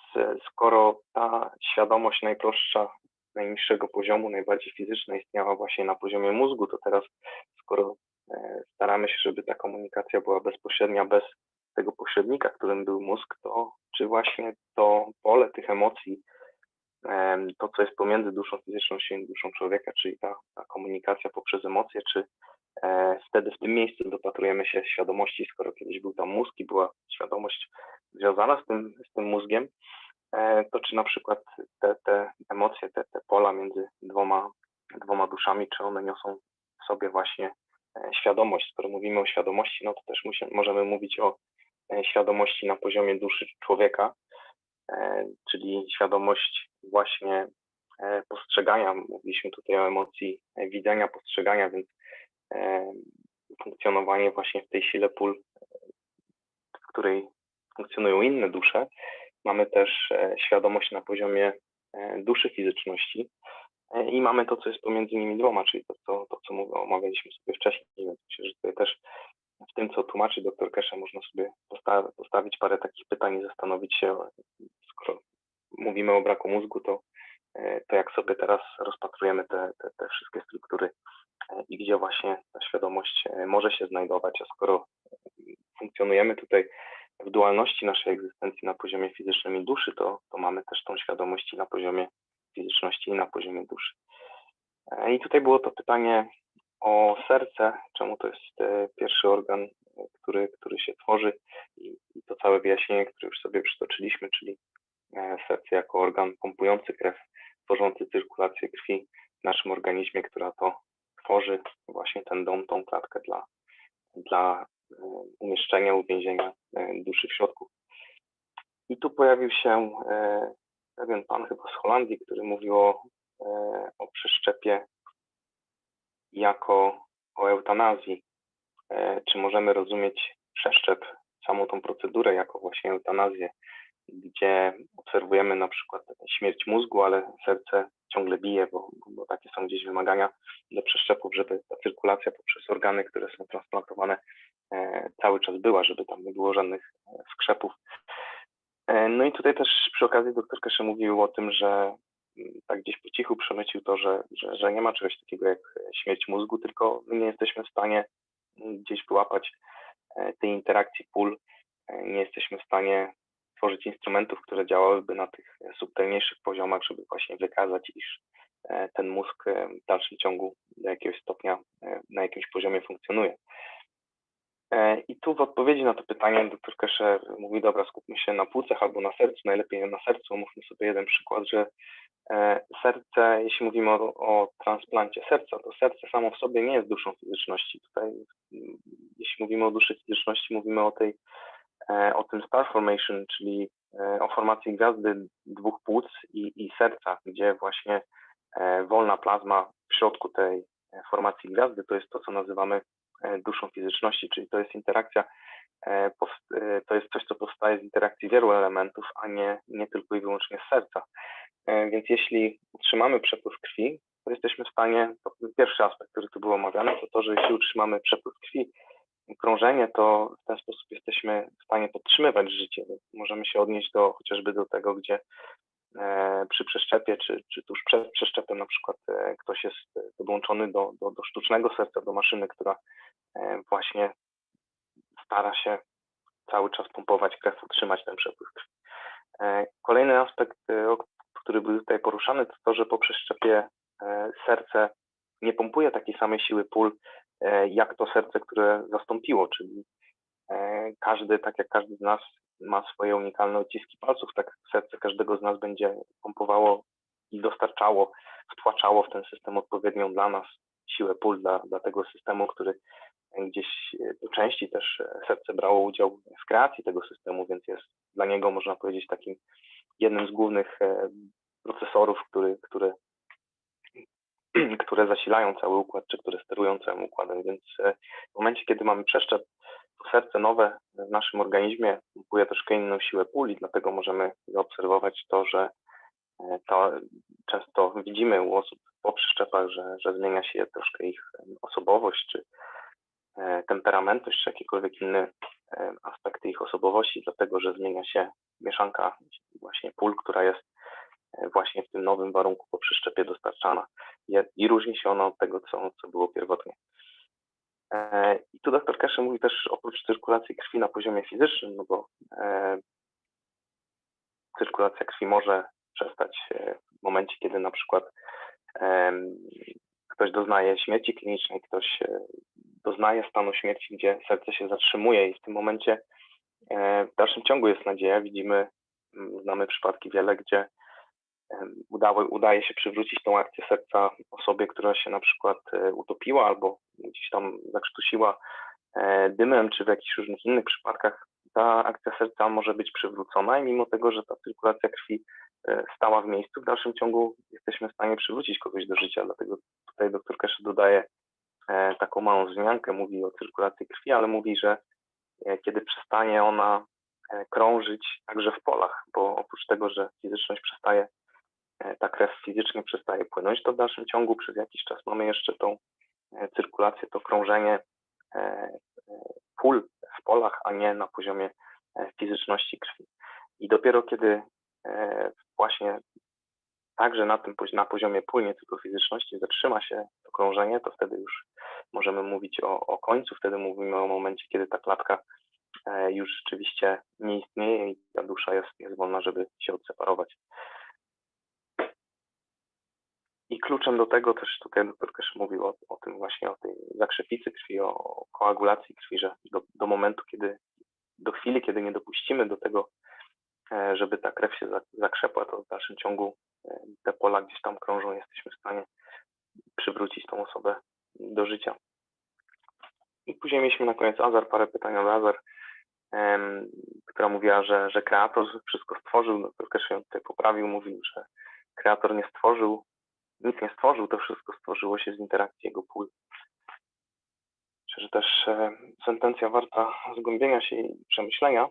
skoro ta świadomość najprostsza, najniższego poziomu, najbardziej fizyczna istniała właśnie na poziomie mózgu, to teraz skoro staramy się, żeby ta komunikacja była bezpośrednia, bez tego pośrednika, którym był mózg, to czy właśnie to pole tych emocji, to co jest pomiędzy duszą fizyczną i duszą człowieka, czyli ta komunikacja poprzez emocje, czy wtedy w tym miejscu dopatrujemy się świadomości, skoro kiedyś był tam mózg i była świadomość związana z tym mózgiem, to czy na przykład te emocje, te pola między dwoma dwoma duszami, czy one niosą w sobie właśnie świadomość. Skoro mówimy o świadomości, no to też możemy mówić o świadomości na poziomie duszy człowieka, czyli świadomość właśnie postrzegania. Mówiliśmy tutaj o emocji widzenia, postrzegania, więc funkcjonowanie właśnie w tej sile pól, w której funkcjonują inne dusze. Mamy też świadomość na poziomie duszy fizyczności i mamy to, co jest pomiędzy nimi dwoma, czyli to co omawialiśmy sobie wcześniej, więc myślę, że tutaj też w tym, co tłumaczy dr Keshe, można sobie postawić parę takich pytań i zastanowić się, skoro mówimy o braku mózgu, to jak sobie teraz rozpatrujemy te wszystkie struktury i gdzie właśnie ta świadomość może się znajdować, a skoro funkcjonujemy tutaj w dualności naszej egzystencji na poziomie fizycznym i duszy, to mamy też tą świadomość na poziomie fizyczności i na poziomie duszy. I tutaj było to pytanie o serce, czemu to jest pierwszy organ, który się tworzy i to całe wyjaśnienie, które już sobie przytoczyliśmy, czyli serce jako organ pompujący krew, tworzący cyrkulację krwi w naszym organizmie, która to tworzy właśnie ten dom, tą klatkę dla umieszczenia, uwięzienia duszy w środku. I tu pojawił się pewien pan chyba z Holandii, który mówił o przeszczepie jako o eutanazji. Czy możemy rozumieć przeszczep, samą tą procedurę jako właśnie eutanazję, gdzie obserwujemy na przykład śmierć mózgu, ale serce ciągle bije, bo takie są gdzieś wymagania dla przeszczepów, żeby ta cyrkulacja poprzez organy, które są transplantowane, cały czas była, żeby tam nie było żadnych skrzepów. No i tutaj też przy okazji dr Keshe mówił o tym, że tak gdzieś po cichu przemycił to, że nie ma czegoś takiego jak śmierć mózgu, tylko my nie jesteśmy w stanie gdzieś wyłapać tej interakcji pól, nie jesteśmy w stanie tworzyć instrumentów, które działałyby na tych subtelniejszych poziomach, żeby właśnie wykazać, iż ten mózg w dalszym ciągu do jakiegoś stopnia na jakimś poziomie funkcjonuje. I tu w odpowiedzi na to pytanie dr Keshe mówi, dobra, skupmy się na płucach albo na sercu, najlepiej na sercu. Omówmy sobie jeden przykład, że serce, jeśli mówimy o transplancie serca, to serce samo w sobie nie jest duszą fizyczności. Tutaj, jeśli mówimy o duszy fizyczności, mówimy o tym star formation, czyli o formacji gwiazdy dwóch płuc i serca, gdzie właśnie wolna plazma w środku tej formacji gwiazdy to jest to, co nazywamy duszą fizyczności, czyli to jest interakcja, to jest coś, co powstaje z interakcji wielu elementów, a nie tylko i wyłącznie z serca. Więc jeśli utrzymamy przepływ krwi, to jesteśmy w stanie, to pierwszy aspekt, który tu był omawiany, to że jeśli utrzymamy przepływ krwi, krążenie, to w ten sposób jesteśmy w stanie podtrzymywać życie. Możemy się odnieść chociażby do tego, gdzie przy przeszczepie, czy tuż przed przeszczepem na przykład ktoś jest podłączony do sztucznego serca, do maszyny, która właśnie stara się cały czas pompować krew, utrzymać ten przepływ krwi. Kolejny aspekt, który był tutaj poruszany, to to, że po przeszczepie serce nie pompuje takiej samej siły pól, jak to serce, które zastąpiło, czyli tak jak każdy z nas ma swoje unikalne odciski palców, tak serce każdego z nas będzie pompowało i dostarczało, wtłaczało w ten system odpowiednią dla nas siłę pól, dla tego systemu, który gdzieś po części też serce brało udział w kreacji tego systemu, więc jest dla niego, można powiedzieć, takim jednym z głównych procesorów, które zasilają cały układ, czy które sterują całym układem, więc w momencie, kiedy mamy przeszczep, to serce nowe w naszym organizmie pompuje troszkę inną siłę pól i dlatego możemy zaobserwować to, że często widzimy u osób po przeszczepach, że zmienia się troszkę ich osobowość, czy temperamentość, czy jakiekolwiek inne aspekty ich osobowości, dlatego że zmienia się mieszanka właśnie pól, która jest właśnie w tym nowym warunku po przeszczepie dostarczana i różni się ona od tego, co było pierwotnie. I tu dr Keshe mówi też oprócz cyrkulacji krwi na poziomie fizycznym, no bo cyrkulacja krwi może przestać w momencie, kiedy na przykład ktoś doznaje śmierci klinicznej, ktoś doznaje stanu śmierci, gdzie serce się zatrzymuje i w tym momencie w dalszym ciągu jest nadzieja. Znamy przypadki wiele, gdzie udaje się przywrócić tą akcję serca osobie, która się na przykład utopiła albo gdzieś tam zakrztusiła dymem, czy w jakichś różnych innych przypadkach, ta akcja serca może być przywrócona i mimo tego, że ta cyrkulacja krwi stała w miejscu, w dalszym ciągu jesteśmy w stanie przywrócić kogoś do życia. Dlatego tutaj dr Keshe dodaje taką małą wzmiankę, mówi o cyrkulacji krwi, ale mówi, że kiedy przestanie ona krążyć także w polach, bo oprócz tego, że fizyczność przestaje, ta krew fizycznie przestaje płynąć, to w dalszym ciągu przez jakiś czas mamy jeszcze tą cyrkulację, to krążenie pól w polach, a nie na poziomie fizyczności krwi. I dopiero kiedy właśnie także na poziomie pól, nie tylko fizyczności, zatrzyma się to krążenie, to wtedy już możemy mówić o końcu, wtedy mówimy o momencie, kiedy ta klatka już rzeczywiście nie istnieje i ta dusza jest wolna, żeby się odseparować. I kluczem do tego też tutaj dr Keshe mówił o tym właśnie, o tej zakrzepicy krwi, o koagulacji krwi, że do momentu, do chwili, kiedy nie dopuścimy do tego, żeby ta krew się zakrzepła, to w dalszym ciągu te pola gdzieś tam krążą, jesteśmy w stanie przywrócić tą osobę do życia. I później mieliśmy na koniec Azar, parę pytań od Azar, która mówiła, że kreator wszystko stworzył. Dr Keshe ją tutaj poprawił, mówił, że kreator nie stworzył, nic nie stworzył, to wszystko stworzyło się z interakcji jego pól. Myślę, że też sentencja warta zgłębienia się i przemyślenia.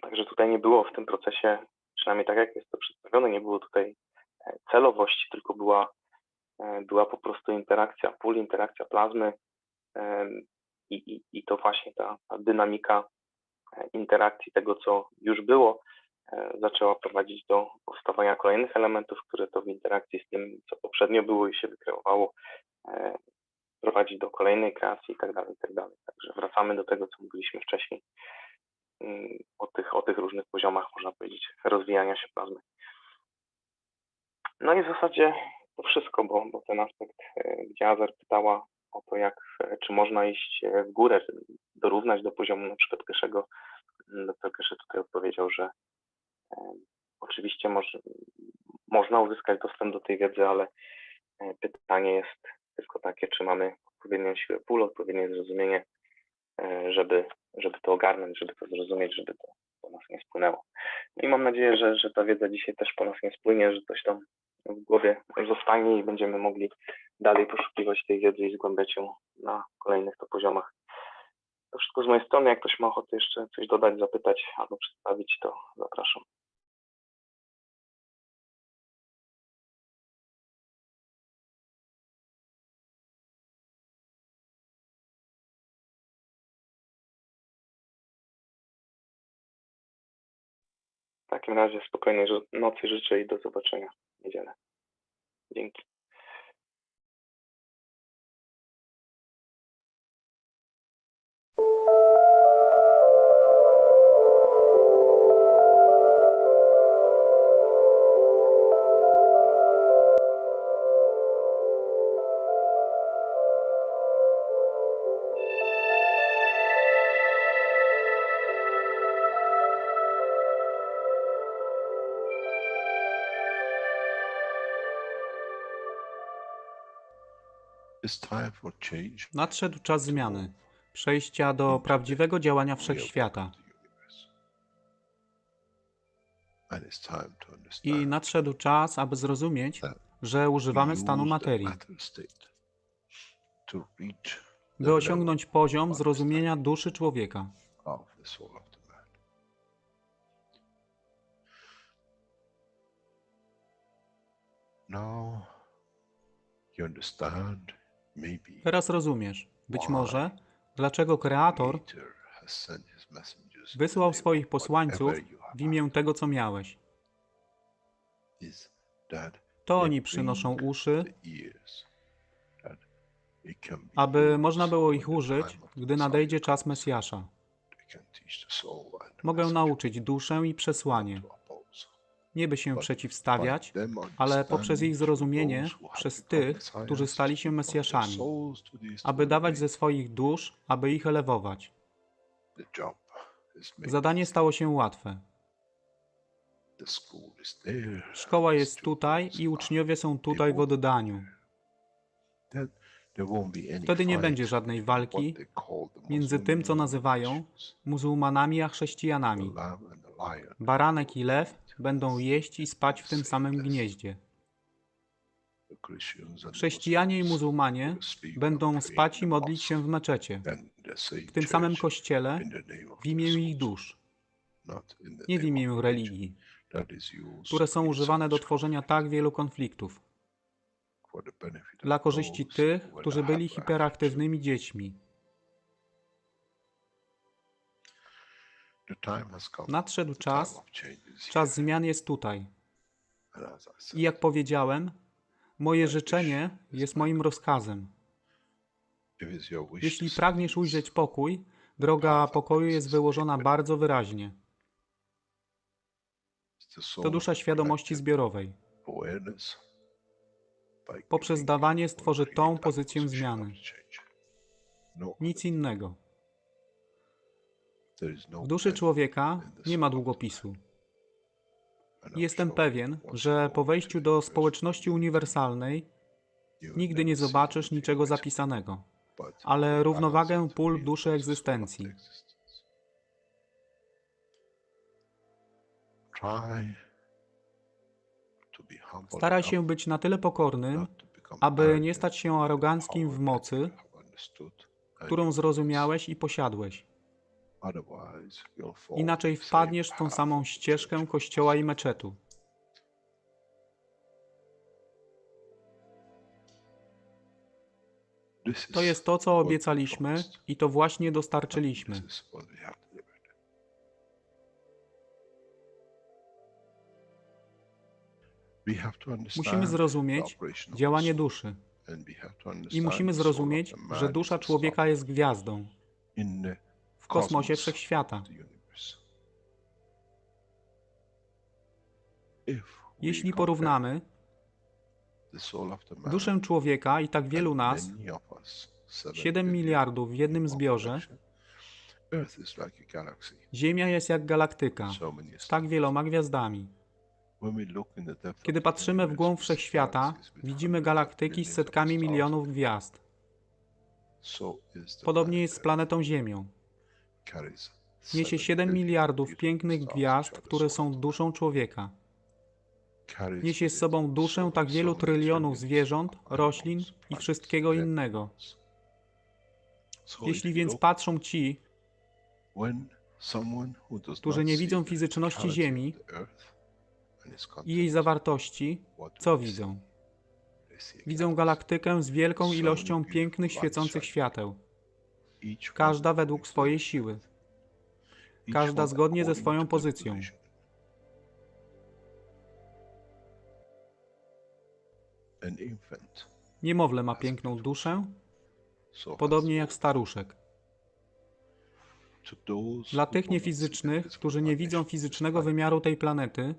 Także tutaj nie było w tym procesie, przynajmniej tak jak jest to przedstawione, nie było tutaj celowości, tylko była po prostu interakcja pól, interakcja plazmy i to właśnie ta dynamika interakcji tego, co już było, zaczęła prowadzić do powstawania kolejnych elementów, które to w interakcji z tym, co poprzednio było i się wykreowało, prowadzi do kolejnej kreacji i tak dalej, i tak dalej. Także wracamy do tego, co mówiliśmy wcześniej, o tych różnych poziomach, można powiedzieć, rozwijania się plazmy. No i w zasadzie to wszystko, bo ten aspekt, gdzie Azar pytała o to, czy można iść w górę, dorównać do poziomu na przykład Keshego, dr Keshe tutaj odpowiedział, że oczywiście można uzyskać dostęp do tej wiedzy, ale pytanie jest tylko takie, czy mamy odpowiednią siłę pól, odpowiednie zrozumienie, żeby to ogarnąć, żeby to zrozumieć, żeby to po nas nie spłynęło. No i mam nadzieję, że ta wiedza dzisiaj też po nas nie spłynie, że coś tam w głowie zostanie i będziemy mogli dalej poszukiwać tej wiedzy i zgłębiać ją na kolejnych to poziomach. To wszystko z mojej strony. Jak ktoś ma ochotę jeszcze coś dodać, zapytać albo przedstawić, to zapraszam. W takim razie spokojnej nocy życzę i do zobaczenia w niedzielę. Dzięki. Nadszedł czas zmiany, przejścia do prawdziwego działania wszechświata. I nadszedł czas, aby zrozumieć, że używamy stanu materii, by osiągnąć poziom zrozumienia duszy człowieka. Teraz rozumiesz, być może, dlaczego Kreator wysłał swoich posłańców w imię tego, co miałeś. To oni przynoszą uszy, aby można było ich użyć, gdy nadejdzie czas Mesjasza. Mogę nauczyć duszę i przesłanie. Nie by się przeciwstawiać, ale poprzez ich zrozumienie, przez tych, którzy stali się Mesjaszami, aby dawać ze swoich dusz, aby ich elewować. Zadanie stało się łatwe. Szkoła jest tutaj i uczniowie są tutaj w oddaniu. Wtedy nie będzie żadnej walki między tym, co nazywają muzułmanami, a chrześcijanami. Baranek i lew będą jeść i spać w tym samym gnieździe. Chrześcijanie i muzułmanie będą spać i modlić się w meczecie, w tym samym kościele, w imię ich dusz, nie w imię religii, które są używane do tworzenia tak wielu konfliktów, dla korzyści tych, którzy byli hiperaktywnymi dziećmi. Nadszedł czas, czas zmian jest tutaj. I jak powiedziałem, moje życzenie jest moim rozkazem. Jeśli pragniesz ujrzeć pokój, droga pokoju jest wyłożona bardzo wyraźnie. To dusza świadomości zbiorowej. Poprzez dawanie stworzy tą pozycję zmiany. Nic innego. W duszy człowieka nie ma długopisu. Jestem pewien, że po wejściu do społeczności uniwersalnej nigdy nie zobaczysz niczego zapisanego, ale równowagę pól duszy egzystencji. Staraj się być na tyle pokornym, aby nie stać się aroganckim w mocy, którą zrozumiałeś i posiadłeś. Inaczej wpadniesz w tą samą ścieżkę kościoła i meczetu. To jest to, co obiecaliśmy i to właśnie dostarczyliśmy. Musimy zrozumieć działanie duszy i musimy zrozumieć, że dusza człowieka jest gwiazdą w kosmosie wszechświata. Jeśli porównamy duszę człowieka i tak wielu nas, 7 miliardów w jednym zbiorze, Ziemia jest jak galaktyka z tak wieloma gwiazdami. Kiedy patrzymy w głąb wszechświata, widzimy galaktyki z setkami milionów gwiazd. Podobnie jest z planetą Ziemią. Niesie 7 miliardów pięknych gwiazd, które są duszą człowieka. Niesie z sobą duszę tak wielu trylionów zwierząt, roślin i wszystkiego innego. Jeśli więc patrzą ci, którzy nie widzą fizyczności Ziemi i jej zawartości, co widzą? Widzą galaktykę z wielką ilością pięknych, świecących świateł. Każda według swojej siły. Każda zgodnie ze swoją pozycją. Niemowlę ma piękną duszę, podobnie jak staruszek. Dla tych niefizycznych, którzy nie widzą fizycznego wymiaru tej planety,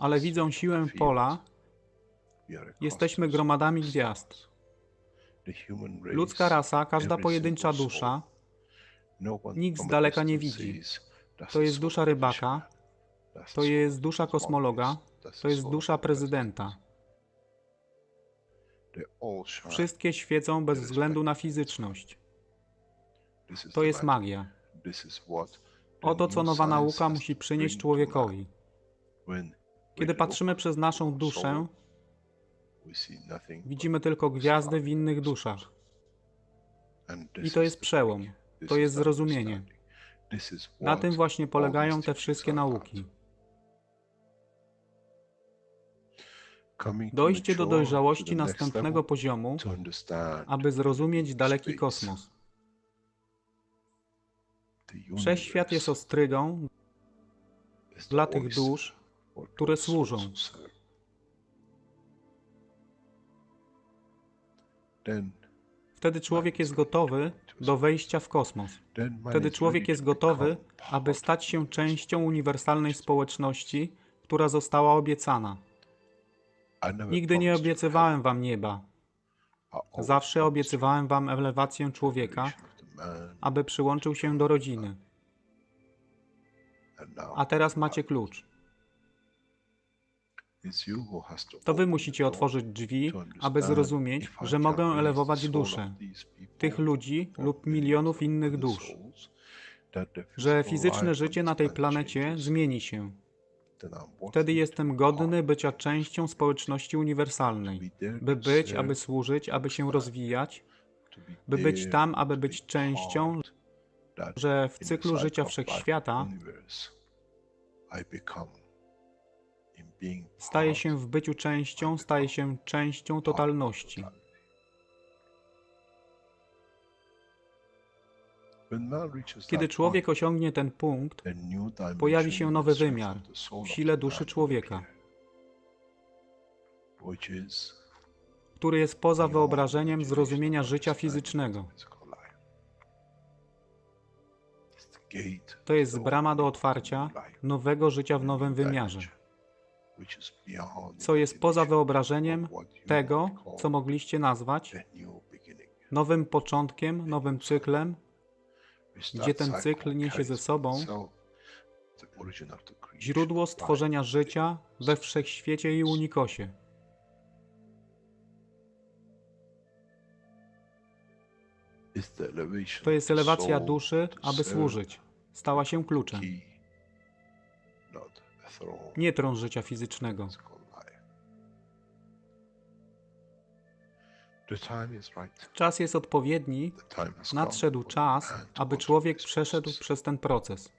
ale widzą siłę pola, jesteśmy gromadami gwiazd. Ludzka rasa, każda pojedyncza dusza, nikt z daleka nie widzi. To jest dusza rybaka, to jest dusza kosmologa, to jest dusza prezydenta. Wszystkie świecą bez względu na fizyczność. To jest magia. Oto, co nowa nauka musi przynieść człowiekowi. Kiedy patrzymy przez naszą duszę, widzimy tylko gwiazdy w innych duszach. I to jest przełom. To jest zrozumienie. Na tym właśnie polegają te wszystkie nauki. Dojście do dojrzałości następnego poziomu, aby zrozumieć daleki kosmos. Wszechświat jest ostrygą dla tych dusz, które służą. Wtedy człowiek jest gotowy do wejścia w kosmos. Wtedy człowiek jest gotowy, aby stać się częścią uniwersalnej społeczności, która została obiecana. Nigdy nie obiecywałem wam nieba. Zawsze obiecywałem wam elewację człowieka, aby przyłączył się do rodziny. A teraz macie klucz. To wy musicie otworzyć drzwi, aby zrozumieć, że mogę elewować duszę tych ludzi lub milionów innych dusz, że fizyczne życie na tej planecie zmieni się. Wtedy jestem godny bycia częścią społeczności uniwersalnej, by być, aby służyć, aby się rozwijać, by być tam, aby być częścią, że w cyklu życia wszechświata staje się w byciu częścią, staje się częścią totalności. Kiedy człowiek osiągnie ten punkt, pojawi się nowy wymiar w sile duszy człowieka, który jest poza wyobrażeniem zrozumienia życia fizycznego. To jest brama do otwarcia nowego życia w nowym wymiarze, co jest poza wyobrażeniem tego, co mogliście nazwać nowym początkiem, nowym cyklem, gdzie ten cykl niesie ze sobą źródło stworzenia życia we wszechświecie i unikosie. To jest elewacja duszy, aby służyć. Stała się kluczem. Nie tron życia fizycznego. Czas jest odpowiedni, nadszedł czas, aby człowiek przeszedł przez ten proces.